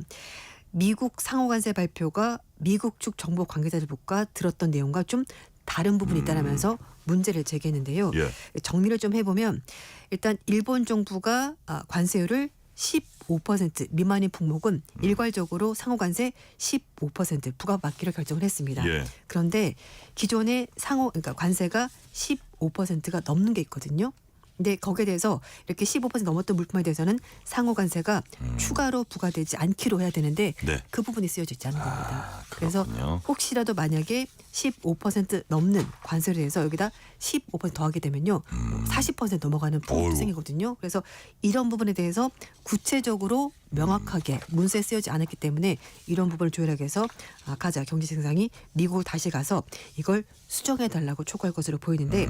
미국 상호관세 발표가 미국 측 정보 관계자들과 들었던 내용과 좀 다른 부분이 있다라면서 문제를 제기했는데요. 예. 정리를 좀 해보면 일단 일본 정부가 관세율을 15% 미만인 품목은 일괄적으로 상호관세 15% 부과받기로 결정을 했습니다. 예. 그런데 기존의 그러니까 관세가 15%가 넘는 게 있거든요. 근데 거기에 대해서 이렇게 15% 넘었던 물품에 대해서는 상호 관세가 추가로 부과되지 않기로 해야 되는데 네. 그 부분이 쓰여져 있지 않은 겁니다. 그렇군요. 그래서 혹시라도 만약에 15% 넘는 관세를 대해서 여기다 15% 더하게 되면요. 40% 넘어가는 부분이 어이구. 생기거든요. 그래서 이런 부분에 대해서 구체적으로 명확하게 문서에 쓰여지 않았기 때문에 이런 부분을 조율하기 위해서 아카자 경제생상이 미국을 다시 가서 이걸 수정해달라고 촉구할 것으로 보이는데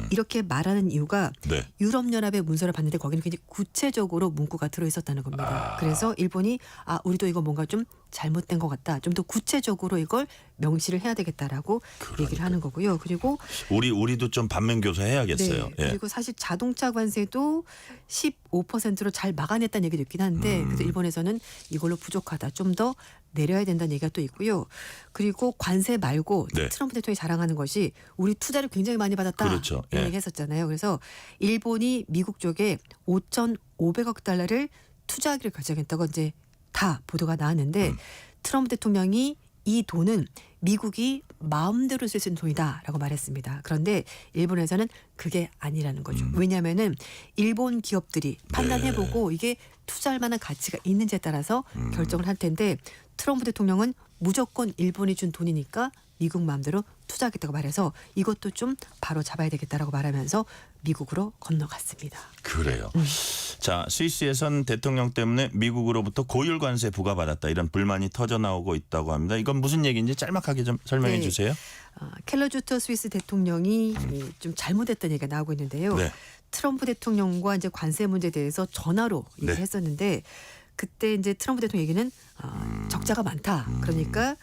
이렇게 말하는 이유가 네. 유럽연합의 문서를 봤는데 거기는 굉장히 구체적으로 문구가 들어있었다는 겁니다. 그래서 일본이 우리도 이거 뭔가 좀 잘못된 것 같다. 좀 더 구체적으로 이걸 명시를 해야 되겠다라고 얘기를 하는 거고요. 그리고 우리도 좀 반면 교사해야겠어요. 네. 예. 그리고 사실 자동차 관세도 15%로 잘 막아냈다는 얘기도 있긴 한데 그래서 일본에서는 이걸로 부족하다. 좀 더 내려야 된다는 얘기가 또 있고요. 그리고 관세 말고 네. 트럼프 대통령이 자랑하는 것이 우리 투자를 굉장히 많이 받았다. 그렇죠. 이런 예. 얘기 했었잖아요. 그래서 일본이 미국 쪽에 5,500억 달러를 투자하기로 결정했다고 이제 다 보도가 나왔는데 트럼프 대통령이 이 돈은 미국이 마음대로 쓸 수 있는 돈이다라고 말했습니다. 그런데 일본에서는 그게 아니라는 거죠. 왜냐하면은 일본 기업들이 판단해보고 이게 투자할 만한 가치가 있는지에 따라서 결정을 할 텐데 트럼프 대통령은 무조건 일본이 준 돈이니까 미국 마음대로 투자하겠다고 말해서 이것도 좀 바로 잡아야 되겠다라고 말하면서 미국으로 건너갔습니다. 그래요. 자, 스위스에선 대통령 때문에 미국으로부터 고율 관세 부과받았다 이런 불만이 터져 나오고 있다고 합니다. 이건 무슨 얘기인지 짤막하게 좀 설명해 네. 주세요. 켈러주터 스위스 대통령이 좀 잘못했다는 얘기가 나오고 있는데요. 네. 트럼프 대통령과 이제 관세 문제에 대해서 전화로 얘기를 네. 했었는데 그때 이제 트럼프 대통령 얘기는 적자가 많다. 그러니까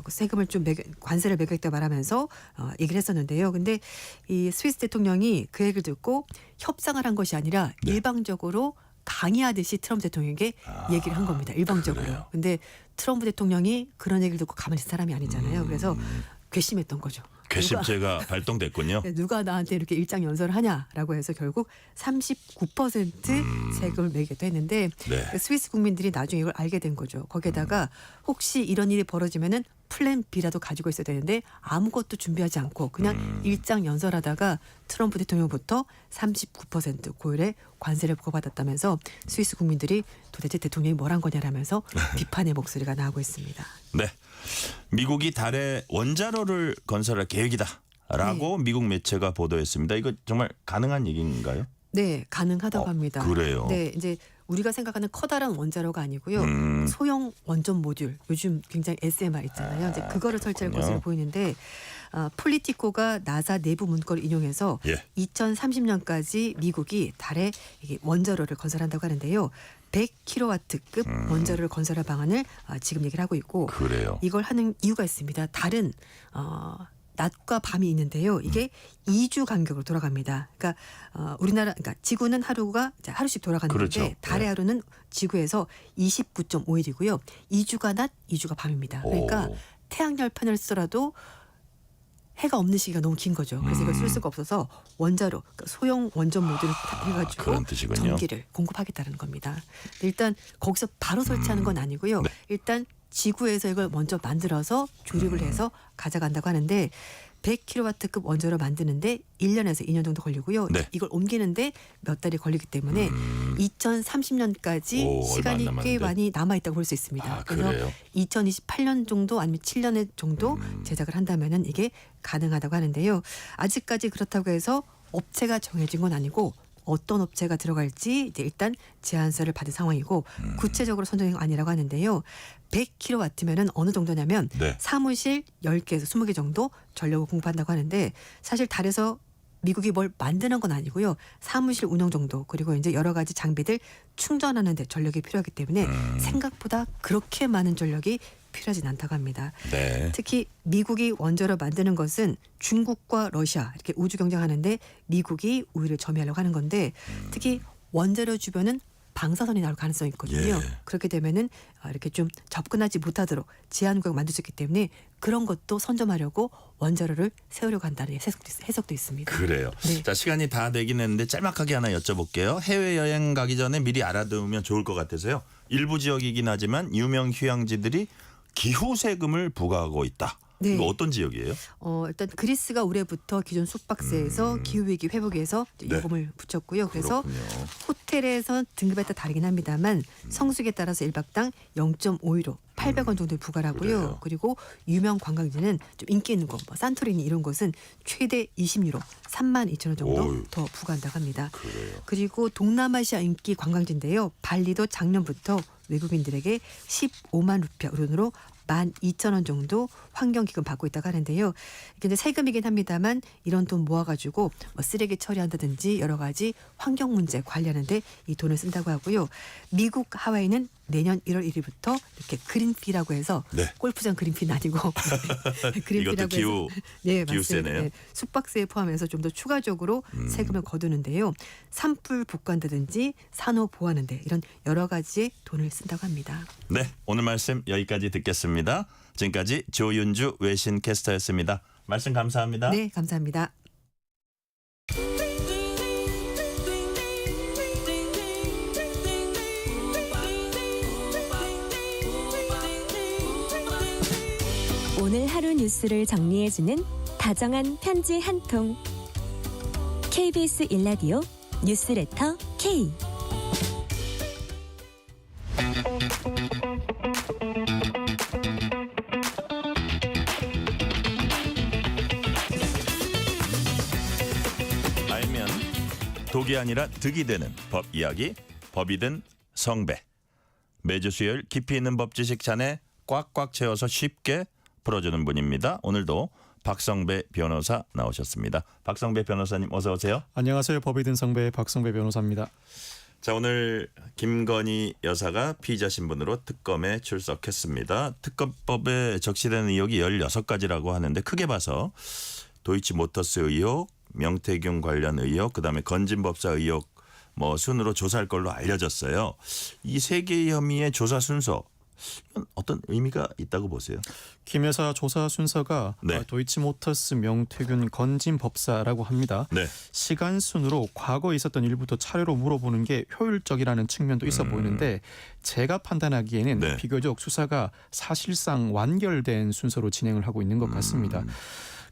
세금을 좀 관세를 매겼다 말하면서 얘기를 했었는데요. 근데 이 스위스 대통령이 그 얘기를 듣고 협상을 한 것이 아니라 네. 일방적으로 강요하듯이 트럼프 대통령에게 얘기를 한 겁니다. 일방적으로. 그래요. 근데 트럼프 대통령이 그런 얘기를 듣고 가만히 있을 사람이 아니잖아요. 그래서 궤심했던 거죠. 괘씸죄가 발동됐군요. 누가 나한테 이렇게 일장 연설을 하냐라고 해서 결국 39% 세금을 매기도 했는데 네. 스위스 국민들이 나중에 이걸 알게 된 거죠. 거기에다가 혹시 이런 일이 벌어지면은 플랜 B라도 가지고 있어야 되는데 아무것도 준비하지 않고 그냥 일장 연설하다가 트럼프 대통령부터 39% 고율의 관세를 부과받았다면서 스위스 국민들이 도대체 대통령이 뭘 한 거냐라면서 비판의 목소리가 나오고 있습니다. 네. 미국이 달에 원자로를 건설할 계획이다라고 미국 매체가 보도했습니다. 이거 정말 가능한 얘기인가요? 네, 가능하다고 합니다. 그래요? 네, 이제 우리가 생각하는 커다란 원자로가 아니고요. 소형 원전 모듈, 요즘 굉장히 SMR 있잖아요. 이제 그거를 설치할 그렇군요. 것으로 보이는데 폴리티코가 나사 내부 문건을 인용해서 예. 2030년까지 미국이 달에 이게 원자로를 건설한다고 하는데요. 100kW급 원자로를 건설할 방안을 지금 얘기를 하고 있고 그래요. 이걸 하는 이유가 있습니다. 달은 낮과 밤이 있는데요. 이게 2주 간격으로 돌아갑니다. 그러니까 그러니까 지구는 하루가 이제 하루씩 돌아가는 그렇죠. 건데 달의 네. 하루는 지구에서 29.5일이고요. 2주가 낮, 2주가 밤입니다. 그러니까 오. 태양열 패널을 쓰더라도 해가 없는 시기가 너무 긴 거죠. 그래서 이걸 쓸 수가 없어서 원자로 그러니까 소형 원전 모듈을 해가지고 그런 뜻이군요. 전기를 공급하겠다는 겁니다. 일단 거기서 바로 설치하는 건 아니고요. 네. 일단 지구에서 이걸 먼저 만들어서 조립을 해서 가져간다고 하는데 100kW급 원자로 만드는데 1년에서 2년 정도 걸리고요. 네. 이걸 옮기는데 몇 달이 걸리기 때문에 2030년까지 오, 얼마 안 시간이 꽤 남았는데. 많이 남아있다고 볼 수 있습니다. 아, 그래서 그래요? 2028년 정도 아니면 7년 정도 제작을 한다면은 이게 가능하다고 하는데요. 아직까지 그렇다고 해서 업체가 정해진 건 아니고 어떤 업체가 들어갈지 이제 일단 제안서를 받은 상황이고 구체적으로 선정이 아니라고 하는데요. 100kW면은 어느 정도냐면 네. 사무실 10개에서 20개 정도 전력을 공급한다고 하는데 사실 달에서 미국이 뭘 만드는 건 아니고요. 사무실 운영 정도 그리고 이제 여러 가지 장비들 충전하는 데 전력이 필요하기 때문에 생각보다 그렇게 많은 전력이 필요하진 않다고 합니다. 네. 특히 미국이 원자로 만드는 것은 중국과 러시아 이렇게 우주 경쟁하는데 미국이 우위를 점유하려고 하는 건데 특히 원자로 주변은 방사선이 나올 가능성이 있거든요. 예. 그렇게 되면은 이렇게 좀 접근하지 못하도록 제한 구역을 만들 수 있기 때문에 그런 것도 선점하려고 원자로를 세우려고 한다는 해석도 있습니다. 그래요. 네. 자, 시간이 다 되긴 했는데 짤막하게 하나 여쭤볼게요. 해외여행 가기 전에 미리 알아두면 좋을 것 같아서요. 일부 지역이긴 하지만 유명 휴양지들이 기후 세금을 부과하고 있다. 네. 이거 어떤 지역이에요? 일단 그리스가 올해부터 기존 숙박세에서 기후위기 회복 위해서 네. 요금을 붙였고요. 그래서 그렇군요. 호텔에서 등급에 따라 다르긴 합니다만 성수기에 따라서 1박당 0.5유로 800원 정도를 부과를 하고요. 그래요. 그리고 유명 관광지는 좀 인기 있는 곳, 뭐 산토리니 이런 곳은 최대 20유로 32,000원 정도 오유. 더 부과한다고 합니다. 그래요. 그리고 동남아시아 인기 관광지인데요. 발리도 작년부터 외국인들에게 15만 루피아 돈으로 12,000원 정도 환경기금 받고 있다고 하는데요. 이게 이제 세금이긴 합니다만 이런 돈 모아가지고 뭐 쓰레기 처리한다든지 여러 가지 환경 문제 관리하는데 이 돈을 쓴다고 하고요. 미국 하와이는 내년 1월 1일부터 이렇게 그린피라고 해서 네. 골프장 그린피는 아니고 그린피라고 이것도 기후 네, 기후세네요. 맞습니다. 네, 숙박세에 포함해서 좀 더 추가적으로 세금을 거두는데요. 산불 복구한다든지 산호 보호하는데 이런 여러 가지의 돈을 쓴다고 합니다. 네, 오늘 말씀 여기까지 듣겠습니다. 지금까지 조윤주 외신 캐스터였습니다. 말씀 감사합니다. 네, 감사합니다. 오늘 하루 뉴스를 정리해주는 다정한 편지 한 통. KBS 일라디오 뉴스레터 K. 알면 독이 아니라 득이 되는 법 이야기, 법이든 성배. 매주 수요일 깊이 있는 법 지식 잔에 꽉꽉 채워서 쉽게 풀어주는 분입니다. 오늘도 박성배 변호사 나오셨습니다. 박성배 변호사님 어서 오세요. 안녕하세요. 법이든 성배의 박성배 변호사입니다. 자, 오늘 김건희 여사가 피의자 신분으로 특검에 출석했습니다. 특검법에 적시되는 의혹이 16가지라고 하는데 크게 봐서 도이치모터스 의혹, 명태균 관련 의혹, 그다음에 건진법사 의혹 뭐 순으로 조사할 걸로 알려졌어요. 이 세 개의 혐의의 조사 순서 어떤 의미가 있다고 보세요? 김 여사 조사 순서가 네. 도이치모터스 명태균 건진법사라고 합니다. 네. 시간 순으로 과거에 있었던 일부터 차례로 물어보는 게 효율적이라는 측면도 있어 보이는데 제가 판단하기에는 네. 비교적 수사가 사실상 완결된 순서로 진행을 하고 있는 것 같습니다.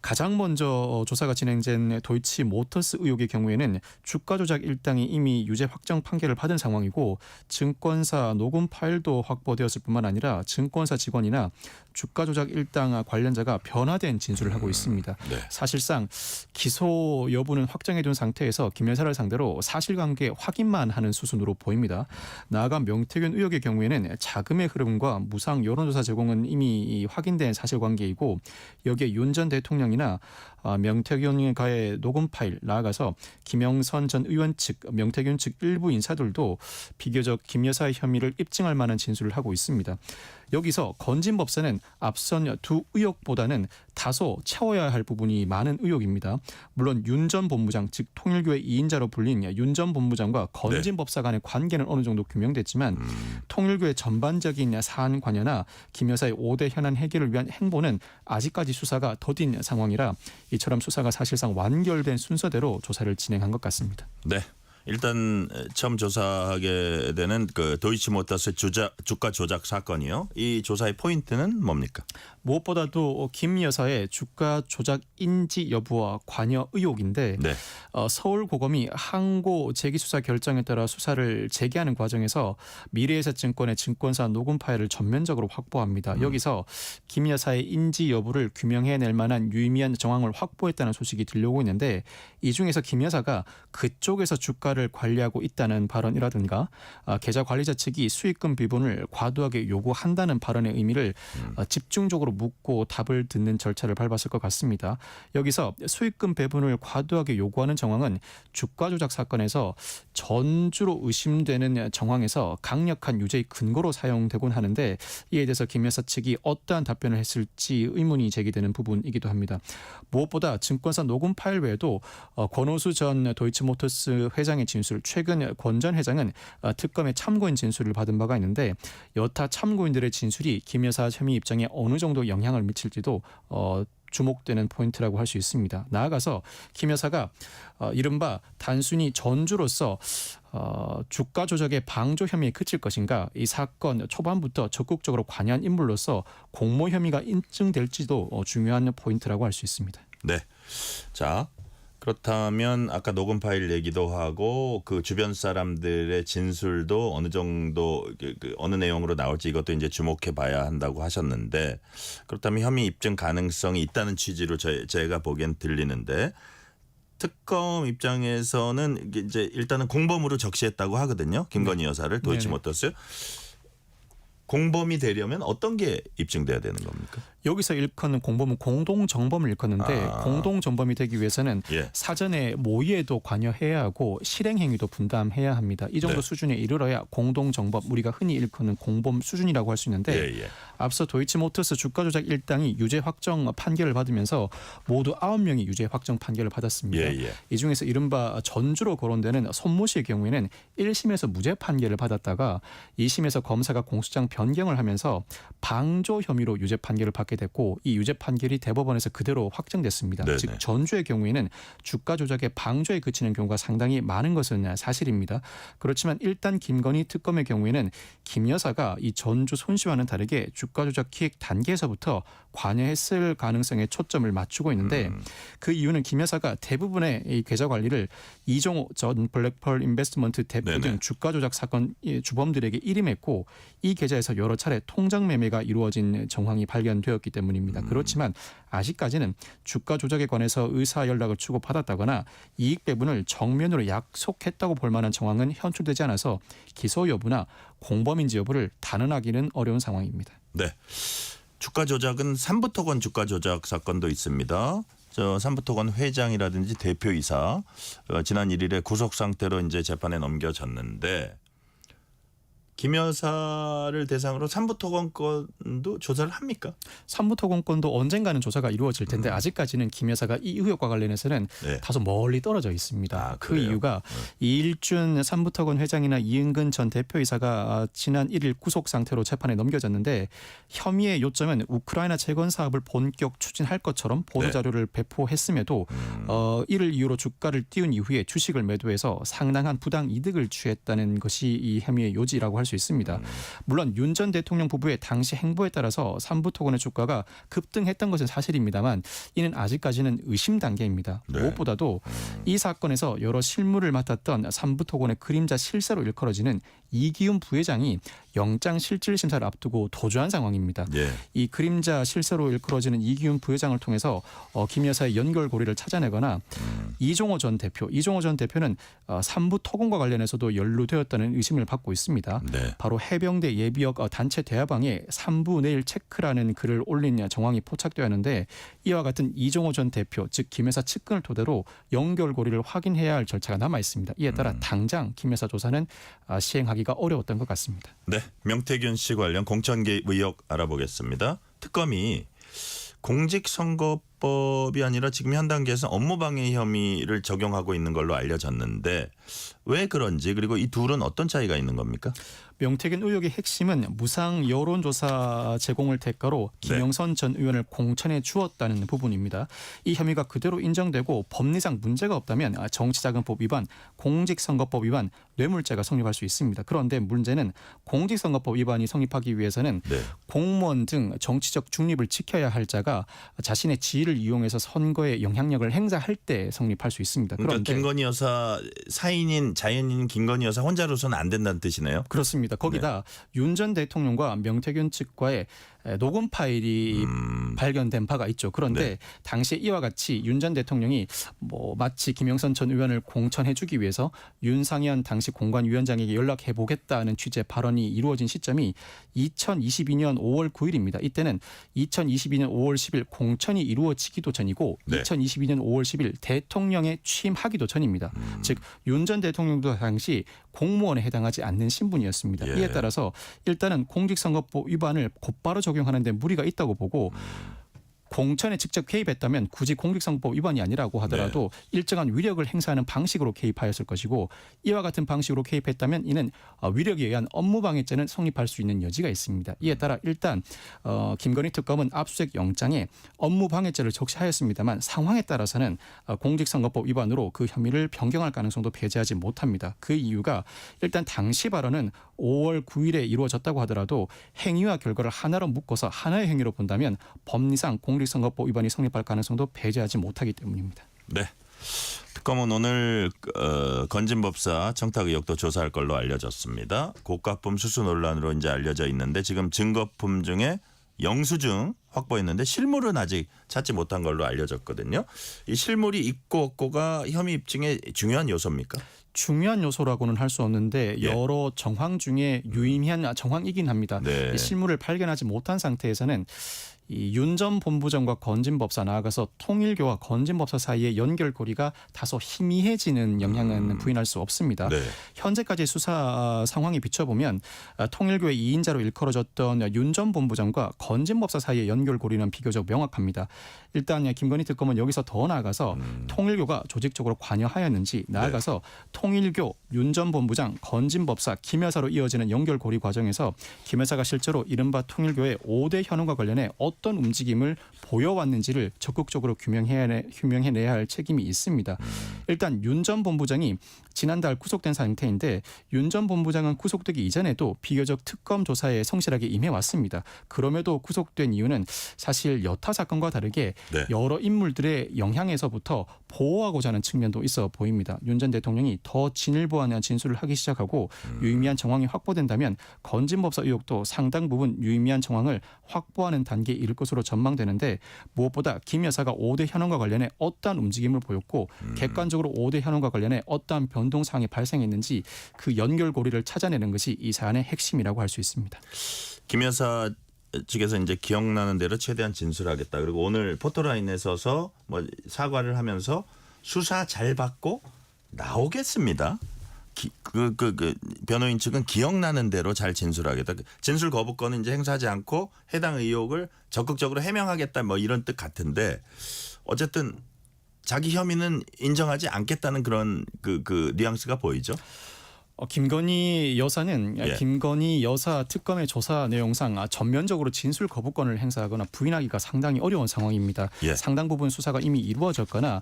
가장 먼저 조사가 진행된 도이치모터스 의혹의 경우에는 주가 조작 일당이 이미 유죄 확정 판결을 받은 상황이고 증권사 녹음 파일도 확보되었을 뿐만 아니라 증권사 직원이나 주가 조작 일당 관련자가 변화된 진술을 하고 있습니다. 네. 사실상 기소 여부는 확정해둔 상태에서 김 여사를 상대로 사실관계 확인만 하는 수순으로 보입니다. 나아가 명태균 의혹의 경우에는 자금의 흐름과 무상 여론조사 제공은 이미 확인된 사실관계이고 여기에 윤 전 대통령이 회장이나 명태균과의 녹음 파일, 나아가서 김영선 전 의원 측, 명태균 측 일부 인사들도 비교적 김 여사의 혐의를 입증할 만한 진술을 하고 있습니다. 여기서 건진 법사는 앞선 두 의혹보다는 다소 채워야 할 부분이 많은 의혹입니다. 물론 윤 전 본부장, 즉 통일교의 2인자로 불린 윤 전 본부장과 건진 법사 간의 관계는 어느 정도 규명됐지만 통일교의 전반적인 사안 관여나 김 여사의 5대 현안 해결을 위한 행보는 아직까지 수사가 더딘 상황이라 이처럼 수사가 사실상 완결된 순서대로 조사를 진행한 것 같습니다. 네. 일단 처음 조사하게 되는 그 도이치모터스 주가 조작 사건이요. 이 조사의 포인트는 뭡니까? 무엇보다도 김 여사의 주가 조작 인지 여부와 관여 의혹인데 서울고검이 항고 재기수사 결정에 따라 수사를 재개하는 과정에서 미래에셋증권의 증권사 녹음 파일을 전면적으로 확보합니다. 여기서 김 여사의 인지 여부를 규명해낼 만한 유의미한 정황을 확보했다는 소식이 들려오고 있는데 이 중에서 김 여사가 그쪽에서 주가를 관리하고 있다는 발언이라든가 계좌 관리자 측이 수익금 비분을 과도하게 요구한다는 발언의 의미를 집중적으로 묻고 답을 듣는 절차를 밟았을 것 같습니다. 여기서 수익금 배분을 과도하게 요구하는 정황은 주가 조작 사건에서 전주로 의심되는 정황에서 강력한 유죄의 근거로 사용되곤 하는데 이에 대해서 김 여사 측이 어떠한 답변을 했을지 의문이 제기되는 부분이기도 합니다. 무엇보다 증권사 녹음 파일 외에도 권오수 전 도이치모터스 회장의 진술, 최근 권 전 회장은 특검의 참고인 진술을 받은 바가 있는데 여타 참고인들의 진술이 김 여사 혐의 입장에 어느 정도 영향을 미칠지도 주목되는 포인트라고 할 수 있습니다. 나아가서 김 여사가 이른바 단순히 전주로서 주가 조작의 방조 혐의에 그칠 것인가, 이 사건 초반부터 적극적으로 관여한 인물로서 공모 혐의가 인증될지도 중요한 포인트라고 할 수 있습니다. 네. 자, 그렇다면 아까 녹음 파일 얘기도 하고 그 주변 사람들의 진술도 어느 정도 어느 내용으로 나올지 이것도 이제 주목해 봐야 한다고 하셨는데, 그렇다면 혐의 입증 가능성이 있다는 취지로 제가 보기엔 들리는데, 특검 입장에서는 이게 이제 일단은 공범으로 적시했다고 하거든요. 김건희 여사를 도이치모터스. 공범이 되려면 어떤 게 입증돼야 되는 겁니까? 여기서 일컫는 공범은 공동정범을 일컫는데 공동정범이 되기 위해서는 사전에 모의에도 관여해야 하고 실행행위도 분담해야 합니다. 이 정도 수준에 이르러야 공동정범, 우리가 흔히 일컫는 공범 수준이라고 할 수 있는데 앞서 도이치모터스 주가 조작 1당이 유죄 확정 판결을 받으면서 모두 9명이 유죄 확정 판결을 받았습니다. 이 중에서 이른바 전주로 거론되는 손모 씨의 경우에는 1심에서 무죄 판결을 받았다가 2심에서 검사가 공소장 변경을 하면서 방조 혐의로 유죄 판결을 받게 됐고 이 유죄 판결이 대법원에서 그대로 확정됐습니다. 즉 전주의 경우에는 주가 조작의 방조에 그치는 경우가 상당히 많은 것은 사실입니다. 그렇지만 일단 김건희 특검의 경우에는 김 여사가 이 전주 손 씨와는 다르게 주가 조작 기획 단계에서부터 관여했을 가능성에 초점을 맞추고 있는데 그 이유는 김 여사가 대부분의 이 계좌 관리를 이종호 전 블랙펄 인베스트먼트 대표 등 주가 조작 사건 주범들에게 일임했고 이 계좌에서 여러 차례 통장 매매가 이루어진 정황이 발견되었기 때문입니다. 그렇지만 아직까지는 주가 조작에 관해서 의사 연락을 주고받았다거나 이익 배분을 정면으로 약속했다고 볼 만한 정황은 현출되지 않아서 기소 여부나 공범인지 여부를 단언하기는 어려운 상황입니다. 네. 주가 조작은 삼부토건 주가 조작 사건도 있습니다. 저 삼부토건 회장이라든지 대표이사 지난 1일에 구속 상태로 이제 재판에 넘겨졌는데 김 여사를 대상으로 삼부토건 건도 조사를 합니까? 삼부토건 건도 언젠가는 조사가 이루어질 텐데 아직까지는 김 여사가 이 의혹과 관련해서는 다소 멀리 떨어져 있습니다. 그 이유가 이일준 삼부토건 회장이나 이은근 전 대표이사가 지난 1일 구속 상태로 재판에 넘겨졌는데 혐의의 요점은 우크라이나 재건 사업을 본격 추진할 것처럼 보도자료를 배포했음에도 이를 이유로 주가를 띄운 이후에 주식을 매도해서 상당한 부당 이득을 취했다는 것이 이 혐의의 요지라고 할 수 있습니다. 물론 윤 전 대통령 부부의 당시 행보에 따라서 삼부토건의 주가가 급등했던 것은 사실입니다만 이는 아직까지는 의심 단계입니다. 무엇보다도 이 사건에서 여러 실무를 맡았던 삼부토건의 그림자 실세로 일컬어지는 이기훈 부회장이 영장 실질 심사를 앞두고 도주한 상황입니다. 이 그림자 실세로 일컬어지는 이기훈 부회장을 통해서 김 여사의 연결고리를 찾아내거나 이종호 전 대표는 삼부토건과 관련해서도 연루되었다는 의심을 받고 있습니다. 네. 바로 해병대 예비역 단체 대화방에 3부 내일 체크라는 글을 올린 정황이 포착되었는데 이와 같은 이종호 전 대표 즉 김 여사 측근을 토대로 연결고리를 확인해야 할 절차가 남아 있습니다. 이에 따라 당장 김 여사 조사는 시행하기가 어려웠던 것 같습니다. 네, 명태균 씨 관련 공천 개입 의혹 알아보겠습니다. 특검이 공직선거법이 아니라 지금 현 단계에서 업무방해 혐의를 적용하고 있는 걸로 알려졌는데 왜 그런지 그리고 이 둘은 어떤 차이가 있는 겁니까? 명태균 의혹의 핵심은 무상 여론조사 제공을 대가로 김영선 전 의원을 공천해 주었다는 부분입니다. 이 혐의가 그대로 인정되고 법리상 문제가 없다면 정치자금법 위반, 공직선거법 위반, 뇌물죄가 성립할 수 있습니다. 그런데 문제는 공직선거법 위반이 성립하기 위해서는 공무원 등 정치적 중립을 지켜야 할 자가 자신의 지위를 이용해서 선거에 영향력을 행사할 때 성립할 수 있습니다. 그러니까 그런데 김건희 여사 사인인 자연인 김건희 여사 혼자로서는 안 된다는 뜻이네요. 그렇습니다. 거기다 윤 전 대통령과 명태균 측과의 녹음 파일이 발견된 바가 있죠. 그런데 당시에 이와 같이 윤 전 대통령이 마치 김영선 전 의원을 공천해주기 위해서 윤상현 당시 공관위원장에게 연락해보겠다는 취지의 발언이 이루어진 시점이 2022년 5월 9일입니다. 이때는 2022년 5월 10일 공천이 이루어지기도 전이고 2022년 5월 10일 대통령에 취임하기도 전입니다. 즉 윤 전 대통령도 당시 공무원에 해당하지 않는 신분이었습니다. 이에 따라서 일단은 공직선거법 위반을 곧바로 적용하는 데 무리가 있다고 보고 공천에 직접 개입했다면 굳이 공직선거법 위반이 아니라고 하더라도 일정한 위력을 행사하는 방식으로 개입하였을 것이고 이와 같은 방식으로 개입했다면 이는 위력에 의한 업무방해죄는 성립할 수 있는 여지가 있습니다. 이에 따라 일단 김건희 특검은 압수수색 영장에 업무방해죄를 적시하였습니다만 상황에 따라서는 공직선거법 위반으로 그 혐의를 변경할 가능성도 배제하지 못합니다. 그 이유가 일단 당시 발언은 5월 9일에 이루어졌다고 하더라도 행위와 결과를 하나로 묶어서 하나의 행위로 본다면 법리상 공직선거법 위반이 성립할 가능성도 배제하지 못하기 때문입니다. 네. 특검은 오늘 건진법사 청탁 의혹도 조사할 걸로 알려졌습니다. 고가품 수수 논란으로 이제 알려져 있는데 지금 증거품 중에 영수증 확보했는데 실물은 아직 찾지 못한 걸로 알려졌거든요. 이 실물이 있고 없고가 혐의 입증의 중요한 요소입니까? 중요한 요소라고는 할 수 없는데 여러 정황 중에 유의미한 정황이긴 합니다. 이 실물을 발견하지 못한 상태에서는 이 윤 전 본부장과 건진법사 나아가서 통일교와 건진법사 사이의 연결고리가 다소 희미해지는 영향은 부인할 수 없습니다. 현재까지 수사 상황에 비춰보면 통일교의 2인자로 일컬어졌던 윤 전 본부장과 건진법사 사이의 연결고리는 비교적 명확합니다. 일단 김건희 특검은 여기서 더 나아가서 통일교가 조직적으로 관여하였는지 나아가서 통일교, 윤 전 본부장, 건진법사, 김 여사로 이어지는 연결고리 과정에서 김 여사가 실제로 이른바 통일교의 5대 현황과 관련해 어떤 움직임을 보여왔는지를 적극적으로 규명해내야 할 책임이 있습니다. 일단 윤 전 본부장이 지난달 구속된 상태인데 윤 전 본부장은 구속되기 이전에도 비교적 특검 조사에 성실하게 임해왔습니다. 그럼에도 구속된 이유는 사실 여타 사건과 다르게 여러 인물들의 영향에서부터 보호하고자 하는 측면도 있어 보입니다. 윤 전 대통령이 더 진일보한 진술을 하기 시작하고 유의미한 정황이 확보된다면 건진법사 의혹도 상당 부분 유의미한 정황을 확보하는 단계에 이를 것으로 전망되는데 무엇보다 김 여사가 5대 현황과 관련해 어떠한 움직임을 보였고 객관적으로 5대 현황과 관련해 어떠한 변동 사항이 발생했는지 그 연결고리를 찾아내는 것이 이 사안의 핵심이라고 할 수 있습니다. 김 여사 측에서 이제 기억나는 대로 최대한 진술하겠다. 그리고 오늘 포토라인에 서서 사과를 하면서 수사 잘 받고 나오겠습니다. 변호인 측은 기억나는 대로 잘 진술하겠다. 진술 거부권은 이제 행사하지 않고 해당 의혹을 적극적으로 해명하겠다. 이런 뜻 같은데 어쨌든 자기 혐의는 인정하지 않겠다는 그런 그 뉘앙스가 보이죠. 김건희 여사는 김건희 여사 특검의 조사 내용상 전면적으로 진술 거부권을 행사하거나 부인하기가 상당히 어려운 상황입니다. 상당 부분 수사가 이미 이루어졌거나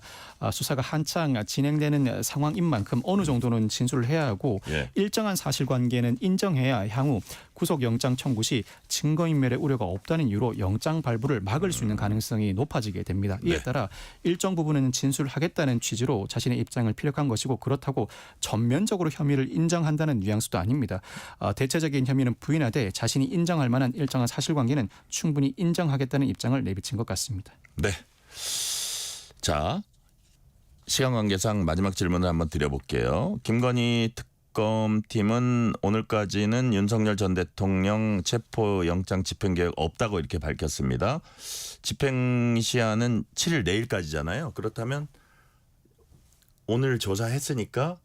수사가 한창 진행되는 상황인 만큼 어느 정도는 진술을 해야 하고 일정한 사실관계는 인정해야 향후 구속영장 청구 시 증거인멸의 우려가 없다는 이유로 영장 발부를 막을 수 있는 가능성이 높아지게 됩니다. 이에 따라 일정 부분은 진술하겠다는 취지로 자신의 입장을 피력한 것이고 그렇다고 전면적으로 혐의를 인정한다는 뉘앙스도 아닙니다. 대체적인 혐의는 부인하되 자신이 인정할 만한 일정한 사실관계는 충분히 인정하겠다는 입장을 내비친 것 같습니다. 네. 자, 시간 관계상 마지막 질문을 한번 드려볼게요. 김건희 특검팀은 오늘까지는 윤석열 전 대통령 체포영장 집행계획 없다고 이렇게 밝혔습니다. 집행시한은 7일 내일까지잖아요. 그렇다면 오늘 조사했으니까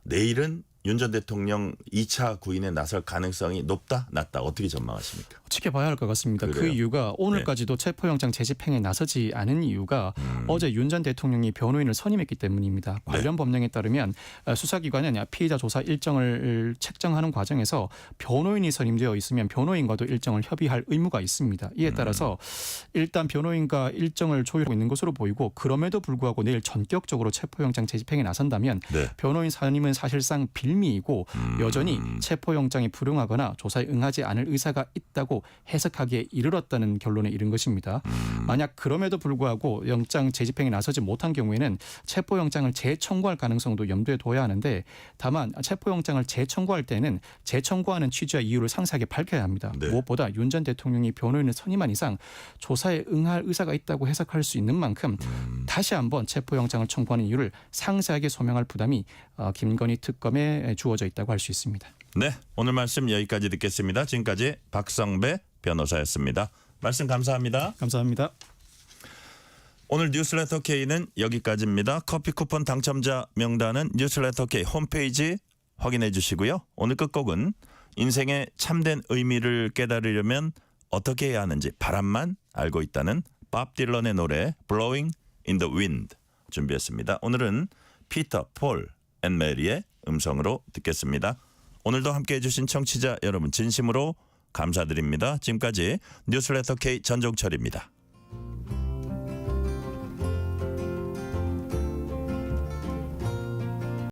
내일은 윤 전 대통령 2차 구인에 나설 가능성이 높다, 낮다, 어떻게 전망하십니까? 지켜봐야 할 것 같습니다. 그래요? 그 이유가 오늘까지도 체포영장 재집행에 나서지 않은 이유가 어제 윤 전 대통령이 변호인을 선임했기 때문입니다. 관련 법령에 따르면 수사기관은 피의자 조사 일정을 책정하는 과정에서 변호인이 선임되어 있으면 변호인과도 일정을 협의할 의무가 있습니다. 이에 따라서 일단 변호인과 일정을 조율하고 있는 것으로 보이고, 그럼에도 불구하고 내일 전격적으로 체포영장 재집행에 나선다면 변호인 선임은 사실상 빌미이고 여전히 체포영장이 불응하거나 조사에 응하지 않을 의사가 있다고 해석하기에 이르렀다는 결론에 이른 것입니다. 만약 그럼에도 불구하고 영장 재집행에 나서지 못한 경우에는 체포영장을 재청구할 가능성도 염두에 둬야 하는데, 다만 체포영장을 재청구할 때는 재청구하는 취지와 이유를 상세하게 밝혀야 합니다. 무엇보다 윤 전 대통령이 변호인을 선임한 이상 조사에 응할 의사가 있다고 해석할 수 있는 만큼 다시 한번 체포영장을 청구하는 이유를 상세하게 소명할 부담이 김건희 특검에 주어져 있다고 할 수 있습니다. 네, 오늘 말씀 여기까지 듣겠습니다. 지금까지 박성배 변호사였습니다. 말씀 감사합니다. 감사합니다. 오늘 뉴스레터 K는 여기까지입니다. 커피 쿠폰 당첨자 명단은 뉴스레터 K 홈페이지 확인해 주시고요. 오늘 끝곡은 인생의 참된 의미를 깨달으려면 어떻게 해야 하는지 바람만 알고 있다는 밥 딜런의 노래 Blowing in the Wind 준비했습니다. 오늘은 피터, 폴 앤 메리의 음성으로 듣겠습니다. 오늘도 함께해 주신 청취자 여러분 진심으로 감사드립니다. 지금까지 뉴스레터 K 전종철입니다.